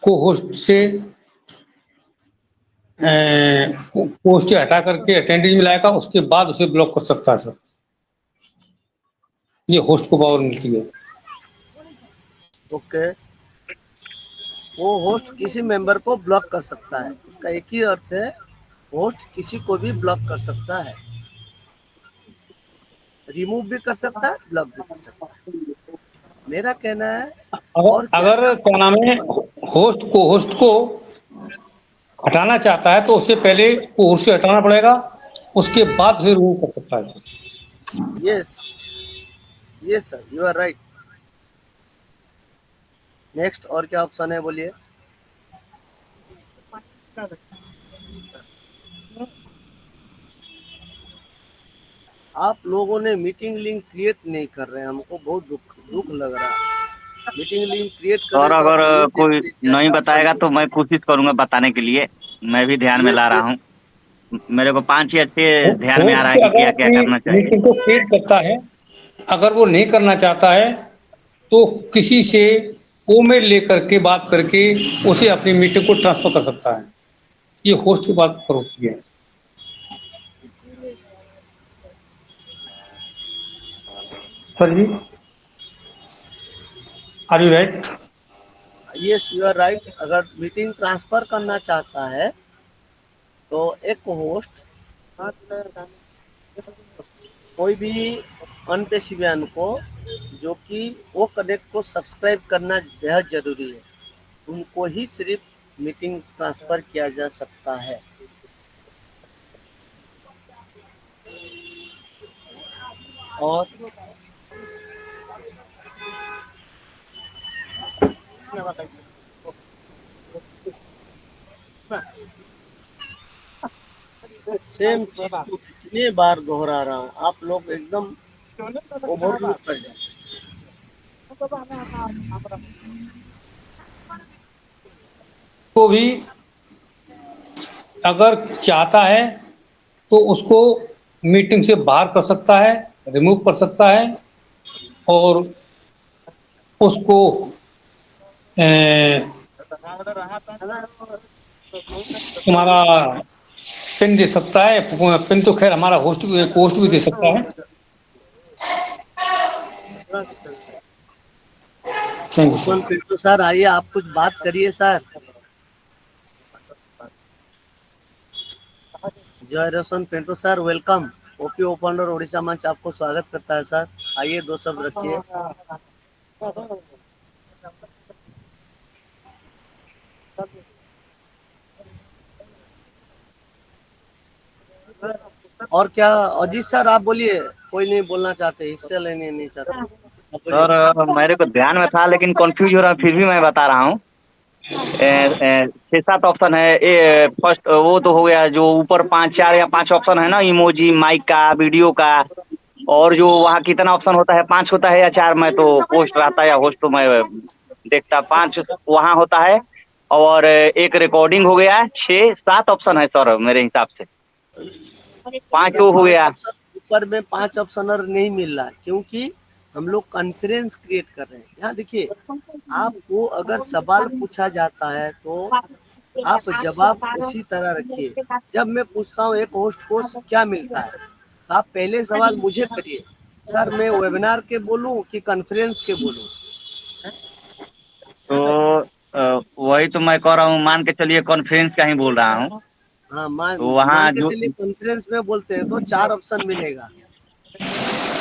को होस्ट से पोस्ट हटा करके अटेंडेंस मिलाएगा, उसके बाद उसे ब्लॉक कर सकता है सर। ये होस्ट को पावर मिलती है। ओके, वो होस्ट किसी मेंबर को ब्लॉक कर सकता है, उसका एक ही अर्थ है, होस्ट किसी को भी ब्लॉक कर सकता है, रिमूव भी कर सकता है, ब्लॉक भी कर सकता है। मेरा कहना है और क्या क्या अगर क्या नाम है, होस्ट को हटाना चाहता है तो उससे पहले को होस्ट से हटाना पड़ेगा, उसके बाद उसे रिमूव कर सकता है sir. Yes yes sir, you are right. Next और क्या ऑप्शन है बोलिए। आप लोगों ने मीटिंग लिंक क्रिएट नहीं कर रहे हैं, हमको बहुत दुख दुख लग रहा है। मीटिंग लिंक क्रिएट सर करें तो आप अगर नहीं कोई देखते क्या नहीं क्या ऑप्शन बताएगा है। तो मैं कोशिश करूंगा बताने के लिए, मैं भी ध्यान में यस ला रहा यस। हूँ। मेरे को 5 ही अच्छे ध्यान में आ रहा है होस्ट कि अगर क्या क्या अपनी करना चाहिए। मीटिंग को क्रिएट करता है, अगर वो नहीं करना चाहता है तो किसी से ईमेल लेकर के बात करके उसे अपनी मीटिंग को ट्रांसफर कर सकता है। ये होस्ट की बात पर होती है sir ji. Are you right? Yes you are right. अगर मीटिंग ट्रांसफर करना चाहता है तो एक होस्ट कोई भी अनपेशिवियन को, जो कि वो कनेक्ट को सब्सक्राइब करना बेहद जरूरी है, उनको ही सिर्फ मीटिंग ट्रांसफर किया जा सकता है। और सेम चीज को कितने बार दोहरा रहा हूँ, आप लोग एकदम ओवरलुक कर जाते हैं। को भी अगर चाहता है तो उसको मीटिंग से बाहर कर सकता है, रिमूव कर सकता है और उसको हमारा पिन दे सकता है। पिन तो खैर हमारा होस्ट भी दे सकता है। Thank you Roshan Pintu sir आइए, आप कुछ बात करिए सर। जय Roshan Pintu sir, welcome. OPO founder Orissa मंच आपको स्वागत करता है सर। आइए, दो शब्द रखिए। और क्या अजीत सर आप बोलिए, कोई नहीं बोलना चाहते, हिस्से लेने नहीं चाहते, आप बोलिए। सर मेरे को ध्यान में था लेकिन कंफ्यूज हो रहा, फिर भी मैं बता रहा हूँ। 6-7 ऑप्शन है। ए फर्स्ट वो तो हो गया, जो ऊपर 4 या 5 ऑप्शन है ना, इमोजी, माइक का, वीडियो का, और जो वहाँ कितना ऑप्शन होता है, 5 होता है या 4? मैं तो पोस्ट रहता है या होस्ट तो मैं देखता 5 वहाँ होता है। और एक रिकॉर्डिंग हो गया। 6-7 ऑप्शन है सर मेरे हिसाब से। 5 तो हो गया। ऊपर में 5 ऑप्शन और नहीं मिल रहा, क्योंकि हम लोग कॉन्फ्रेंस क्रिएट कर रहे हैं। यहाँ देखिए, आपको अगर सवाल पूछा जाता है तो आप जवाब उसी तरह रखिए। जब मैं पूछता हूँ एक होस्ट को क्या मिलता है, तो आप पहले सवाल मुझे करिए, सर मैं वेबिनार के बोलूं कि कॉन्फ्रेंस के बोलूं? तो वही तो मैं कह रहा हूँ, मान के चलिए कॉन्फ्रेंस का ही बोल रहा हूँ। हाँ, तो वहाँ मान के जो चलिए कॉन्फ्रेंस में बोलते हैं तो 4 ऑप्शन मिलेगा।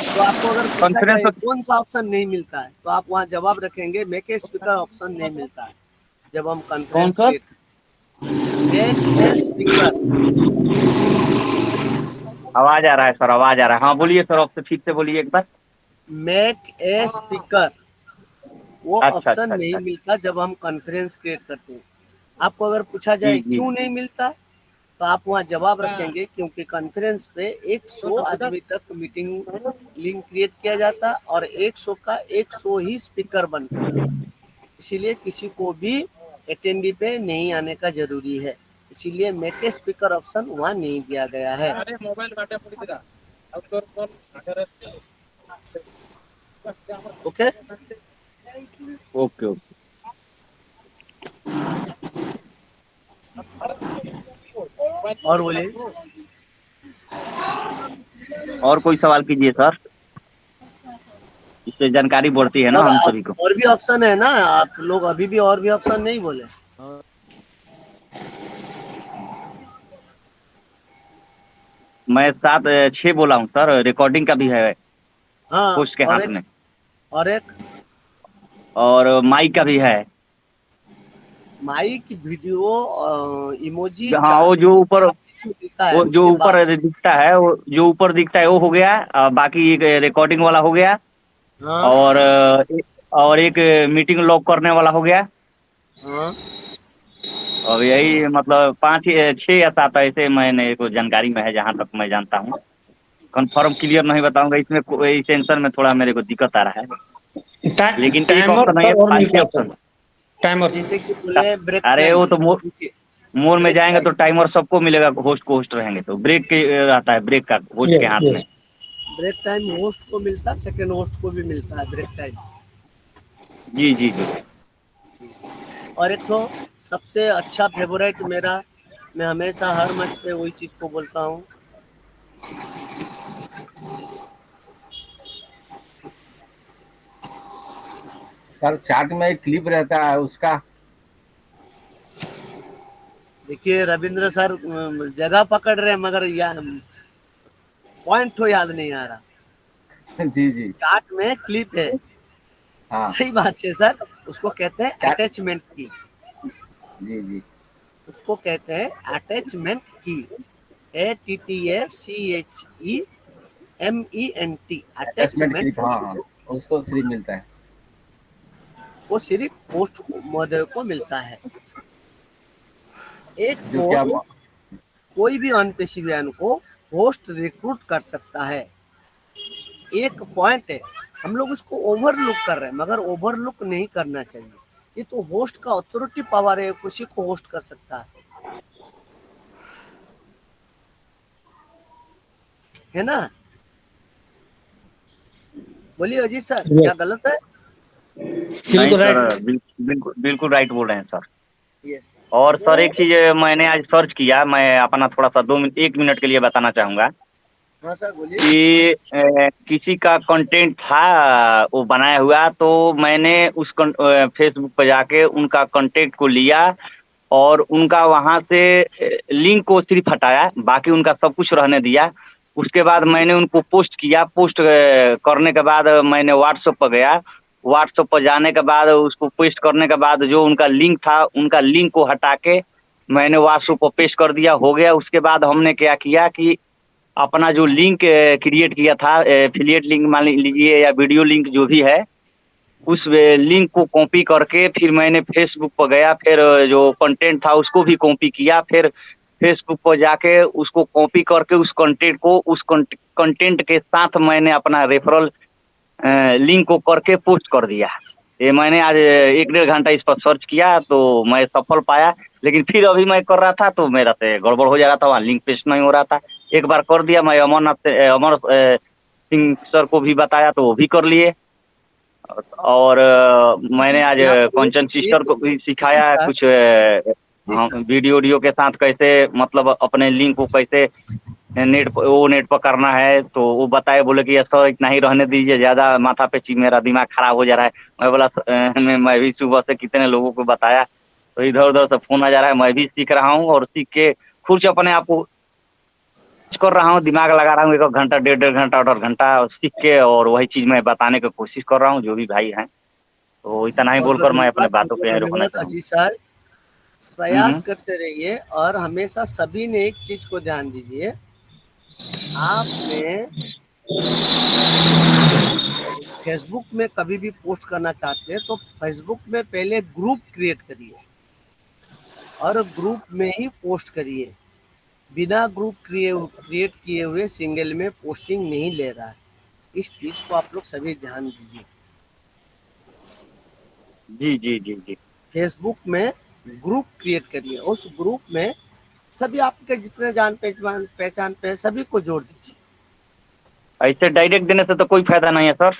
तो आपको अगर पूछा कॉन्फ्रेंस जाए कौन सा ऑप्शन नहीं मिलता है, तो आप वहाँ जवाब रखेंगे मेक ए स्पीकर ऑप्शन नहीं मिलता है जब हम कौन conference sir? Create. Make a speaker. आवाज आ रहा है सर, आवाज आ रहा है। हाँ बोलिए सर, आपसे ठीक से बोलिए एक बार। मेक ए स्पीकर वो अच्छा ऑप्शन अच्छा नहीं अच्छा। मिलता जब हम कॉन्फ्रेंस क्रिएट करते हैं। आपको अगर पूछा जी जाए जी। क्यों नहीं मिलता, तो आप वहाँ जवाब रखेंगे क्योंकि कॉन्फ्रेंस पे 100 आदमी तक मीटिंग लिंक क्रिएट किया जाता और 100 का 100 ही स्पीकर बन सकता। इसीलिए किसी को भी अटेंडी पे नहीं आने का जरूरी है, इसीलिए मेक ए स्पीकर ऑप्शन वहाँ नहीं दिया गया है। Okay okay okay. और बोलिए। और कोई सवाल कीजिए सर, इससे जानकारी बढ़ती है ना हम सभी को। और भी ऑप्शन है ना, आप लोग अभी भी और भी ऑप्शन नहीं बोले। मैं 7-6 बोला हूँ सर। रिकॉर्डिंग का भी है हाँ, होस्ट के हाथ में, और एक और माइक का भी है। माइक, वीडियो, इमोजी, हाँ वो जो ऊपर, दिखता है वो जो उसके बाद। ऊपर दिखता है, वो जो ऊपर दिखता है वो हो गया। बाकी एक रिकॉर्डिंग वाला हो गया। हाँ और एक मीटिंग लॉक करने वाला हो गया। हाँ। और यही मतलब 5-6 या 7 ऐसे मैंने को जानकारी में है, जहाँ तक मैं जानता हूँ। कंफर्म क्लियर नहीं बताऊंगा, इसमें इस टेंशन में थोड़ा मेरे को दिक्कत आ रहा है। लेकिन एक टाइमर ऑप्शन नहीं है, और 5 मिलता है ऑप्शन। टाइमर। जैसे कि बोले ब्रेक अरे टाइम। वो तो मोर में ब्रेक जाएंगे टाइम, तो टाइमर सबको मिलेगा, होस्ट को होस्ट रहेंगे तो ब्रेक के रहता है, ब्रेक का होस्ट के हाथ में। ब्रेक टाइम होस्ट को मिलता है, सेकेंड होस्ट को भी मिलता है ब्रेक टाइम। जी जी जी। और एक तो सबसे अच्छा फेवरेट मेरा, मैं हमेशा हर मंच पे वही चीज को बोलता हूँ, सर चार्ट में एक क्लिप रहता है उसका। देखिए रविंद्र सर जगह पकड़ रहे हैं मगर पॉइंट तो याद नहीं आ रहा। जी जी। चार्ट में क्लिप है। हाँ सही बात है सर, उसको कहते हैं अटैचमेंट की। जी जी। उसको कहते हैं अटैचमेंट की। ATTACHEMENT attachment attachment. क्लिप, हाँ हाँ उसको सिर्फ मिलता है। वो सिर्फ होस्ट महोदय को मिलता है। एक जो क्या होस्ट कोई भी अनपेशिवियन को होस्ट रिक्रूट कर सकता है। एक पॉइंट है, हम लोग उसको ओवरलुक कर रहे हैं, मगर ओवरलुक नहीं करना चाहिए। ये तो होस्ट का अथॉरिटी पावर है, किसी को होस्ट कर सकता है। है ना? बोलिए अजीत सर, क्या गलत है? नहीं सर, बिल्कुल बिल्कुल राइट बोल रहे हैं सर। यस। और सर एक चीज मैंने आज सर्च किया, मैं अपना थोड़ा सा 1 मिनट के लिए बताना चाहूँगा हाँ सर बोलिए। कि किसी का कंटेंट था वो बनाया हुआ, तो मैंने उस फेसबुक पर जाके उनका कंटेंट को लिया और उनका वहाँ से लिंक को सिर्फ हटाया, बाकी उनका सब कुछ रहने दिया। उसके बाद मैंने उनको पोस्ट किया, पोस्ट करने के बाद मैंने व्हाट्सएप पर गया, व्हाट्सएप पर जाने के बाद उसको पोस्ट करने के बाद जो उनका लिंक था, उनका लिंक को हटा के मैंने व्हाट्सएप पर पेस्ट कर दिया, हो गया। उसके बाद हमने क्या किया कि अपना जो लिंक क्रिएट किया था, एफिलिएट लिंक मान लीजिए या वीडियो लिंक जो भी है, उस लिंक को कॉपी करके फिर मैंने फेसबुक पर गया, फिर जो कंटेंट था उसको भी कॉपी किया, फिर फेसबुक पर जाके उसको कॉपी करके उस कंटेंट को उस कंटेंट के साथ मैंने अपना रेफरल लिंक को करके पोस्ट कर दिया। ये मैंने आज 1-1.5 घंटा इस पर सर्च किया तो मैं सफल पाया, लेकिन फिर अभी मैं कर रहा था तो मेरा से गड़बड़ हो जा रहा था, वहाँ लिंक पेस्ट नहीं हो रहा था। एक बार कर दिया, मैं अमर सिंह सर को भी बताया तो वो भी कर लिए, और मैंने आज कंचन सिस्टर को भी सिखाया कुछ वीडियो के साथ कैसे मतलब अपने लिंक को कैसे नेट पर करना है, तो वो बताए, बोले कि सर इतना ही रहने दीजिए, ज़्यादा माथा पे मेरा दिमाग खराब हो जा रहा है। मैं बोला मैं भी सुबह से कितने लोगों को बताया, तो इधर उधर से फोन आ जा रहा है, मैं भी सीख रहा हूँ और सीख के खुद अपने आप को कर रहा हूँ, दिमाग लगा रहा हूँ, 1 घंटा 1.5 घंटा 8 घंटा सीख के, और वही चीज़ मैं बताने की कोशिश कर रहा हूँ जो भी भाई हैं। तो इतना ही बोलकर मैं अपने बातों पे रोकना चाहूँगा। अजीत सर, प्रयास करते रहिए और हमेशा सभी ने एक चीज को ध्यान दीजिए, आपने फेसबुक में कभी भी पोस्ट करना चाहते हैं तो फेसबुक में पहले ग्रुप क्रिएट करिए और ग्रुप में ही पोस्ट करिए। बिना ग्रुप क्रिएट किए हुए सिंगल में पोस्टिंग नहीं ले रहा है। इस चीज को आप लोग सभी ध्यान दीजिए। जी जी जी जी। फेसबुक में ग्रुप क्रिएट करिए, उस ग्रुप में सभी आपके जितने जान पहचान पे सभी को जोड़ दीजिए। ऐसे डायरेक्ट देने से तो कोई फायदा नहीं है सर।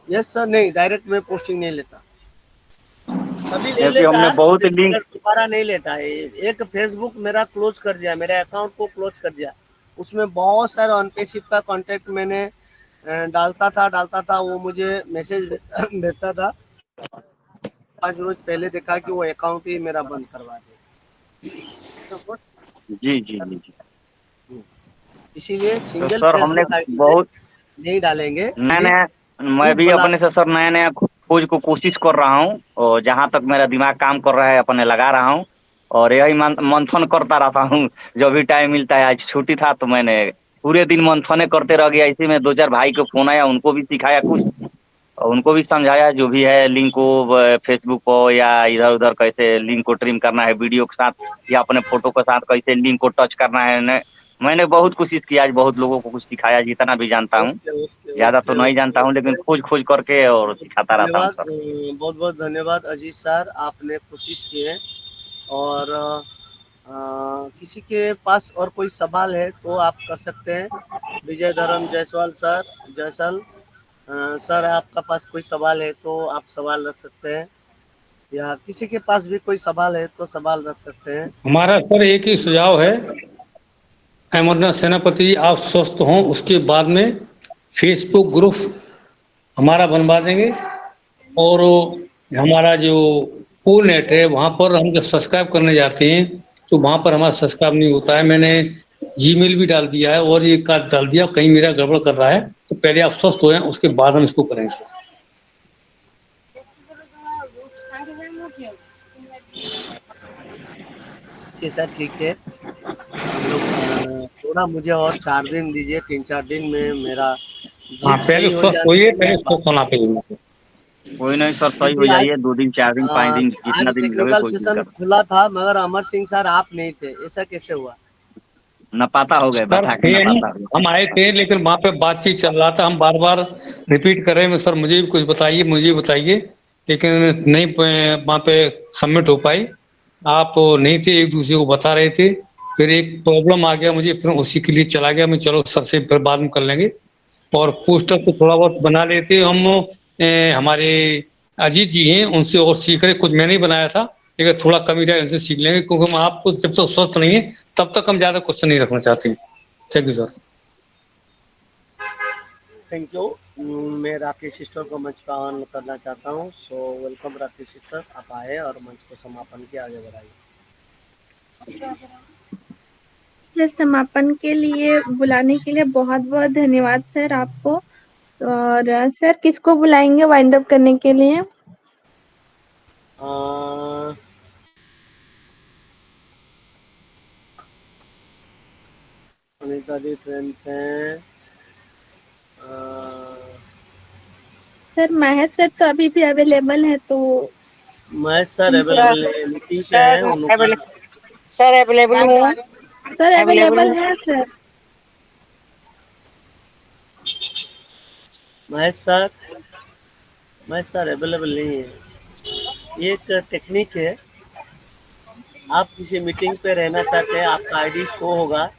यस सर, नहीं डायरेक्ट में पोस्टिंग नहीं लेता, कभी ले क्योंकि लेता हमने है बहुत लेकिन लिंक दोबारा नहीं लेता है। एक फेसबुक मेरा क्लोज कर दिया, मेरे अकाउंट को क्लोज कर दिया, उसमें बहुत सारे ऑनपेशिप का कांटेक्ट मैंने डालता था, वो मुझे मैसेज भेजता था। 5 रोज पहले देखा कि वो अकाउंट ही मेरा बंद करवा दिया। जी जी जी जी। इसीलिए सिंगल सर हमने फेसबुक आईडी बहुत नहीं डालेंगे। नया मैं भी अपने से सर नया नया खोज को कोशिश कर रहा हूँ, और जहाँ तक मेरा दिमाग काम कर रहा है अपने लगा रहा हूँ, और यही मंथन करता रहता हूँ जब भी टाइम मिलता है। आज छुट्टी था तो मैंने पूरे दिन मंथने करते रह गया। इसी में 2-4 भाई को फोन आया, उनको भी सिखाया कुछ, और उनको भी समझाया जो भी है लिंक को फेसबुक को या इधर उधर कैसे लिंक को ट्रिम करना है वीडियो के साथ या अपने फोटो के साथ कैसे लिंक को टच करना है। मैंने बहुत कोशिश की, आज बहुत लोगों को कुछ सिखाया, जितना भी जानता हूँ। ज़्यादा तो नहीं जानता हूँ लेकिन खोज करके और सिखाता रहता हूँ सर। बहुत बहुत धन्यवाद अजीत सर, आपने कोशिश की है। और किसी के पास और कोई सवाल है तो आप कर सकते हैं। विजय धर्म जायसवाल सर, जयसल सर, आपका पास कोई सवाल है तो आप सवाल रख सकते हैं, या किसी के पास भी कोई सवाल है तो सवाल रख सकते हैं। हमारा सर एक ही सुझाव है, अमरनाथ सेनापति आप स्वस्थ हों उसके बाद में फेसबुक ग्रुप हमारा बनवा देंगे, और हमारा जो कूल नेट है वहाँ पर हम जब सब्सक्राइब करने जाते हैं तो वहाँ पर हमारा सब्सक्राइब नहीं होता है। मैंने जीमेल भी डाल दिया है और ये कार्ड डाल दिया, कहीं मेरा गड़बड़ कर रहा है, तो पहले आप स्वस्थ हो जाएं उसके बाद हम इसको करेंगे सर। ठीक सर, ठीक है। हम लोग थोड़ा मुझे और 4 दिन दीजिए, 3-4 दिन में मेरा हाँ, पहले स्वस्थ होइए, पहले स्वस्थ होना चाहिए। कोई नहीं सर, सही हो जाइए। 2 दिन 4 दिन 5 दिन जितना दिन लगे टेक्निकल कोई सेशन दिक्कत खुला था मगर अमर सिंह सर आप नहीं थे, ऐसा कैसे हुआ? न पता हो गए, बता के न पता हो गए। हम आए थे लेकिन वहाँ पे बातचीत चल रहा था, हम बार बार रिपीट कर रहे हैं सर मुझे भी कुछ बताइए, मुझे बताइए, लेकिन नहीं वहाँ पे सबमिट हो पाई। आप नहीं थे, एक दूसरे को बता रहे थे, फिर एक प्रॉब्लम आ गया मुझे, फिर उसी के लिए चला गया मैं। चलो सर से फिर बाद में कर लेंगे। और पोस्टर तो थोड़ा बहुत बना लेते हम। हमारे अजीत जी हैं, उनसे और सीख रहे। कुछ मैंने ही बनाया था, लेकिन थोड़ा कमी रहा, उनसे सीख लेंगे, क्योंकि हम आपको जब तक स्वस्थ नहीं है तब तक हम ज्यादा क्वेश्चन नहीं रखना चाहते हैं। Thank you sir. Thank you. मैं राकेश सिस्टर को मंच पर आह्वान करना चाहता हूँ। सो वेलकम राकेश सिस्टर, आप आए और मंच को समापन के आगे बढ़ाइए। सर, समापन के लिए बुलाने के लिए बहुत बहुत धन्यवाद सर आपको। और सर किसको बुलाएंगे वाइंड अप करने के लिए? अनिता जी ट्रेन पे। सर महेश सर तो अभी भी अवेलेबल है, तो महेश सर अवेलेबल है, मीटिंग पे है उनका। सर अवेलेबल हूँ। सर अवेलेबल है सर। महेश सर अवेलेबल नहीं है। ये एक टेक्निक है, आप किसी मीटिंग पे रहना चाहते हैं, आपका आईडी शो होगा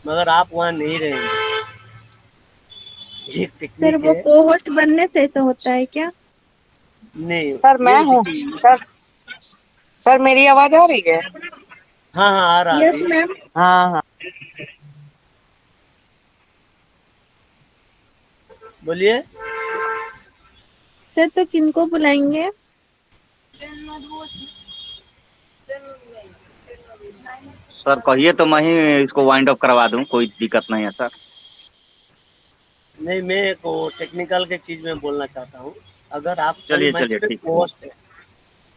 मगर आप वहाँ नहीं रहेंगे। ये सर टेक्निक वो है। को होस्ट बनने से तो होता है क्या? नहीं सर मैं हूँ। सर मेरी आवाज आ रही है? हाँ आ रहा यस अभी। मैम। हाँ। बोलिए सर तो किनको बुलाएंगे? सर कहिए तो मैं ही इसको वाइंड अप करवा दूं, कोई दिक्कत नहीं है सर। नहीं, मैं एक टेक्निकल के चीज में बोलना चाहता हूँ। अगर आप कोई चलिए मंच चलिए पे ठीक है। पोस्ट है,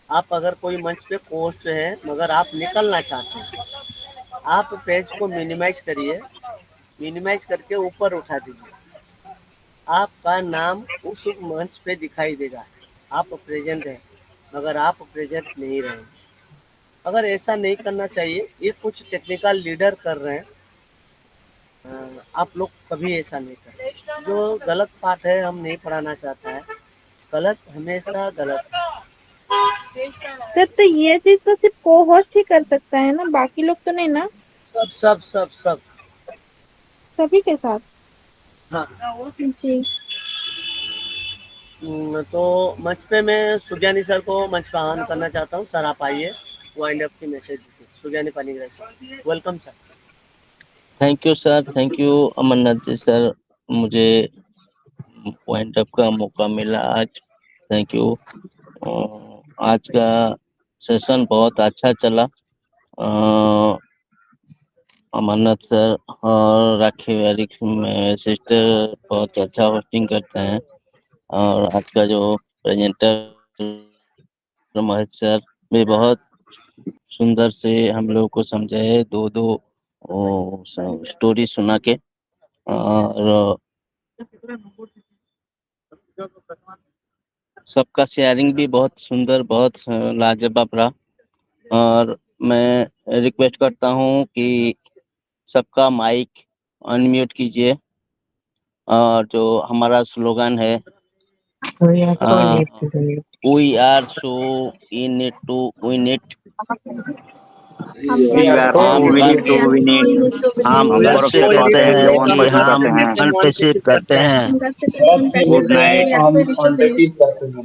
आप अगर कोई मंच पे पोस्ट है मगर आप निकलना चाहते हैं, आप पेज को मिनिमाइज करिए, मिनिमाइज करके ऊपर उठा दीजिए, आपका नाम उस मंच पे दिखाई देगा। आप प्रेजेंट हैं मगर आप प्रेजेंट नहीं रहेंगे। अगर ऐसा नहीं करना चाहिए, ये कुछ टेक्निकल लीडर कर रहे हैं, आप लोग कभी ऐसा नहीं करें। जो गलत पाठ है हम नहीं पढ़ाना चाहता है, गलत हमेशा गलत है। सर तो ये चीज तो सिर्फ को होस्ट ही कर सकता है ना, बाकी लोग तो नहीं ना? सब सभी के साथ? हाँ जी। तो मंच पे मैं सुज्ञानी सर को मंच पर आह्वान करना चाहता हूँ। सर आप आइए, वाइंड अप की मैसेज दीजिए। Sugyani Panigrahi sir, welcome sir. Thank you sir, thank you Amarnath ji sir, मुझे वाइंड अप का मौका मिला आज। Thank you. आज का सेशन बहुत अच्छा चला। अमरनाथ सर और राखी वारिक में सिस्टर बहुत अच्छा होस्टिंग करते हैं। और आज का जो प्रेजेंटर महेश सर भी बहुत सुंदर से हम लोगों को समझाए, दो स्टोरी सुना के। और सबका शेयरिंग भी बहुत सुंदर, बहुत लाजवाब रहा। और मैं रिक्वेस्ट करता हूँ कि सबका माइक अनम्यूट कीजिए। और जो हमारा स्लोगन है, we are so in it to win it. We are so willing to win it। हम ऊपर से कहते हैं, वन पर से कहते हैं। करते हैं। Good night. हम on receive करते हैं।